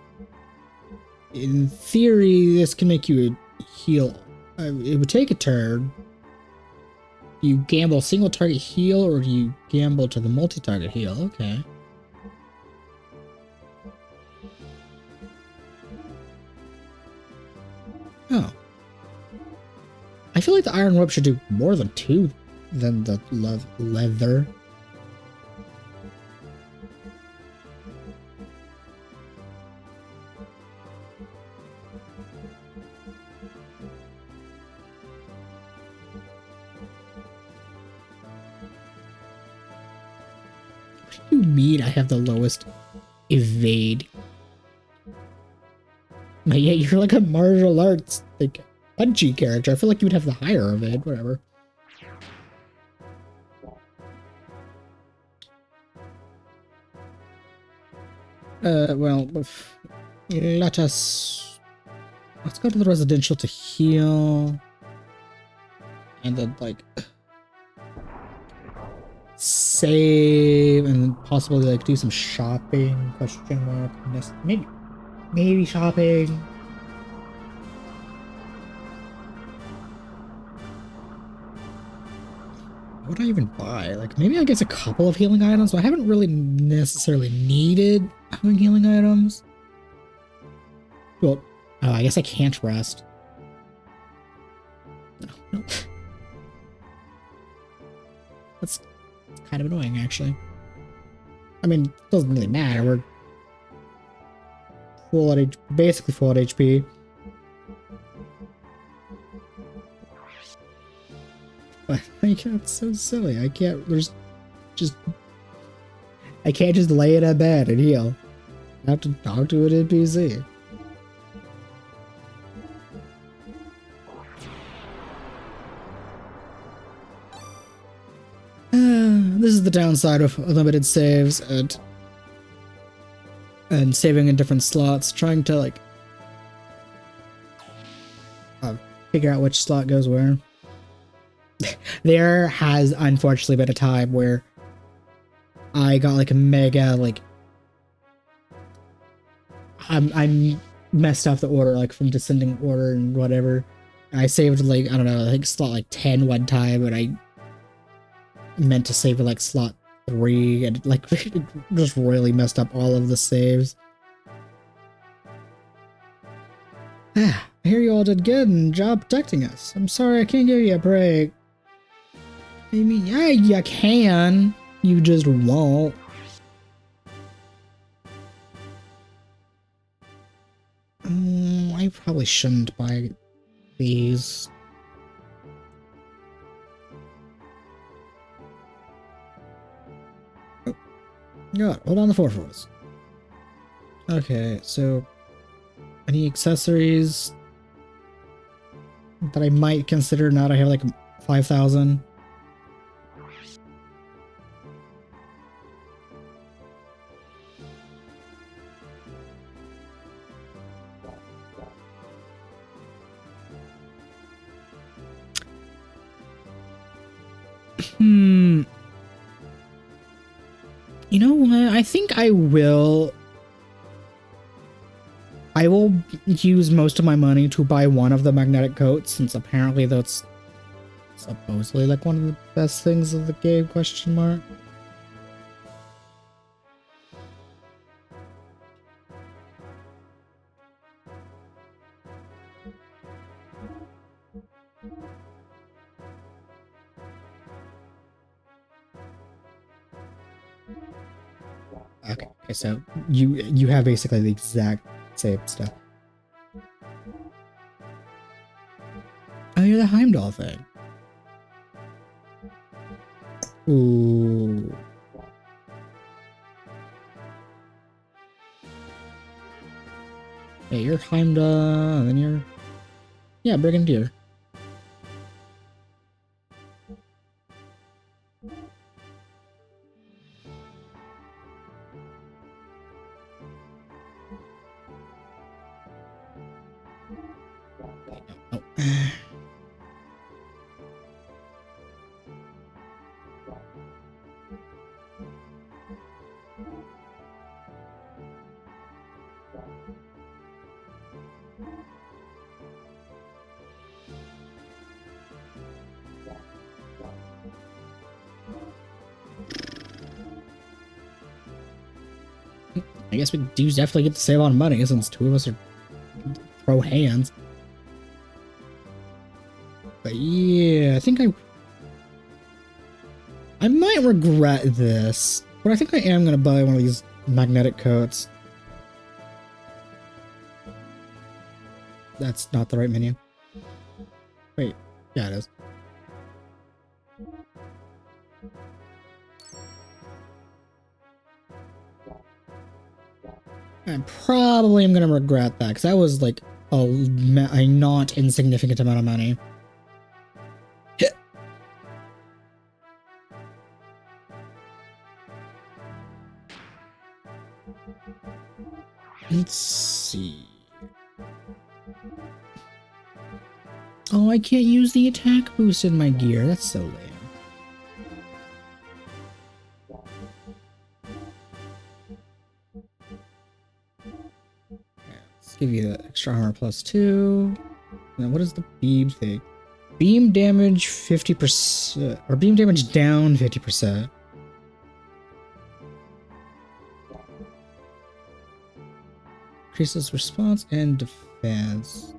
in theory, this can make you heal. It would take a turn. You gamble single target heal, or do you gamble to the multi-target heal? Okay. Oh. I feel like the iron rope should do more than 2 than the leather. What do you mean I have the lowest evade? But yeah, you're like a martial arts, like, punchy character. I feel like you would have the higher evade, whatever. Well, let's go to the residential to heal. And then, like, save, and then possibly, like, do some shopping, question mark, maybe shopping. What would I even buy? Like, maybe I guess a couple of healing items, but I haven't really necessarily needed having healing items. Well, oh, I guess I can't rest. No. That's kind of annoying, actually. I mean, it doesn't really matter. We're full at basically full at HP. But like, it's so silly. I can't. I can't just lay in a bed and heal. I have to talk to an NPC. This is the downside of unlimited saves and saving in different slots. Trying to like figure out which slot goes where. There has unfortunately been a time where I got like a mega like I'm messed up the order like from descending order and whatever. I saved like I don't know, I think slot like 10 one time, and I meant to save like slot 3 and like just royally messed up all of the saves. I hear you all did good and job protecting us. I'm sorry I can't give you a break. I mean, yeah, you can. You just won't. I probably shouldn't buy these. Oh, God, hold on the fort for us. Okay, so any accessories that I might consider now that I have like 5,000? You know what? I think I will use most of my money to buy one of the magnetic coats, since apparently that's supposedly like one of the best things of the game, question mark. Okay, so you have basically the exact same stuff. Oh, you're the Heimdall thing. Ooh. Yeah, you're Heimdall, and then you're... Yeah, Brigadier. Oh. I guess we do definitely get to save on money since two of us are pro hands. But yeah, I think I might regret this, but I think I am gonna buy one of these magnetic coats. That's not the right menu. Wait, yeah, it is. I probably am gonna regret that, because that was like a not insignificant amount of money. Let's see. Oh, I can't use the attack boost in my gear. That's so lame. Let's give you the extra armor +2. Now, what is the beam thing? Beam damage 50%, or beam damage down 50%. Increases response and defense.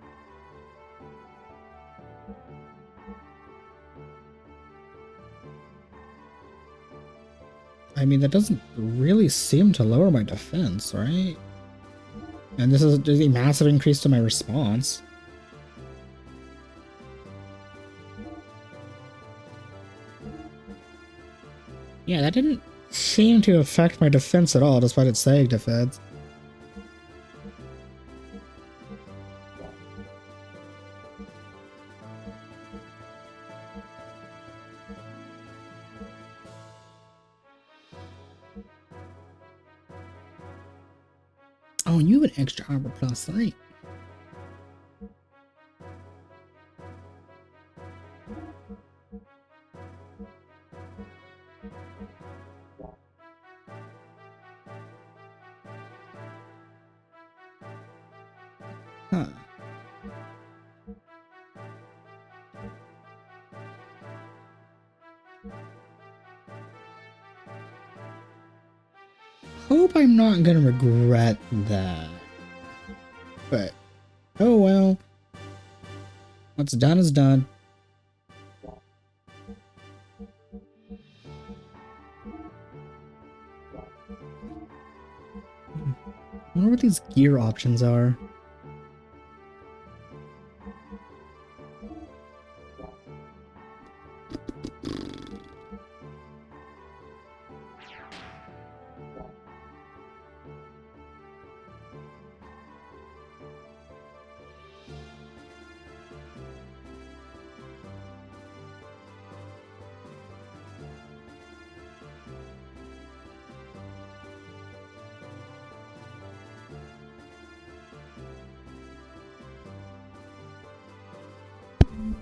I mean, that doesn't really seem to lower my defense, right? And this is a massive increase to my response. Yeah, that didn't seem to affect my defense at all, despite it saying defense. Oh, and you have an extra armor +3. Huh. Hope I'm not gonna regret that. But, oh well. What's done is done. I wonder what these gear options are.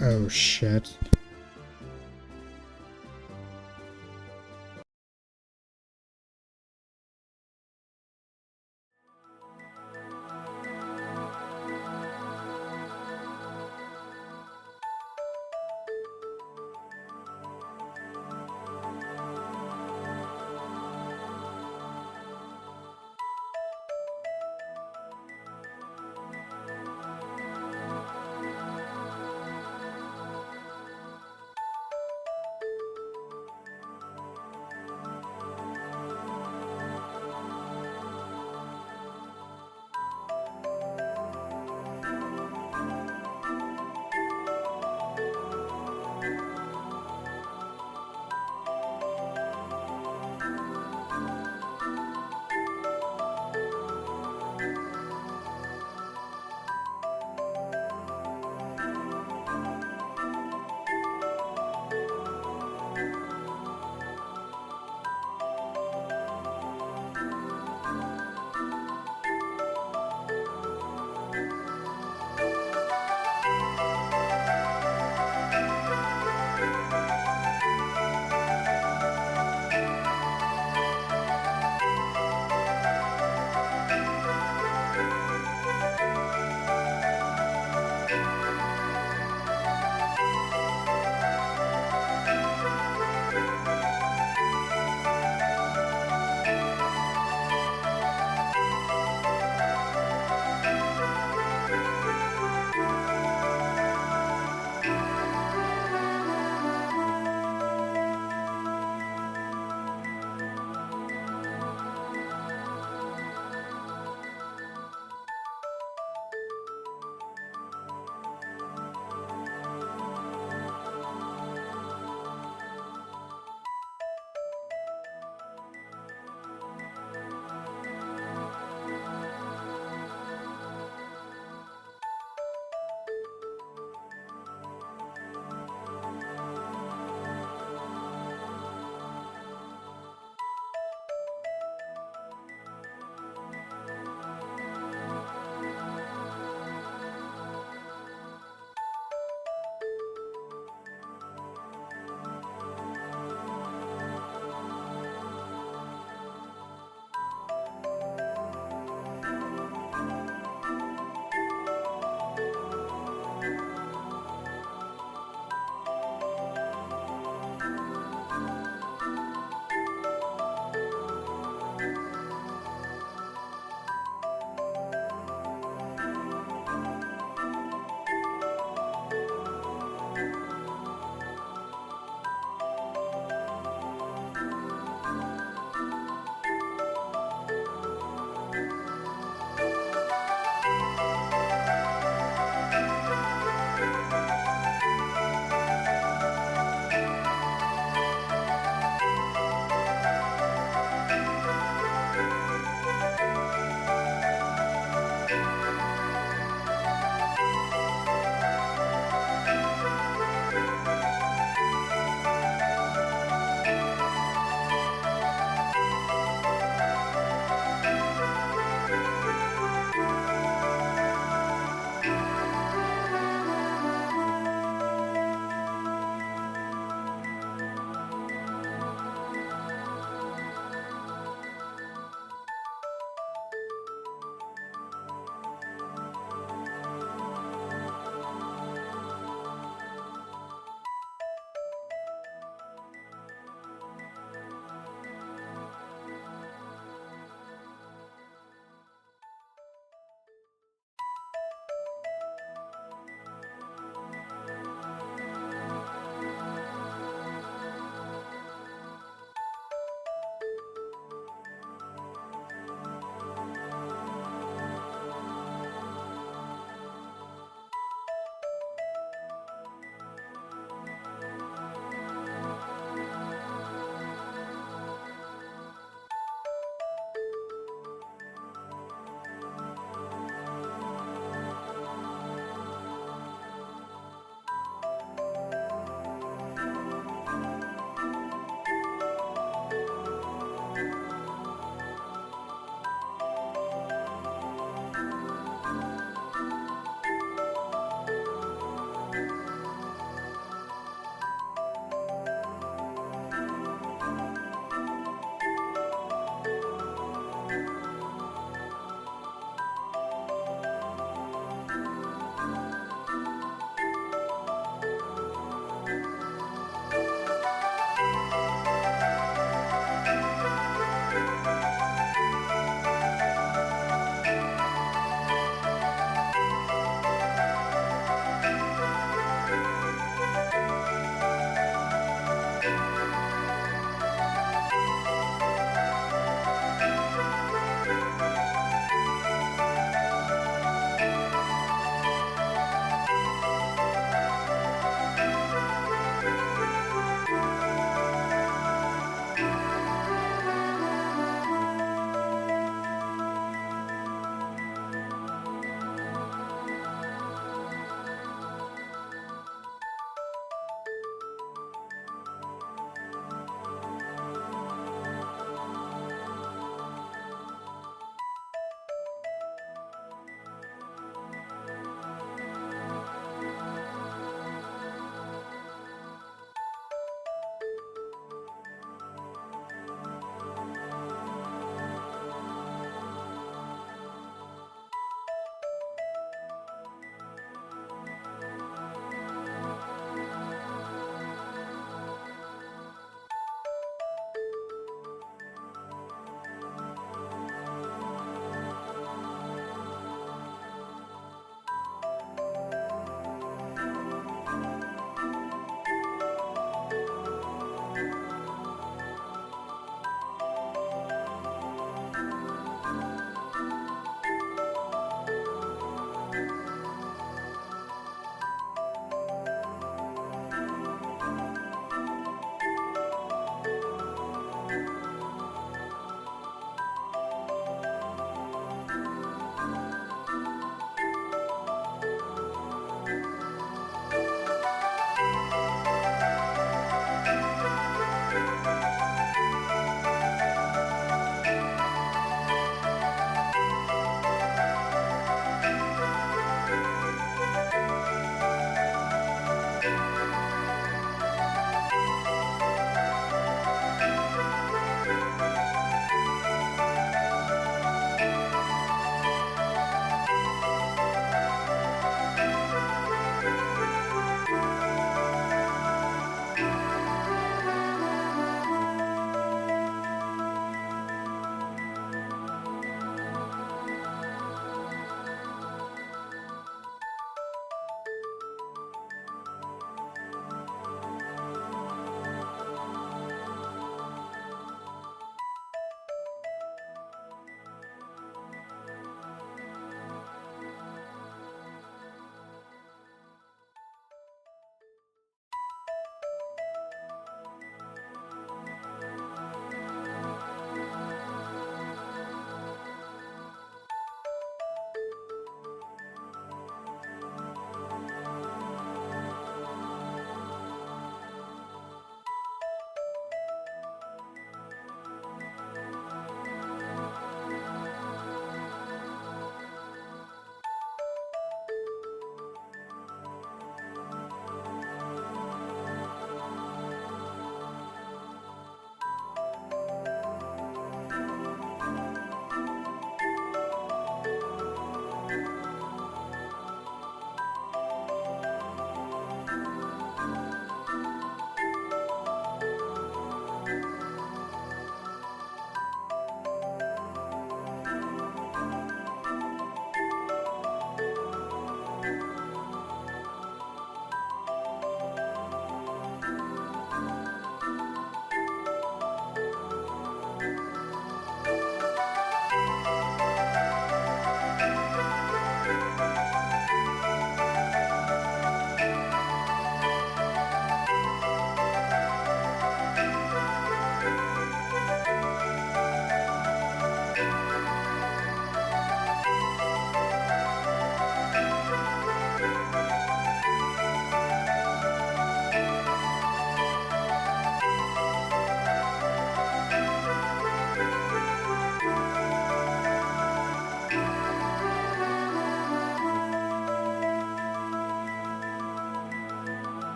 Oh shit.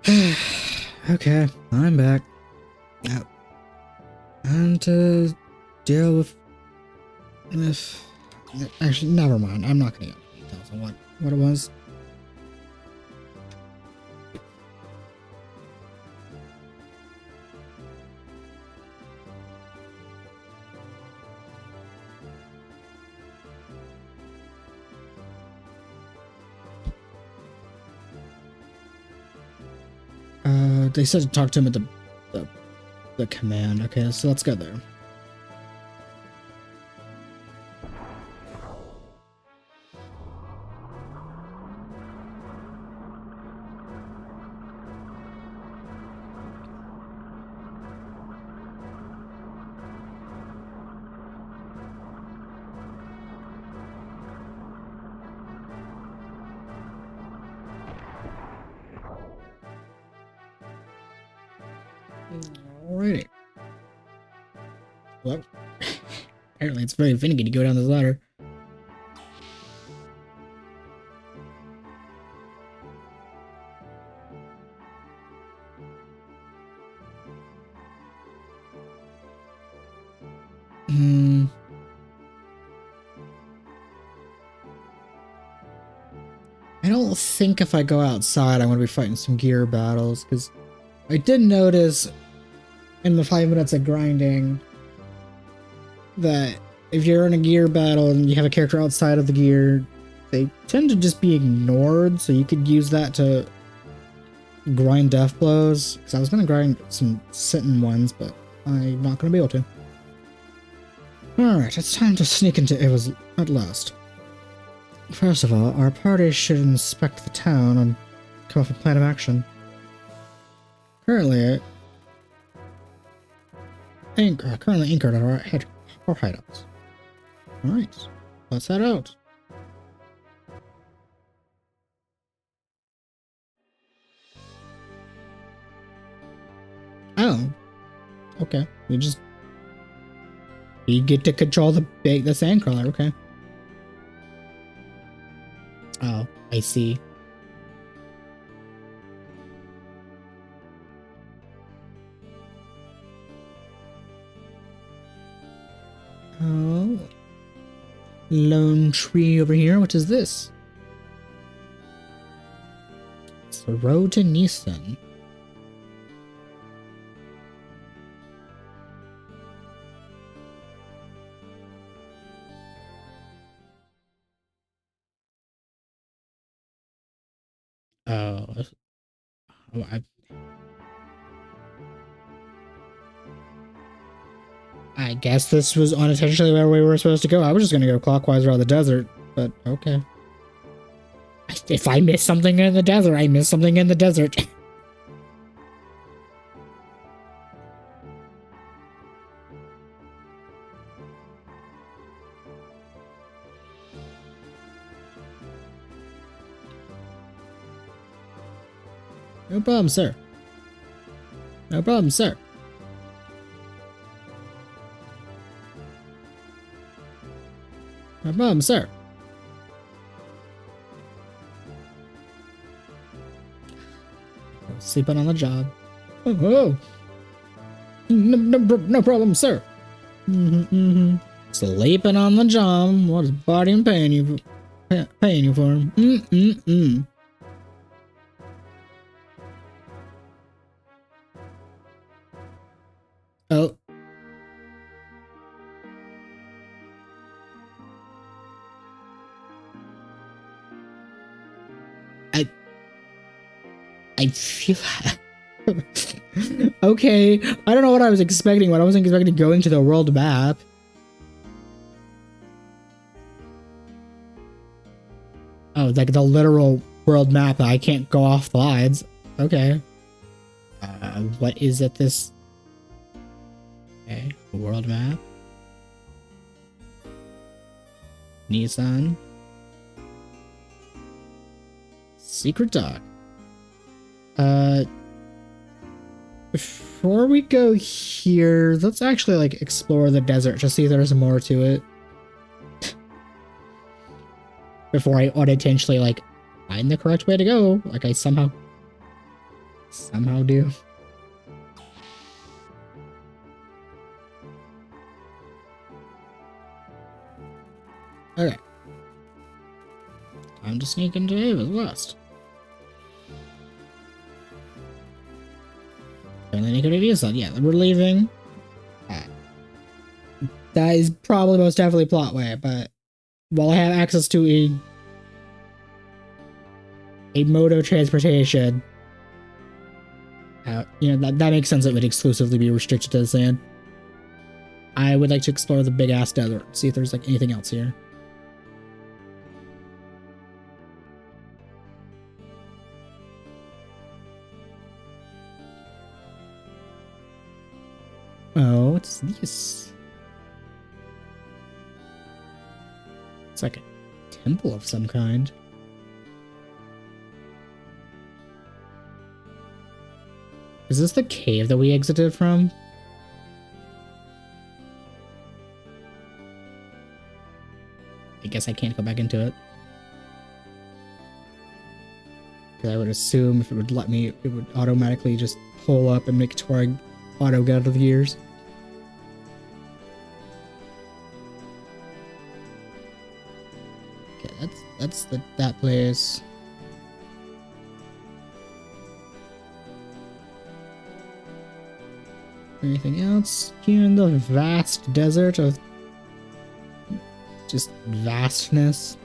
Okay, I'm back. And to deal with... Actually, never mind. I'm not gonna go into details on what it was. They said to talk to him at the command. Okay, so let's go there. Alrighty. Well, apparently it's very finicky to go down this ladder. I don't think if I go outside I'm going to be fighting some gear battles, because I did notice in the 5 minutes of grinding that if you're in a gear battle and you have a character outside of the gear, they tend to just be ignored, so you could use that to grind death blows, because I was going to grind some sitting ones, but I'm not going to be able to. Alright, it's time to sneak into Ava's at last. First of all, our party should inspect the town and come up with a plan of action. Currently anchored at our hideouts. Alright, let's head out. Oh, okay. You get to control the sandcrawler, okay. Oh, I see. Oh, lone tree over here. What is this? It's the road to Nissan. Oh, I guess this was unintentionally where we were supposed to go. I was just gonna go clockwise around the desert, but okay. If I miss something in the desert, I miss something in the desert. No problem, sir. No problem, sir. No problem, sir. Sleeping on the job. Oh. No problem, sir. Sleeping on the job. What is body paying you for? Oh. I feel okay. I don't know what I was expecting. What I wasn't expecting going to the world map. Oh, like the literal world map. I can't go off the lines. Okay. What is it? This. Okay, world map. Nissan. Secret dock. Before we go here, let's actually like explore the desert to see if there's more to it. Before I unintentionally like find the correct way to go, like I somehow somehow do. Okay. Time to sneak into Ava's West. And then you could have used that. Yeah, we're leaving. That is probably most definitely plot way, but while I have access to a mode of transportation, you know, that makes sense. It would exclusively be restricted to the sand. I would like to explore the big ass desert, see if there's like anything else here. Oh, what's this? It's like a temple of some kind. Is this the cave that we exited from? I guess I can't go back into it. Because I would assume if it would let me, it would automatically just pull up and make it to where I auto get out of the gears. Okay, that's that place. Anything else here in the vast desert of just vastness?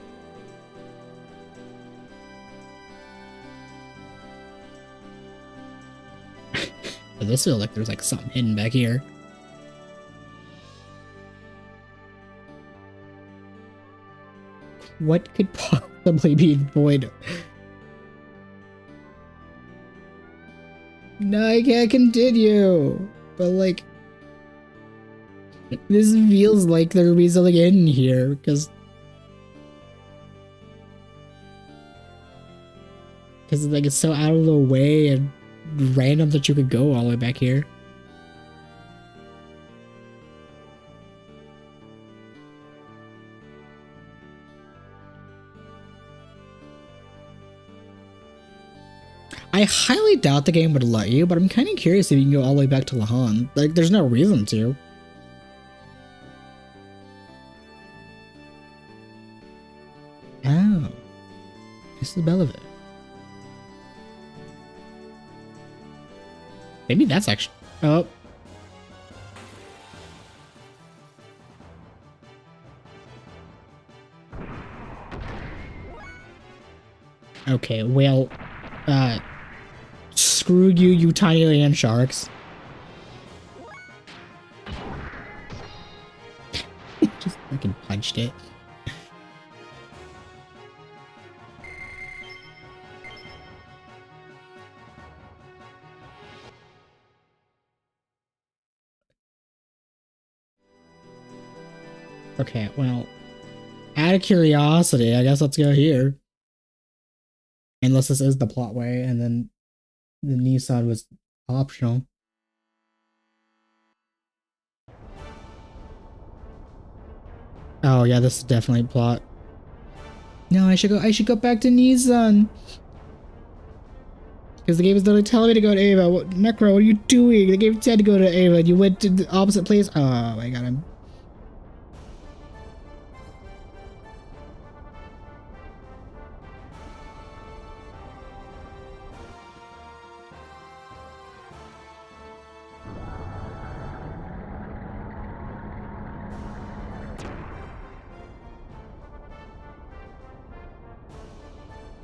But this feels like there's like something hidden back here. What could possibly be void? No, I can't continue. But like, this feels like there would be something in here because like it's so out of the way and random that you could go all the way back here. I highly doubt the game would let you, but I'm kind of curious if you can go all the way back to Lahan. Like, there's no reason to. Oh. This is Bellevue. Maybe that's actually... Oh. Okay, well... Screw you, you tiny land sharks. Just fucking punched it. Okay, well, out of curiosity, I guess let's go here. Unless this is the plot way, and then the Nissan was optional. Oh yeah, this is definitely plot. No, I should go back to Nissan. Because the game is literally telling me to go to Ava. What, Necro, what are you doing? The game said to go to Ava and you went to the opposite place. Oh my god, I'm...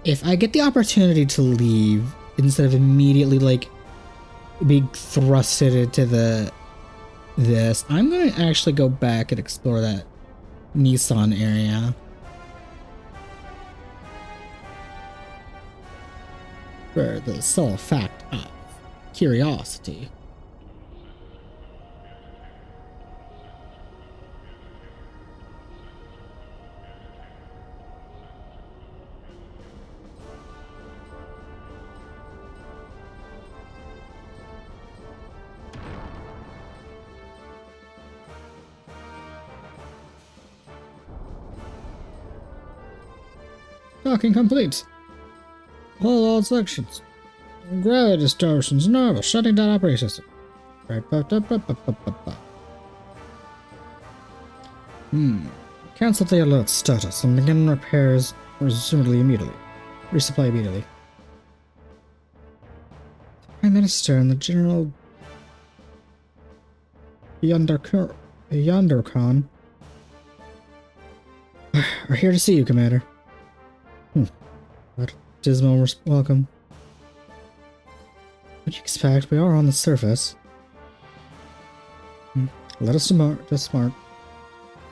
If I get the opportunity to leave instead of immediately like being thrusted into this, I'm gonna actually go back and explore that Nissan area. For the sole fact of curiosity. Docking complete. All sections. Gravity distortions, normal, shutting down operating system. Right, Cancel the alert status and begin repairs presumably immediately. Resupply immediately. The Prime Minister and the General Yondercon are here to see you, Commander. What a dismal welcome. What do you expect? We are on the surface. Let us dismount.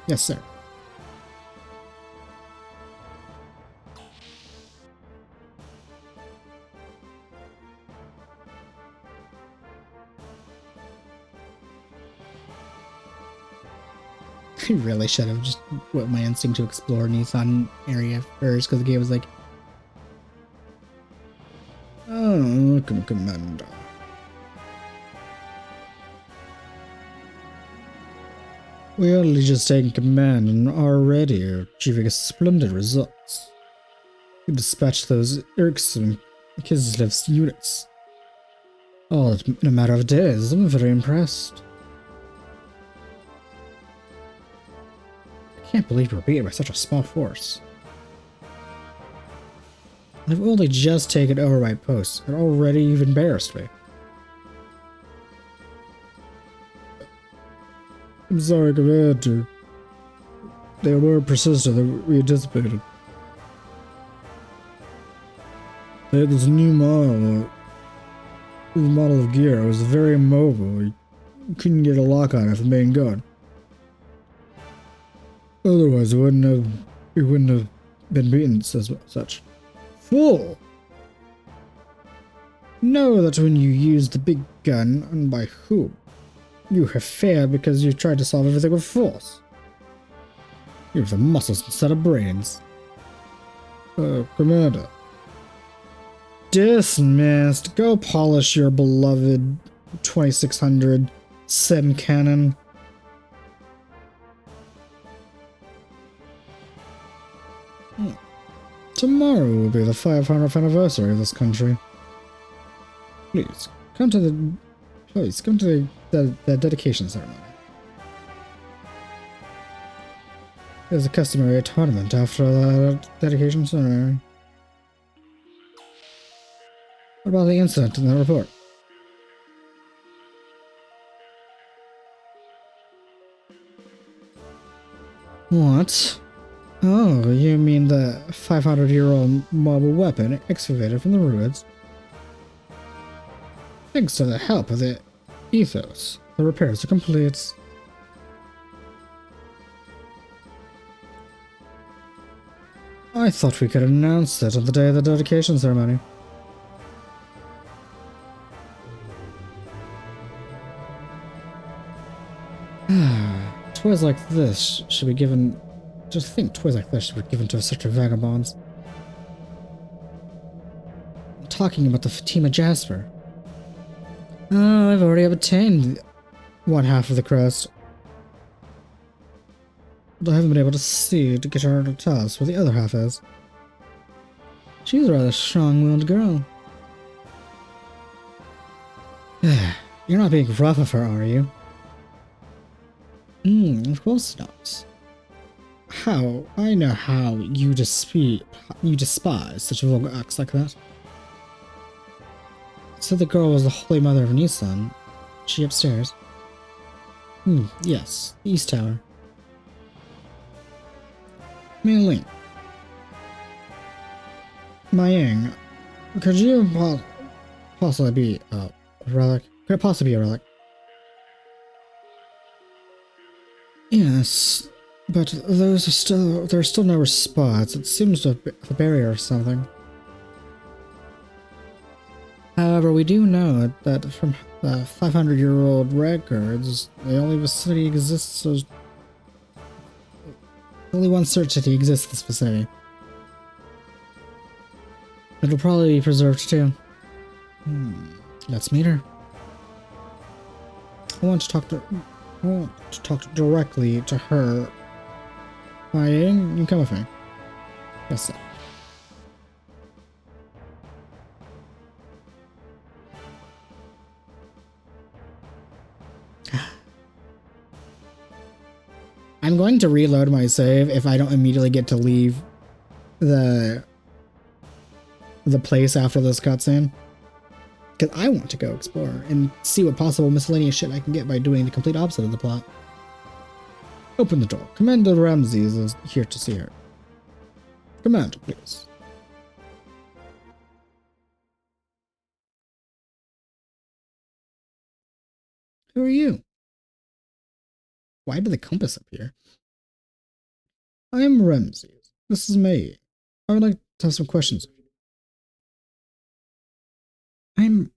Yes, sir. I really should have just put my instinct to explore Nissan area first, because the game was like, oh, Commander. We only just taken command and already are achieving splendid results. We dispatched those irksome Kislev's units. All in a matter of days. I'm very impressed. I can't believe we're beaten by such a small force. I've only just taken over my post, and already you've embarrassed me. I'm sorry, Commander. They were more persistent than we anticipated. They had this new model of gear. It was very mobile. You couldn't get a lock on it from being gone. Otherwise, we wouldn't have been beaten as such. Fool! Know that when you use the big gun, and by whom, you have failed because you tried to solve everything with force. You have the muscles instead of brains. Commander. Dismissed. Go polish your beloved 2600 Sem cannon. Tomorrow will be the 500th anniversary of this country. Please come to the dedication ceremony. There's a customary tournament after the dedication ceremony. What about the incident in the report? What? Oh, you mean the 500-year-old mobile weapon excavated from the ruins? Thanks to the help of the ethos, the repairs are complete. I thought we could announce it on the day of the dedication ceremony. Toys like this should be given. Just think, toys like this should be given to such vagabonds. I'm talking about the Fatima Jasper. Oh, I've already obtained one half of the crest. But I haven't been able to get her to tell us where the other half is. She's a rather strong-willed girl. You're not being rough of her, are you? Of course not. How? I know how you despise such vulgar acts like that. So the girl was the Holy Mother of Nissan. She upstairs? Yes, the East Tower. Mei-Ling. Maying, could you possibly be a relic? Could it possibly be a relic? Yes, but there's still no response. It seems to be a barrier or something. However, we do know that from the 500-year-old records, the only vicinity exists. Only one certainty exists in this vicinity. It'll probably be preserved too. Let's meet her. I want to talk directly to her. You come with me. Yes, sir. I'm going to reload my save if I don't immediately get to leave the place after this cutscene. Because I want to go explore and see what possible miscellaneous shit I can get by doing the complete opposite of the plot. Open the door. Commander Ramses is here to see her. Commander, please. Who are you? Why did the compass appear? I am Ramses. This is me. I would like to have some questions. I'm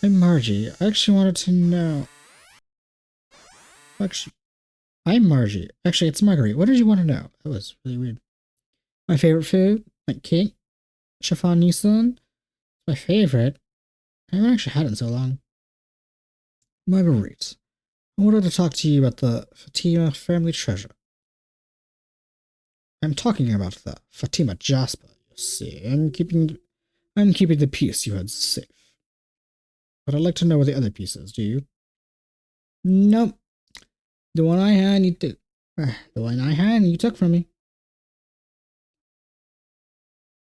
Margie. I actually wanted to know. I'm Margie. Actually, it's Marguerite. What did you want to know? That was really weird. My favorite food? Like cake? Chiffon Nissan? My favorite? I haven't actually had it in so long. Marguerite. I wanted to talk to you about the Fatima family treasure. I'm talking about the Fatima Jasper, you see. I'm keeping the piece you had safe. But I'd like to know where the other piece is, do you? Nope. The one I had, you took from me.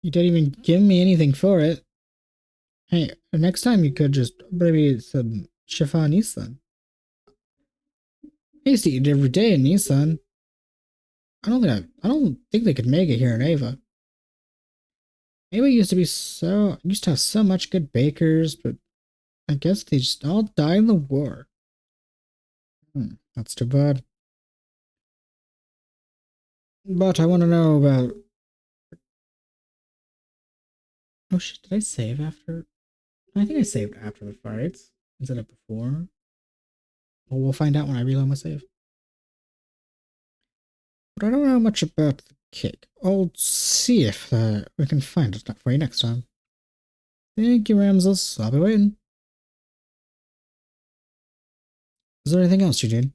You didn't even give me anything for it. Hey, next time you could just maybe some chiffon Nissan. I used to eat it every day in Nissan. I don't think they could make it here in Ava. Ava used to have so much good bakers, but I guess they just all died in the war. That's too bad. But I want to know about... Oh shit, did I save after? I think I saved after the fights instead of before. Well, we'll find out when I reload my save. But I don't know much about the cake. I'll see if we can find it for you next time. Thank you, Ramses. I'll be waiting. Is there anything else you need?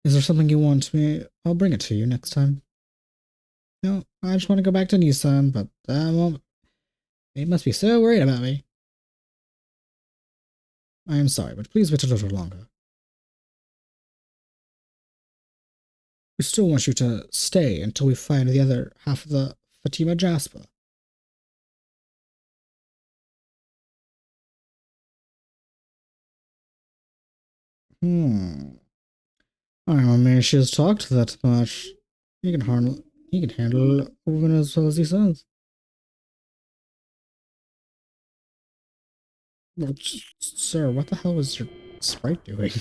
Is there something you want me? I'll bring it to you next time. No, I just want to go back to Nissan, but they must be so worried about me. I am sorry, but please wait a little longer. We still want you to stay until we find the other half of the Fatima Jasper. I don't mean she has talked that much. He can handle a woman as well as he says. Well, sir, what the hell was your sprite doing?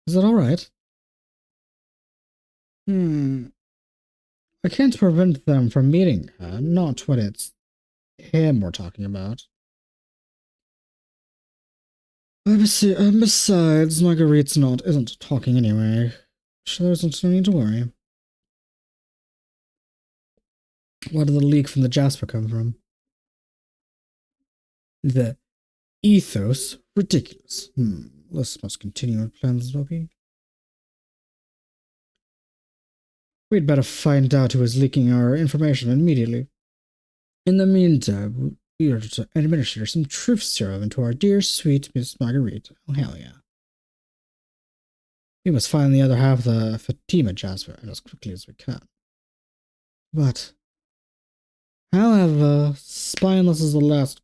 Is that alright? I can't prevent them from meeting her, not when it's him we're talking about. Besides, Marguerite's isn't talking anyway. So there's no need to worry. Where did the leak from the Jasper come from? The ethos? Ridiculous. This must continue with plans, Loki. We'd better find out who is leaking our information immediately. In the meantime, we are to administer some truth serum to our dear, sweet Miss Marguerite. Oh, hell yeah. We must find the other half of the Fatima Jasper as quickly as we can. But, however spineless as the last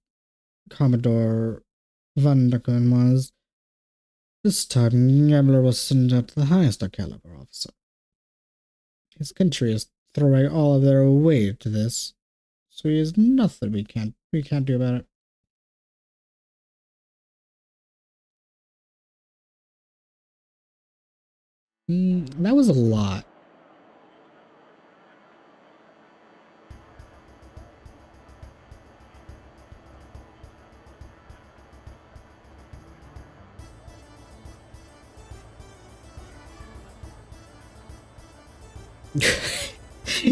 Commodore Van Ducken was, this time Gambler was sent out the highest caliber officer. His country is throwing all of their weight to this, so he has nothing we can't do about it. That was a lot.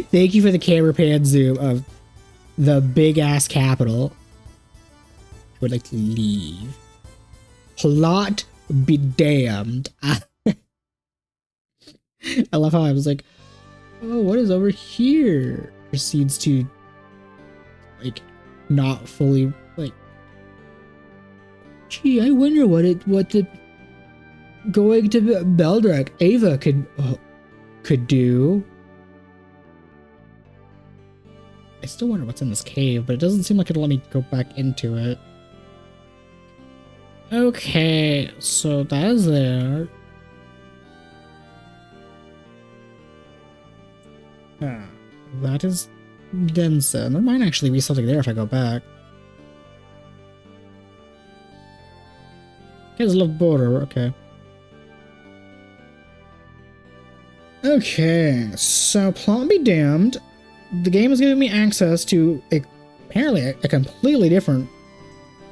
Thank you for the camera pan zoom of the big ass capital. I would like to leave. Plot be damned. I love how I was like, oh, what is over here? Proceeds to, like, not fully, like, Gee, I wonder what the going to Beldrak Ava could do. I still wonder what's in this cave, but it doesn't seem like it'll let me go back into it. Okay, so that is there. That is Densa. There might actually be something there if I go back. Here's a little border, okay. Okay, so plot be damned. The game is giving me access to apparently a completely different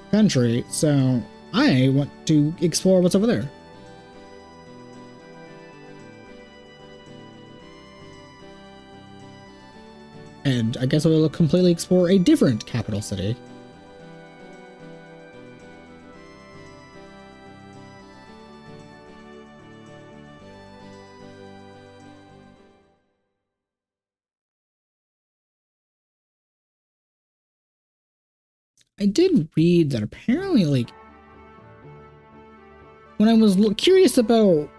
country, so I want to explore what's over there. And I guess we'll completely explore a different capital city. I did read that apparently, like, when I was curious about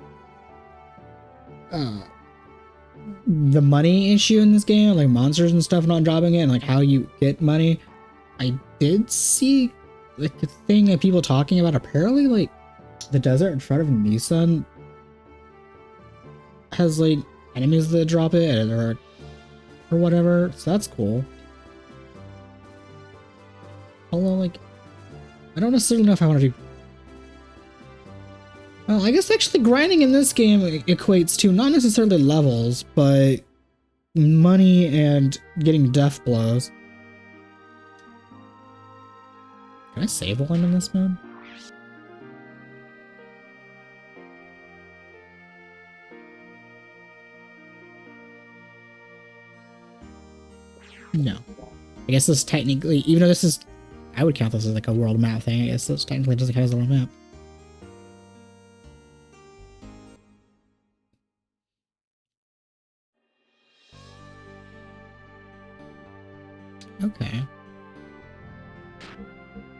the money issue in this game, like monsters and stuff not dropping it, and like how you get money, I did see like a thing of people talking about apparently like the desert in front of Nissan has like enemies that drop it or whatever, so that's cool. Although, like, I don't necessarily know if I want to do... Well, I guess actually grinding in this game equates to not necessarily levels, but money and getting death blows. Can I save while I'm in this mode? No. I guess this technically, even though this is... I would count this as like a world map thing. I guess this technically doesn't count as a world map. Okay.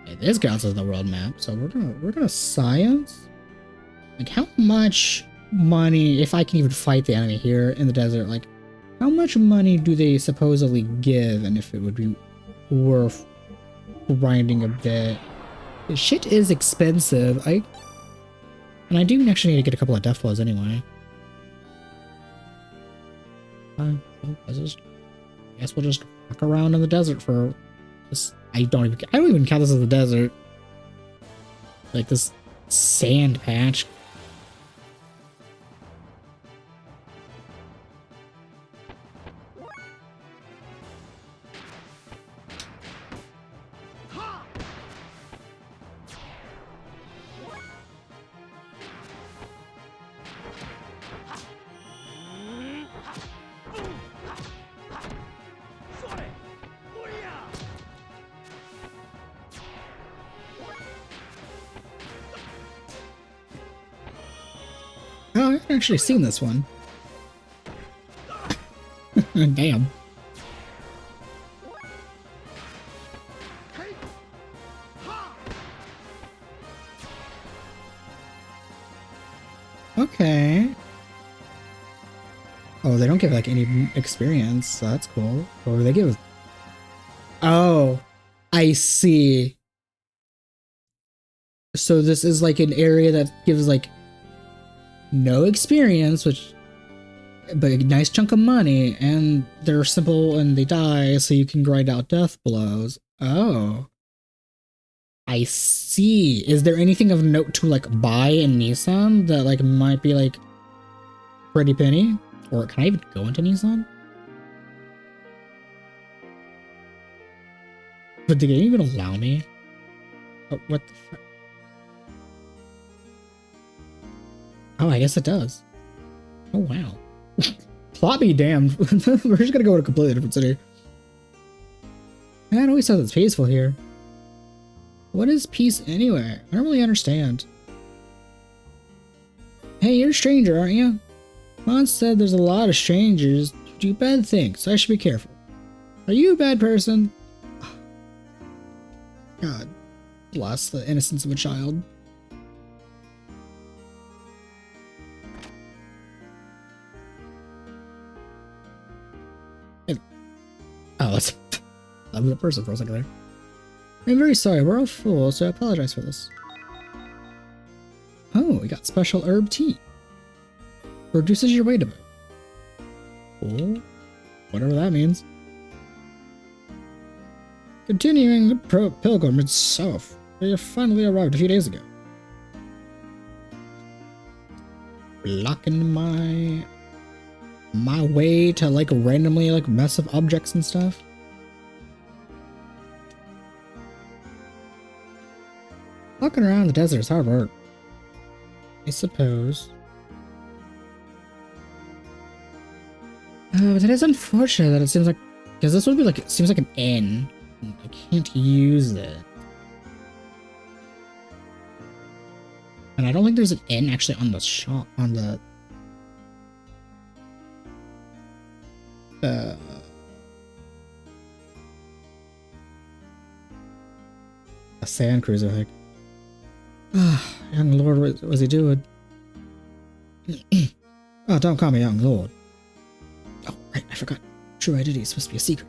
Yeah, this counts as the world map. So we're gonna science. Like how much money, if I can even fight the enemy here in the desert, like how much money do they supposedly give, and if it would be worth grinding a bit. This shit is expensive. And I do actually need to get a couple of death blows anyway. I guess we'll just walk around in the desert for this. I don't even count this as the desert. Like this sand patch. Oh, I haven't actually seen this one. Damn. Okay. Oh, they don't give like any experience, so that's cool. Or they give... Oh, I see. So this is like an area that gives like no experience, but a nice chunk of money, and they're simple and they die, so you can grind out death blows. Oh. I see. Is there anything of note to like buy in Nissan that like might be like pretty penny? Or can I even go into Nissan? But did they even allow me? Oh, what the fuck? Oh, I guess it does. Oh, wow. Plot be damned. We're just gonna go to a completely different city. Man, it always says it's peaceful here. What is peace anyway? I don't really understand. Hey, you're a stranger, aren't you? Mom said there's a lot of strangers who do bad things, so I should be careful. Are you a bad person? God Bless the innocence of a child. Oh, that's I'm the person for a second there. I'm very sorry, we're all fools, so I apologize for this. Oh, we got special herb tea. Reduces your weight a bit. Cool. Whatever that means. Continuing the pilgrimage south. We have finally arrived a few days ago. Blocking my way to like randomly like mess up objects and stuff. Walking around the desert is hard work, I suppose. But it is unfortunate that it seems like, because this would be like, it seems like an N. I can't use it. And I don't think there's an N actually on the shop, on the a sand cruiser, I think. Ah, young lord, what was he doing? Oh, don't call me young lord. Oh, right, I forgot. True identity is supposed to be a secret.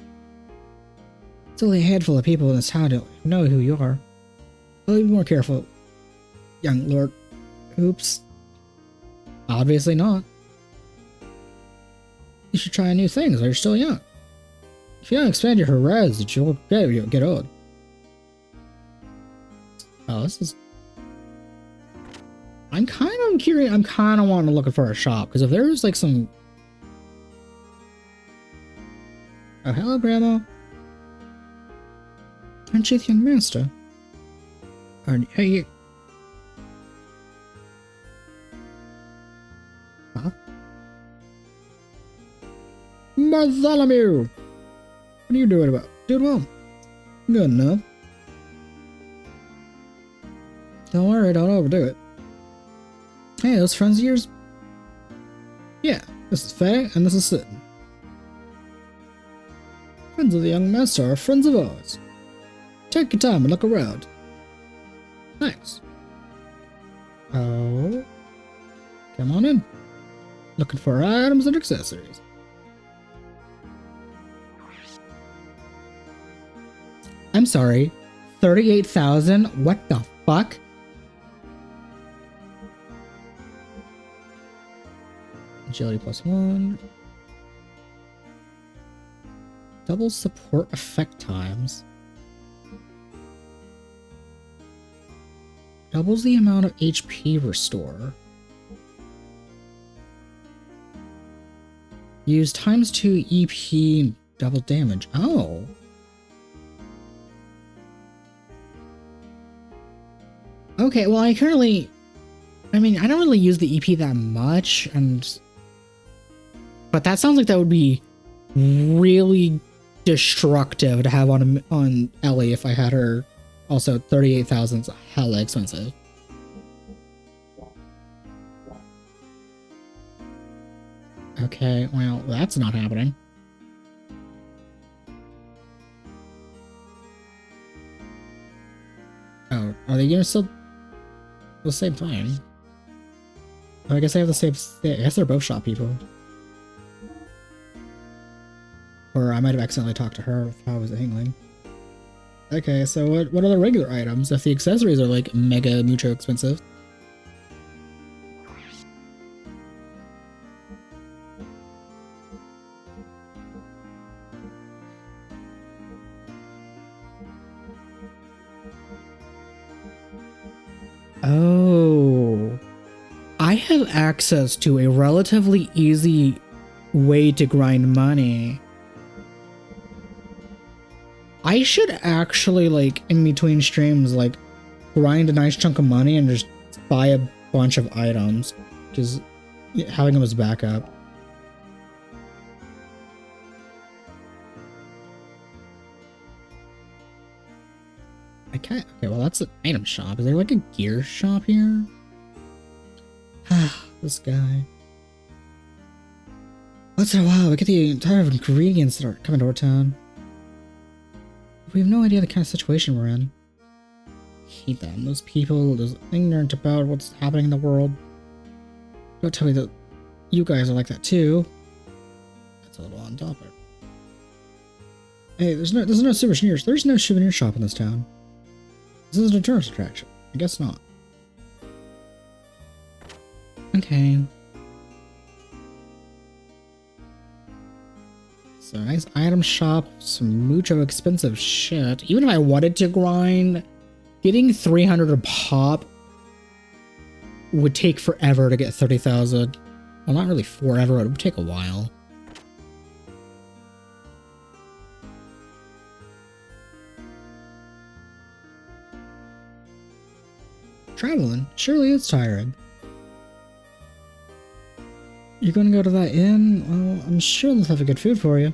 It's only a handful of people in this town who know who you are. I'll be more careful, young lord. Oops. Obviously not. You should try new things while you're still young. If you don't expand your horizons, you'll get old. Oh, this is... I'm kind of curious. I'm kind of wanting to look for a shop, because if there's like some... Oh, hello, Grandma. Aren't you the young master? Are you... Huh? Bartholomew! What are you doing about? Doing well. Good enough. Don't worry, don't overdo it. Hey, those friends of yours? Yeah, this is Faye, and this is Sid. Friends of the young master are friends of ours. Take your time and look around. Thanks. Oh. Come on in. Looking for items and accessories. I'm sorry. 38,000? What the fuck? Agility +1. Double support effect times. Doubles the amount of HP restore. Use ×2 EP double damage. Oh. Okay, well I don't really use the EP that much, but that sounds like that would be really destructive to have on Ellie if I had her. Also, 38,000 is hella expensive. Okay, well, that's not happening. Oh, are they gonna still the same thing? Oh, I guess they have the same. I guess they're both shop people. Or I might have accidentally talked to her if I was angling. Okay, so what are the regular items if the accessories are like mega mucho expensive? Oh, I have access to a relatively easy way to grind money. I should actually, like, in between streams, like, grind a nice chunk of money and just buy a bunch of items, because having them as backup. I can't. Okay, well, that's an item shop. Is there, like, a gear shop here? This guy. Once in a while, we get the entire ingredients that are coming to our town. We have no idea the kind of situation we're in. hate them. Those people, those ignorant about what's happening in the world. Don't tell me that you guys are like that too. That's a little on topic. Hey, there's no souvenirs. There's no souvenir shop in this town. This isn't a tourist attraction. I guess not. Okay. So nice item shop, some mucho expensive shit. Even if I wanted to grind, getting 300 a pop would take forever to get 30,000. Well, not really forever, it would take a while. Traveling surely is tiring. You're gonna go to that inn? Well, I'm sure they'll have a good food for you.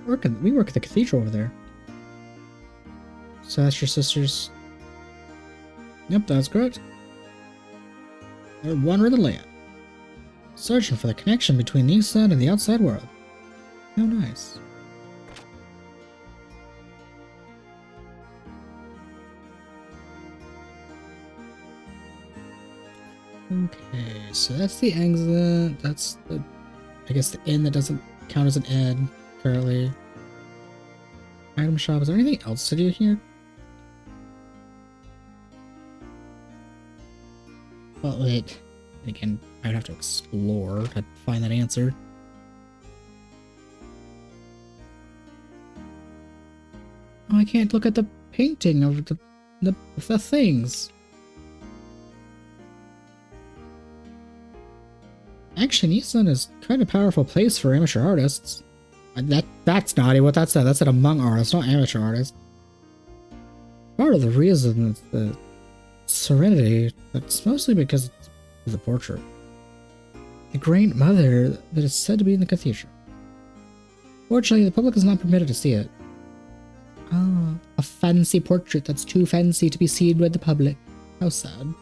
We work at the cathedral over there. So that's your sister's? Yep, that's correct. They're wandering the land, searching for the connection between the inside and the outside world. How nice. Okay, so that's the exit. That's the, I guess, the inn that doesn't count as an inn currently. Item shop. Is there anything else to do here? Well, wait. Again, I'd have to explore to find that answer. Oh, I can't look at the painting of the things. Actually, Nissan is kind of a powerful place for amateur artists. That's not what that said. That said among artists, not amateur artists. Part of the reason is the serenity, that's mostly because of the portrait. The Great Mother that is said to be in the cathedral. Fortunately, the public is not permitted to see it. Ah, a fancy portrait that's too fancy to be seen by the public. How sad.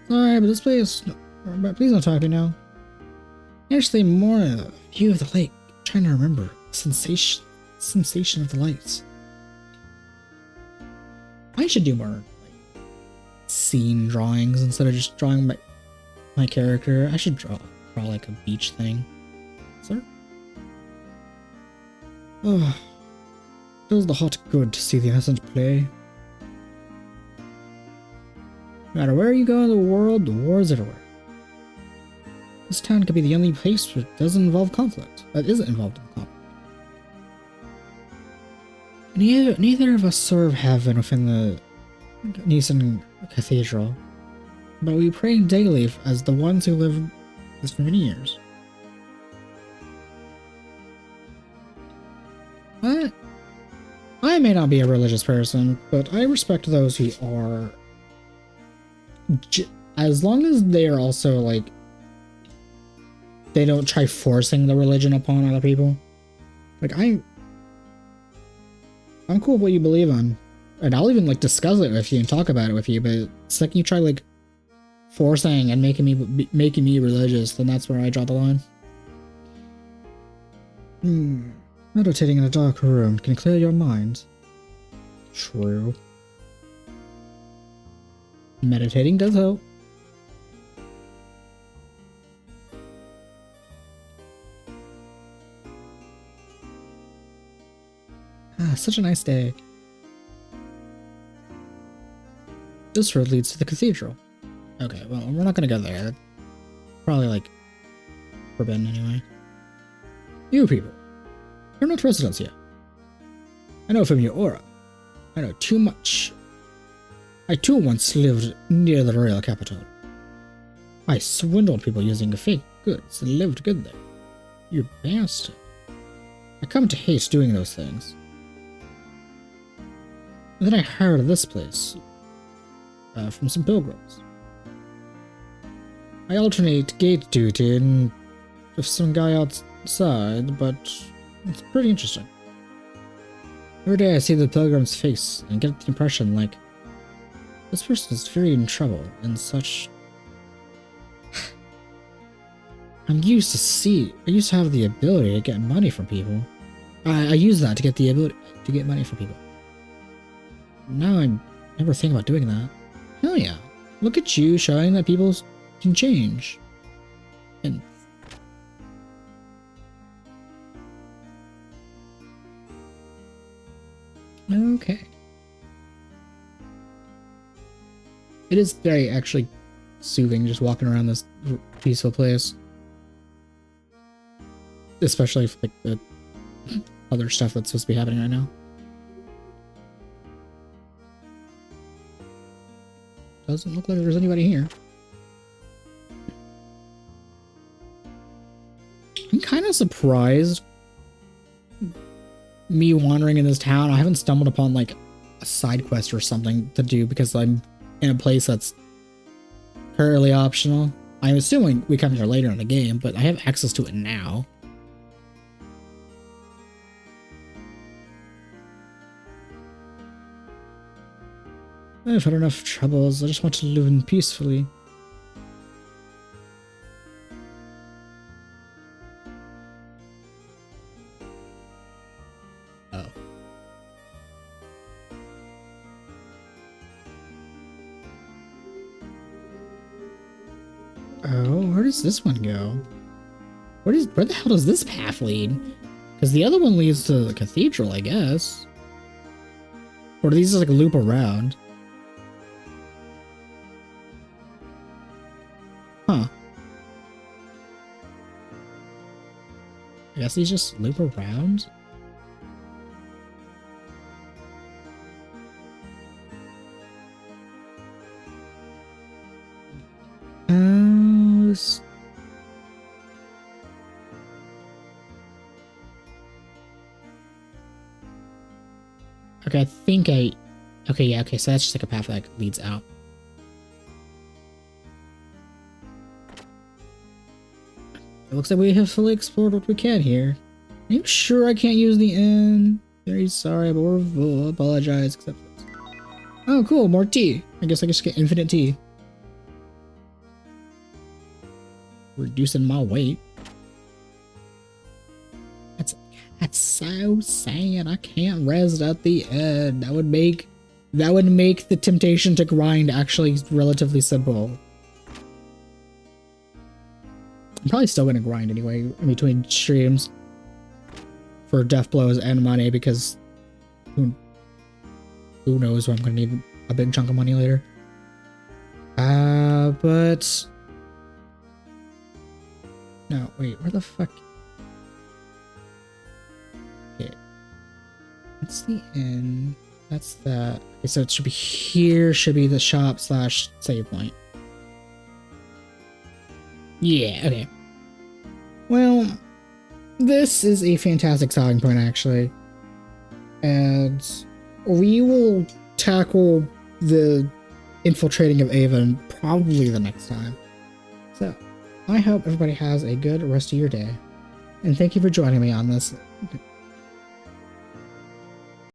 Sorry, but this place... But please don't talk to me now. Actually, more a view of the lake. I'm trying to remember. Sensation of the lights. I should do more like scene drawings instead of just drawing my character. I should draw like a beach thing. Sir? Oh, does the heart good to see the innocent play? No matter where you go in the world, the war is everywhere. This town could be the only place that doesn't involve conflict. That isn't involved in conflict. Neither of us serve heaven within the Nisan Cathedral, but we pray daily as the ones who live this for many years. I may not be a religious person, but I respect those who are, as long as they are also like, they don't try forcing the religion upon other people. Like, I'm cool with what you believe on, and I'll even like discuss it with you and talk about it with you, but it's like you try like forcing and making me religious, then that's where I draw the line. Meditating in a dark room can clear your mind. True. Meditating does help. Such a nice day. This road leads to the cathedral. Okay, well, we're not gonna go there. That's probably, like, forbidden anyway. You people, you're not residents here. I know from your aura. I know too much. I too once lived near the royal capital. I swindled people using fake goods and lived good there. You bastard. I come to hate doing those things. And then I heard of this place from some pilgrims. I alternate gate duty and with some guy outside, but it's pretty interesting. Every day I see the pilgrim's face and get the impression like this person is very in trouble and such. I used to have the ability to get money from people. I use that to get the ability to get money for people. Now I never think about doing that. Hell yeah. Look at you showing that people can change. And okay. It is very actually soothing just walking around this peaceful place. Especially for like the other stuff that's supposed to be happening right now. Doesn't look like there's anybody here. I'm kind of surprised me wandering in this town. I haven't stumbled upon like a side quest or something to do because I'm in a place that's currently optional. I'm assuming we come here later in the game, but I have access to it now. I've had enough troubles. I just want to live in peacefully. Oh. Oh, where does this one go? Where the hell does this path lead? Because the other one leads to the cathedral, I guess. Or do these just like loop around? Huh. I guess these just loop around? Okay, I think okay, yeah, okay, so that's just like a path that leads out. It looks like we have fully explored what we can here. Are you sure I can't use the inn? Very sorry, but we'll apologize. Oh, cool, more tea. I guess I just get infinite tea. Reducing my weight. That's so sad. I can't rest at the end. That would make the temptation to grind actually relatively simple. I'm probably still gonna grind anyway in between streams for death blows and money because who knows when I'm gonna need a big chunk of money later. But no, wait, where the fuck? Okay, that's the inn. That's that. Okay, so it should be here. Should be the shop / save point. Yeah, okay. Well, this is a fantastic selling point, actually. And we will tackle the infiltrating of Avon probably the next time. So, I hope everybody has a good rest of your day. And thank you for joining me on this